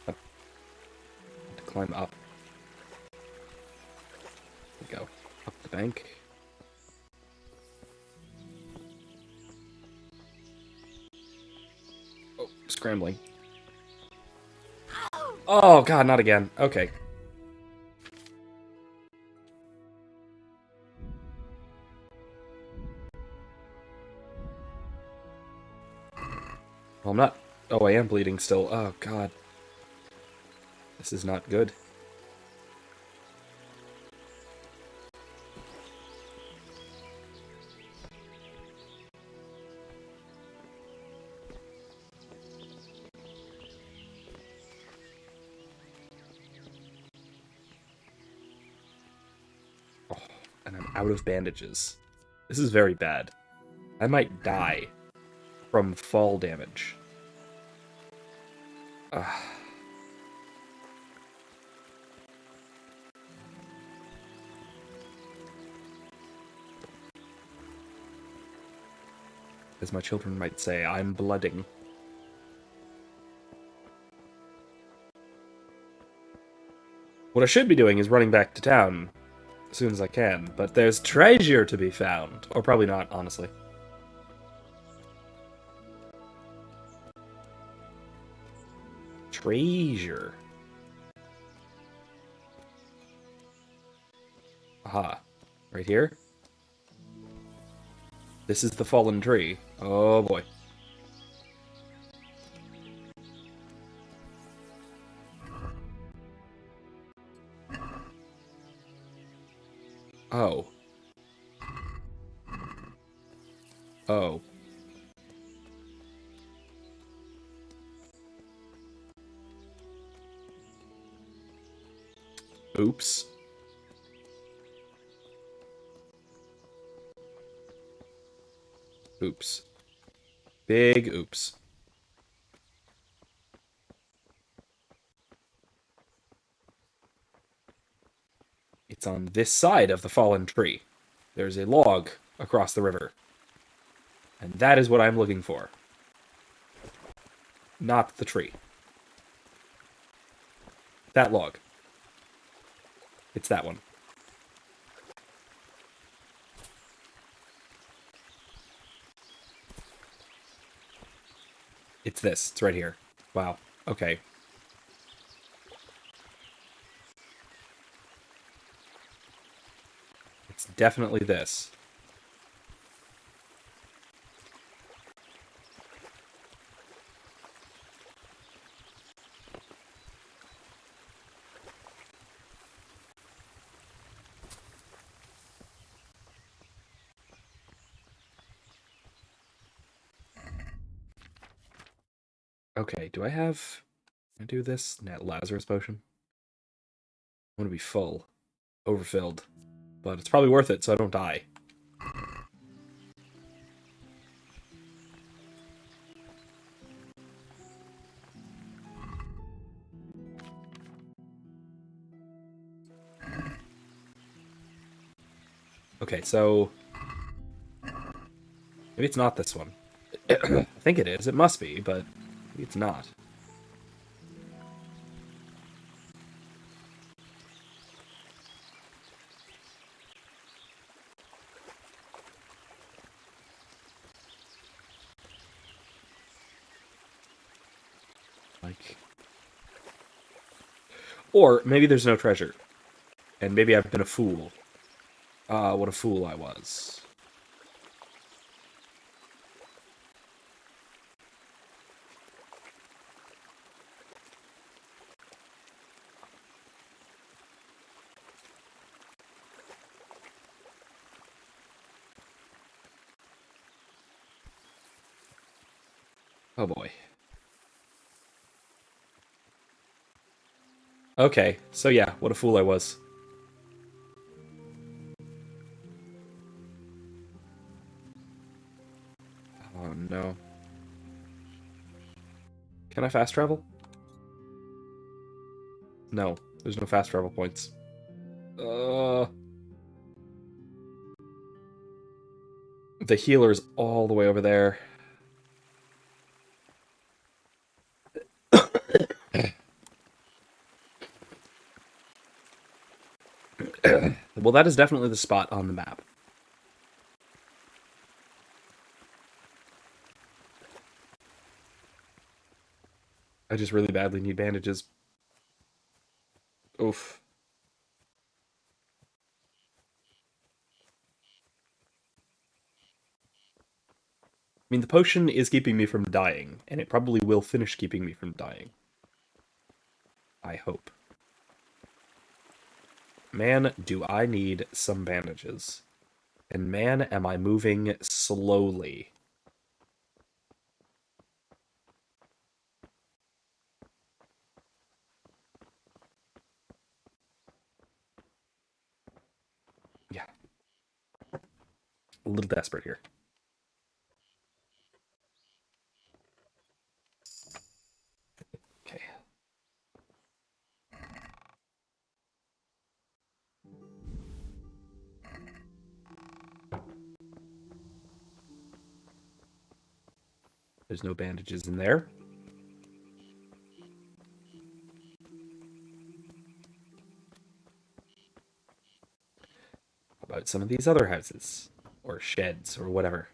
To climb up. There we go. Up the bank. Oh, scrambling. Oh, God, not again. Okay. Well, I'm not... Oh, I am bleeding still. Oh, God. This is not good. Oh, and I'm out of bandages. This is very bad. I might die from fall damage. As my children might say, I'm blooding. What I should be doing is running back to town as soon as I can, but there's treasure to be found. Or probably not, honestly. Treasure. Aha. Right here. This is the fallen tree. Oh boy. Oh. Oh. Oops. Oops. Big oops. It's on this side of the fallen tree. There's a log across the river. And that is what I'm looking for. Not the tree. That log. It's that one. It's this. It's right here. Wow. Okay. It's definitely this. Okay, do I have... Can I do this? Net Lazarus potion? I want to be full. Overfilled. But it's probably worth it so I don't die. Okay, so... Maybe it's not this one. I think it is. It must be, but maybe it's not. Like... Or maybe there's no treasure. And maybe I've been a fool. What a fool I was. Oh boy. Okay, so yeah, what a fool I was. Oh no. Can I fast travel? No, there's no fast travel points. The healer's all the way over there. Well, that is definitely the spot on the map. I just really badly need bandages. Oof. I mean, the potion is keeping me from dying, and it probably will finish keeping me from dying. I hope. Man, do I need some bandages. And man, am I moving slowly. Yeah. A little desperate here. Okay. There's no bandages in there. How about some of these other houses? Or sheds, or whatever.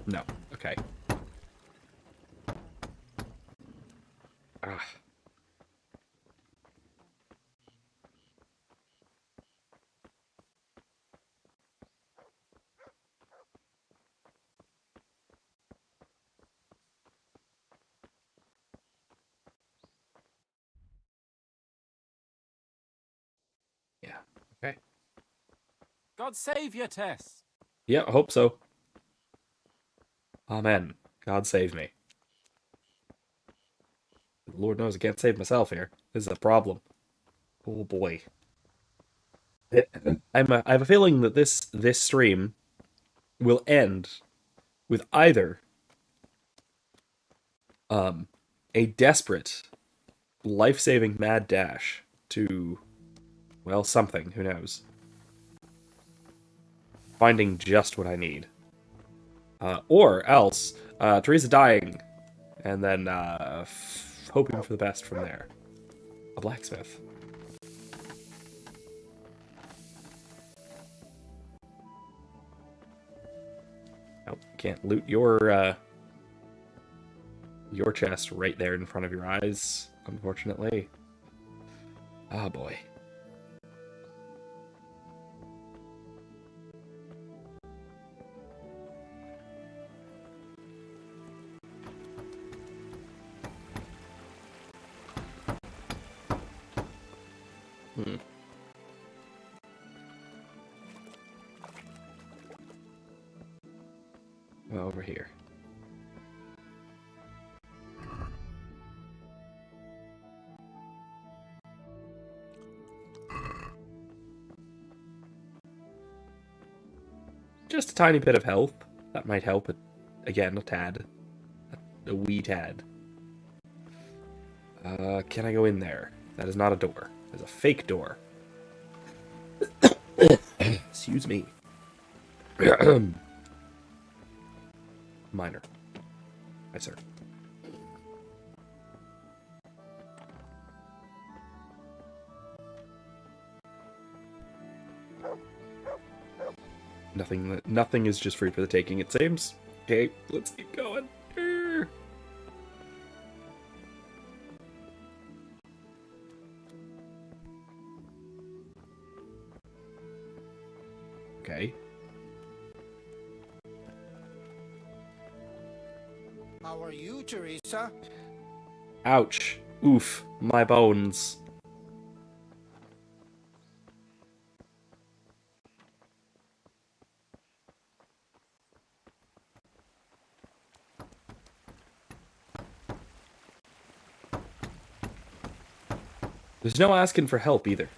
No. Okay. Okay. God save you, Tess. Yeah, I hope so. Amen. God save me. Lord knows I can't save myself here. This is a problem. Oh boy. I have a feeling that this stream will end with either a desperate, life-saving mad dash to, well, something, who knows. Finding just what I need. Or else, Teresa dying, and then hoping for the best from there. A blacksmith. Nope, can't loot your chest right there in front of your eyes, unfortunately. Ah, boy. Over here. Just a tiny bit of health. That might help it. Again, a tad. A wee tad. Can I go in there? That is not a door. It's a fake door. Excuse me. Minor. Hi, sir. Nothing is just free for the taking, it seems. Okay, let's keep going. Okay. How are you, Teresa? Ouch. Oof. My bones. There's no asking for help either.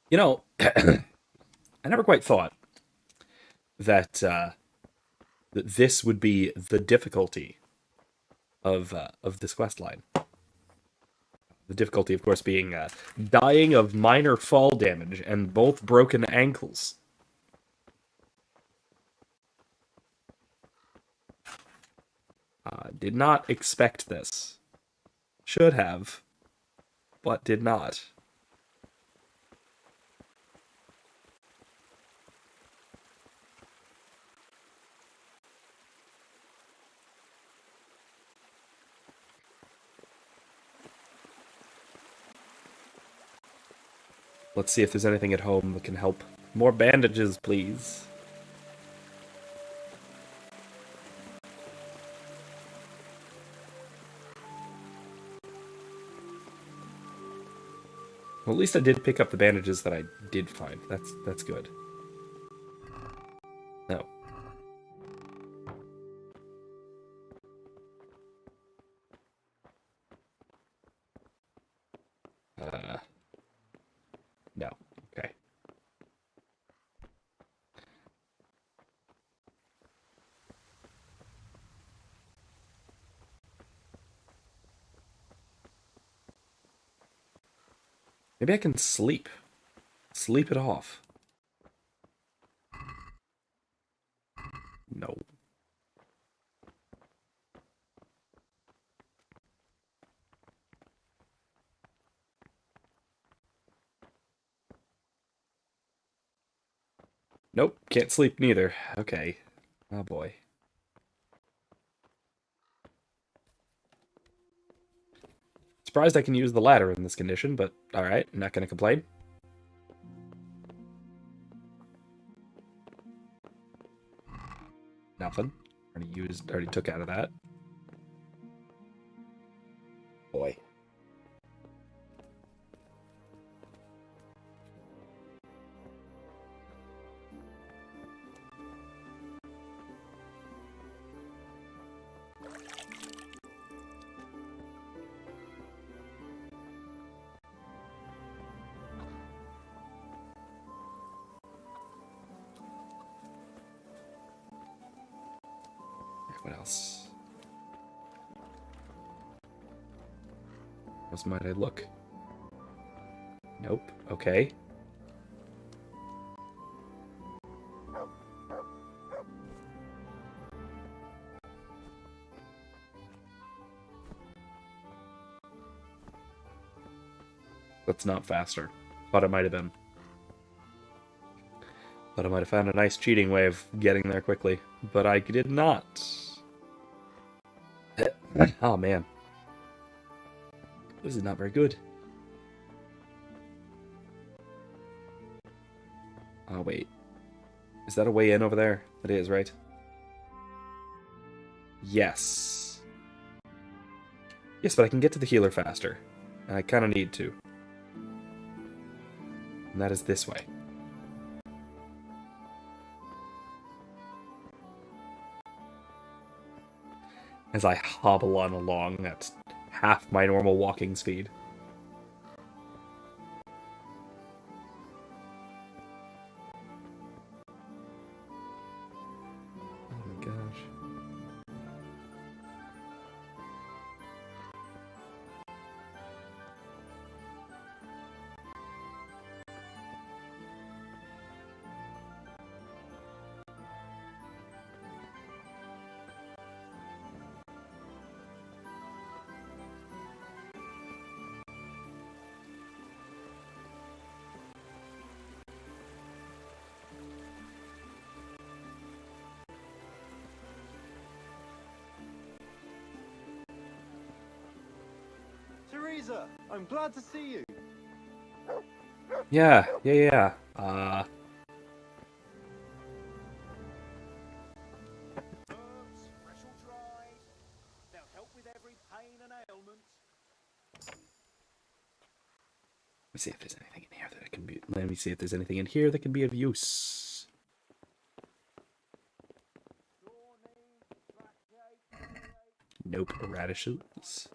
You know, I never quite thought that that this would be the difficulty of this quest line. The difficulty, of course, being dying of minor fall damage and both broken ankles. Did not expect this. Should have, but did not. Let's see if there's anything at home that can help. More bandages, please. Well, at least I did pick up the bandages that I did find. That's good. No. No. Okay. Maybe I can sleep. Sleep it off. No. Nope, can't sleep neither. Okay. Oh boy. Surprised I can use the ladder in this condition, but alright, not gonna complain. Nothing. Already took out of that. Boy. What else? What else might I look? Nope. Okay. That's not faster. Thought it might have been. Thought I might have found a nice cheating way of getting there quickly, but I did not. Oh man. This is not very good. Oh wait. Is that a way in over there? It is, right? Yes. Yes, but I can get to the healer faster. And I kind of need to. And that is this way. As I hobble on along at half my normal walking speed. Oh my gosh. Teresa, I'm glad to see you. Yeah. Let me see if there's anything in here that can be. Let me see if there's anything in here that can be of use. Nope, radishes.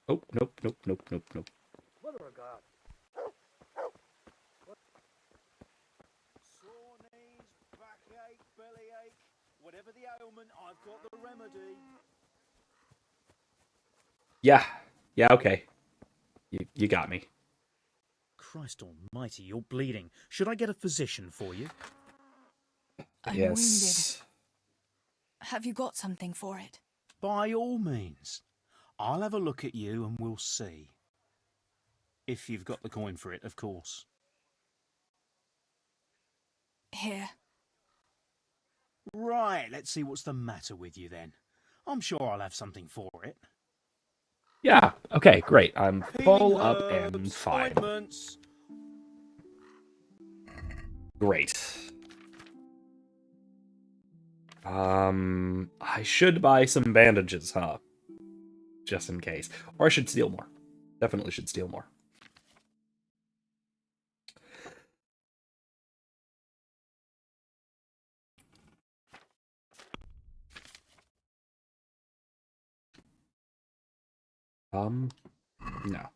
Oh, nope. Mother of God. Sore knees, backache, bellyache, whatever the ailment, I've got the remedy. Yeah, okay. You got me. Christ almighty, you're bleeding. Should I get a physician for you? I'm Yes. wounded. Have you got something for it? By all means. I'll have a look at you and we'll see. If you've got the coin for it, of course. Here. Right, let's see what's the matter with you then. I'm sure I'll have something for it. Yeah, okay, great. I'm full up and fine. Ointments. Great. I should buy some bandages, huh? Just in case. Or I should steal more. Definitely should steal more. No.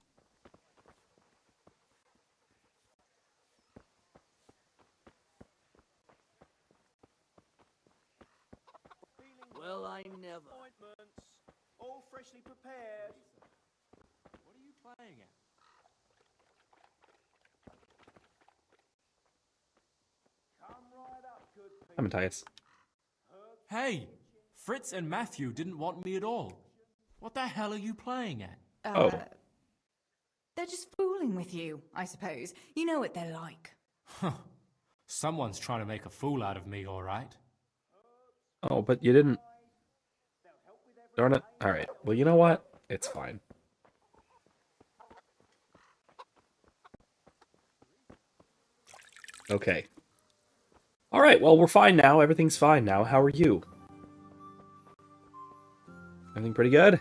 Well, I never. Ointments, all freshly prepared. What are you playing at? Come right up, good people. I'm Matthias. Hey, Fritz and Matthew didn't want me at all. What the hell are you playing at? They're just fooling with you, I suppose. You know what they're like. Someone's trying to make a fool out of me, all right. Oh, but you didn't. Darn it. Alright, well, you know what? It's fine. Okay. All right, well, we're fine now. Everything's fine now. How are you? Everything pretty good?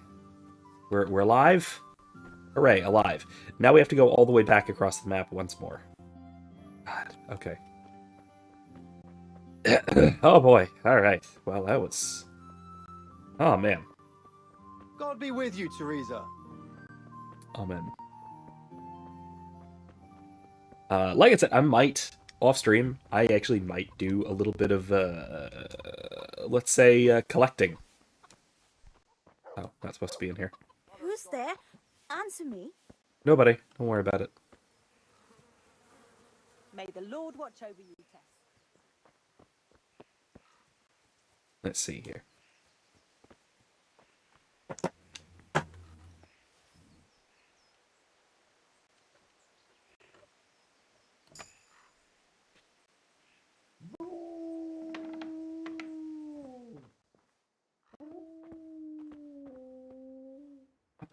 We're alive? Hooray, alive. Now we have to go all the way back across the map once more. God, okay. Oh boy. All right. Well, that was... Oh, man. God be with you, Teresa. Amen. Like I said, I might, off stream, I actually might do a little bit of, let's say, collecting. Oh, not supposed to be in here. Who's there? Answer me. Nobody. Don't worry about it. May the Lord watch over you, Tess. Let's see here.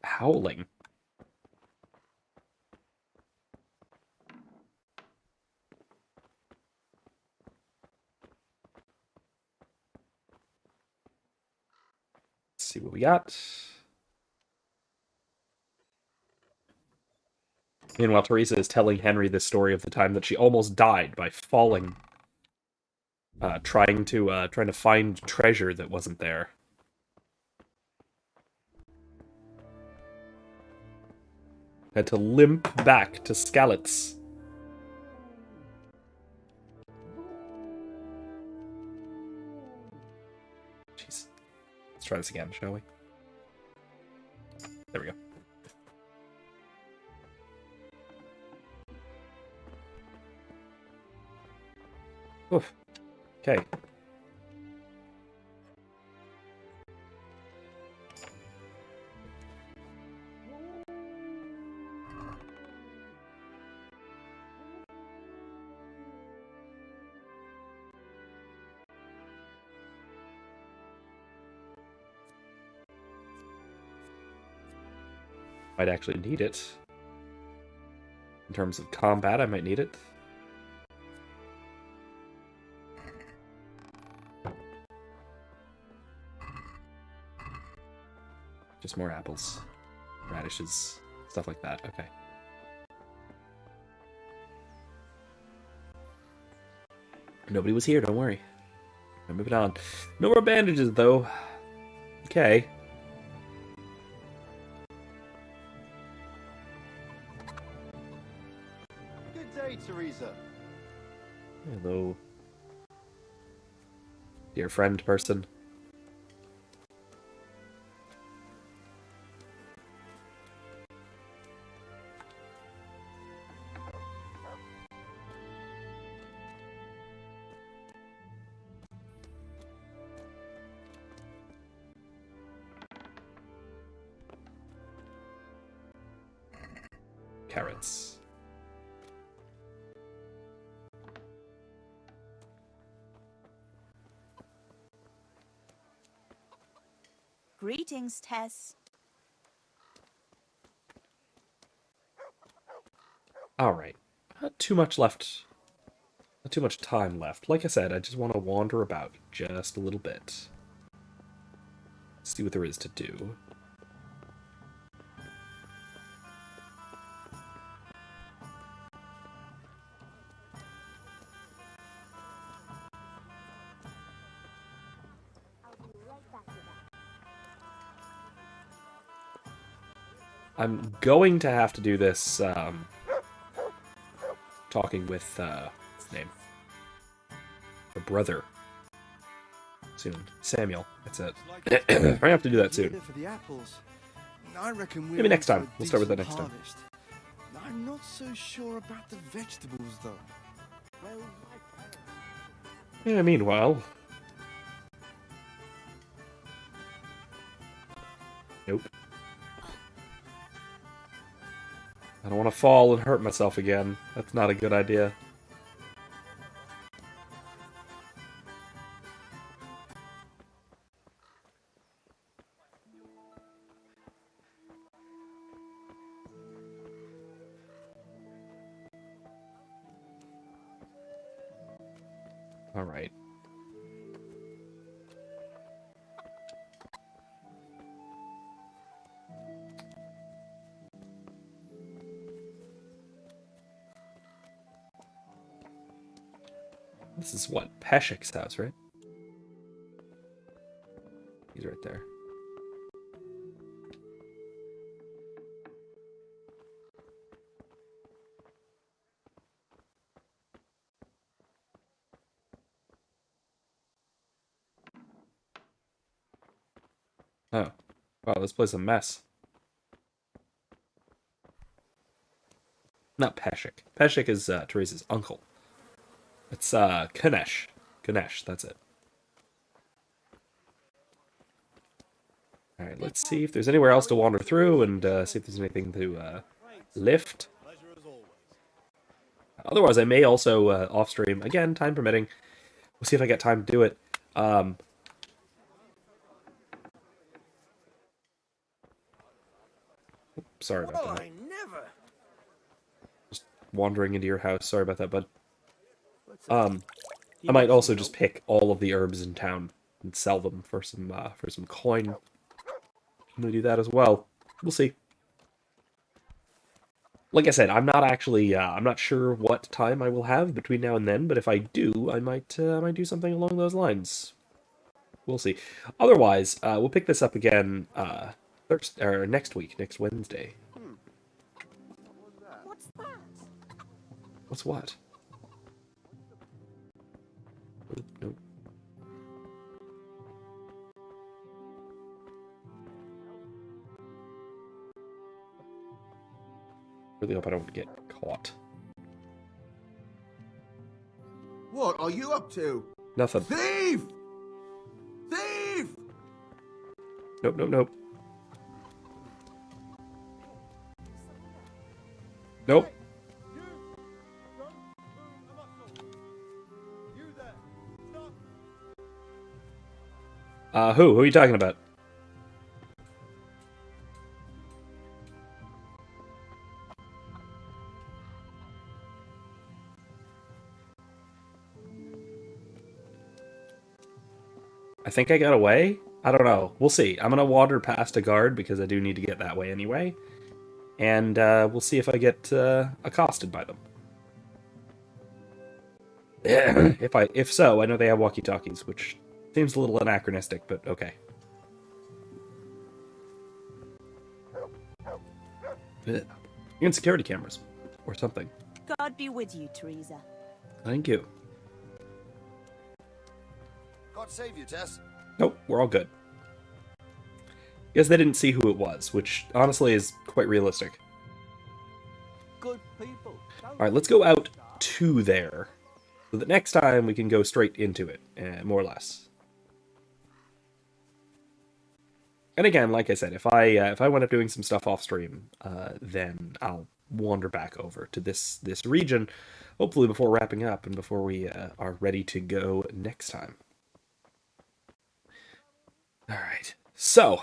Howling. Let's see what we got. Meanwhile, Teresa is telling Henry the story of the time that she almost died by falling, trying to find treasure that wasn't there. Had to limp back to Skalitz. Jeez. Let's try this again, shall we? There we go. Oof. Okay. Might actually need it. In terms of combat, I might need it. Just more apples, radishes, stuff like that. Okay. Nobody was here, don't worry. I'm moving on. No more bandages, though. Okay. Good day, Teresa. Hello. Dear friend person. Carrots. Greetings, Tess. Alright. Not too much left. Not too much time left. Like I said, I just want to wander about just a little bit. See what there is to do. I'm going to have to do this, talking with, what's his name? Her brother. Soon. Samuel. That's it. I have to do that soon. For the apples. I reckon Maybe next time. We'll start with that next time. I'm not so sure about the vegetables, though. Yeah, meanwhile... Nope. I don't want to fall and hurt myself again. That's not a good idea. All right. This is what? Peshek's house, right? He's right there. Oh. Wow, this place is a mess. Not Peshek. Peshek is Teresa's uncle. It's Ganesh. Ganesh, that's it. Alright, let's see if there's anywhere else to wander through and see if there's anything to lift. Otherwise, I may also off-stream, again, time permitting. We'll see if I get time to do it. Sorry about that. Just wandering into your house. Sorry about that, bud. I might also just pick all of the herbs in town and sell them for some coin. I'm gonna do that as well. We'll see. Like I said, I'm not actually I'm not sure what time I will have between now and then, but if I do, I might do something along those lines. We'll see. Otherwise, we'll pick this up again Thursday or next week, next Wednesday. What's that? What's what? Nope. Really hope I don't get caught. What are you up to? Nothing. Thief! Thief! Nope, nope, nope. Nope. Who? Who are you talking about? I think I got away? I don't know. We'll see. I'm gonna wander past a guard because I do need to get that way anyway. And we'll see if I get accosted by them. If so, I know they have walkie-talkies, which seems a little anachronistic, but okay. Even security cameras or something. God be with you, Teresa. Thank you. God save you, Tess. Nope, we're all good. Guess they didn't see who it was, which honestly is quite realistic. Good people. Alright, let's go out to there. So that next time we can go straight into it, more or less. And again, like I said, if I wind up doing some stuff off stream, then I'll wander back over to this region, hopefully before wrapping up and before we are ready to go next time. All right. So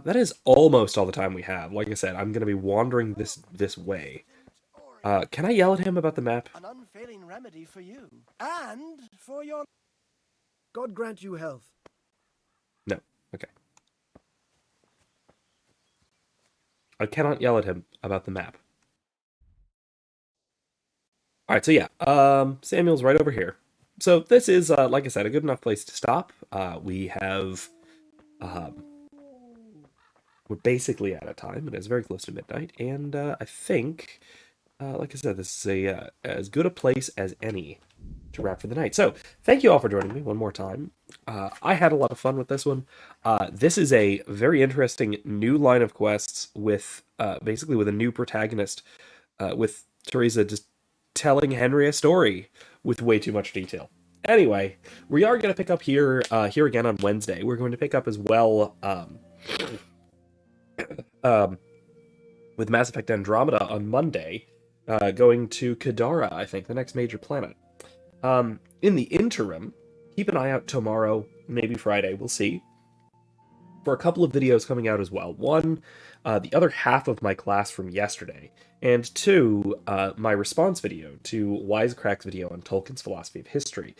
that is almost all the time we have. Like I said, I'm going to be wandering this way. Can I yell at him about the map? An unfailing remedy for you and for your. God grant you health. No. Okay. I cannot yell at him about the map. All right, so yeah, Samuel's right over here. So this is, like I said, a good enough place to stop. We have, we're basically out of time. It is very close to midnight, and I think, like I said, this is as good a place as any to wrap for the night. So thank you all for joining me one more time. I had a lot of fun with this one. This is a very interesting new line of quests with basically with a new protagonist, with Teresa just telling Henry a story with way too much detail. Anyway, we are going to pick up here again on Wednesday. We're going to pick up as well with Mass Effect Andromeda on Monday, going to Kadara, I think, the next major planet. In the interim, keep an eye out tomorrow, maybe Friday, we'll see, for a couple of videos coming out as well. One, the other half of my class from yesterday, and two, my response video to Wisecrack's video on Tolkien's philosophy of history.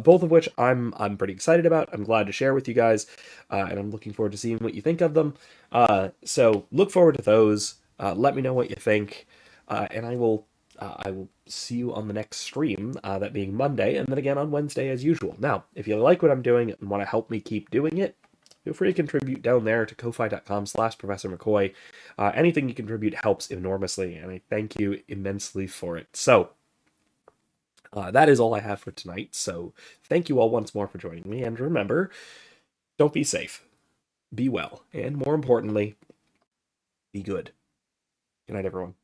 both of which I'm pretty excited about. I'm glad to share with you guys, and I'm looking forward to seeing what you think of them. So look forward to those. Let me know what you think, and I will see you on the next stream, that being Monday, and then again on Wednesday as usual. Now, if you like what I'm doing and want to help me keep doing it, feel free to contribute down there to ko-fi.com/Professor McCoy. Anything you contribute helps enormously, and I thank you immensely for it. So, that is all I have for tonight. So, thank you all once more for joining me, and remember, don't be safe, be well, and more importantly, be good. Good night, everyone.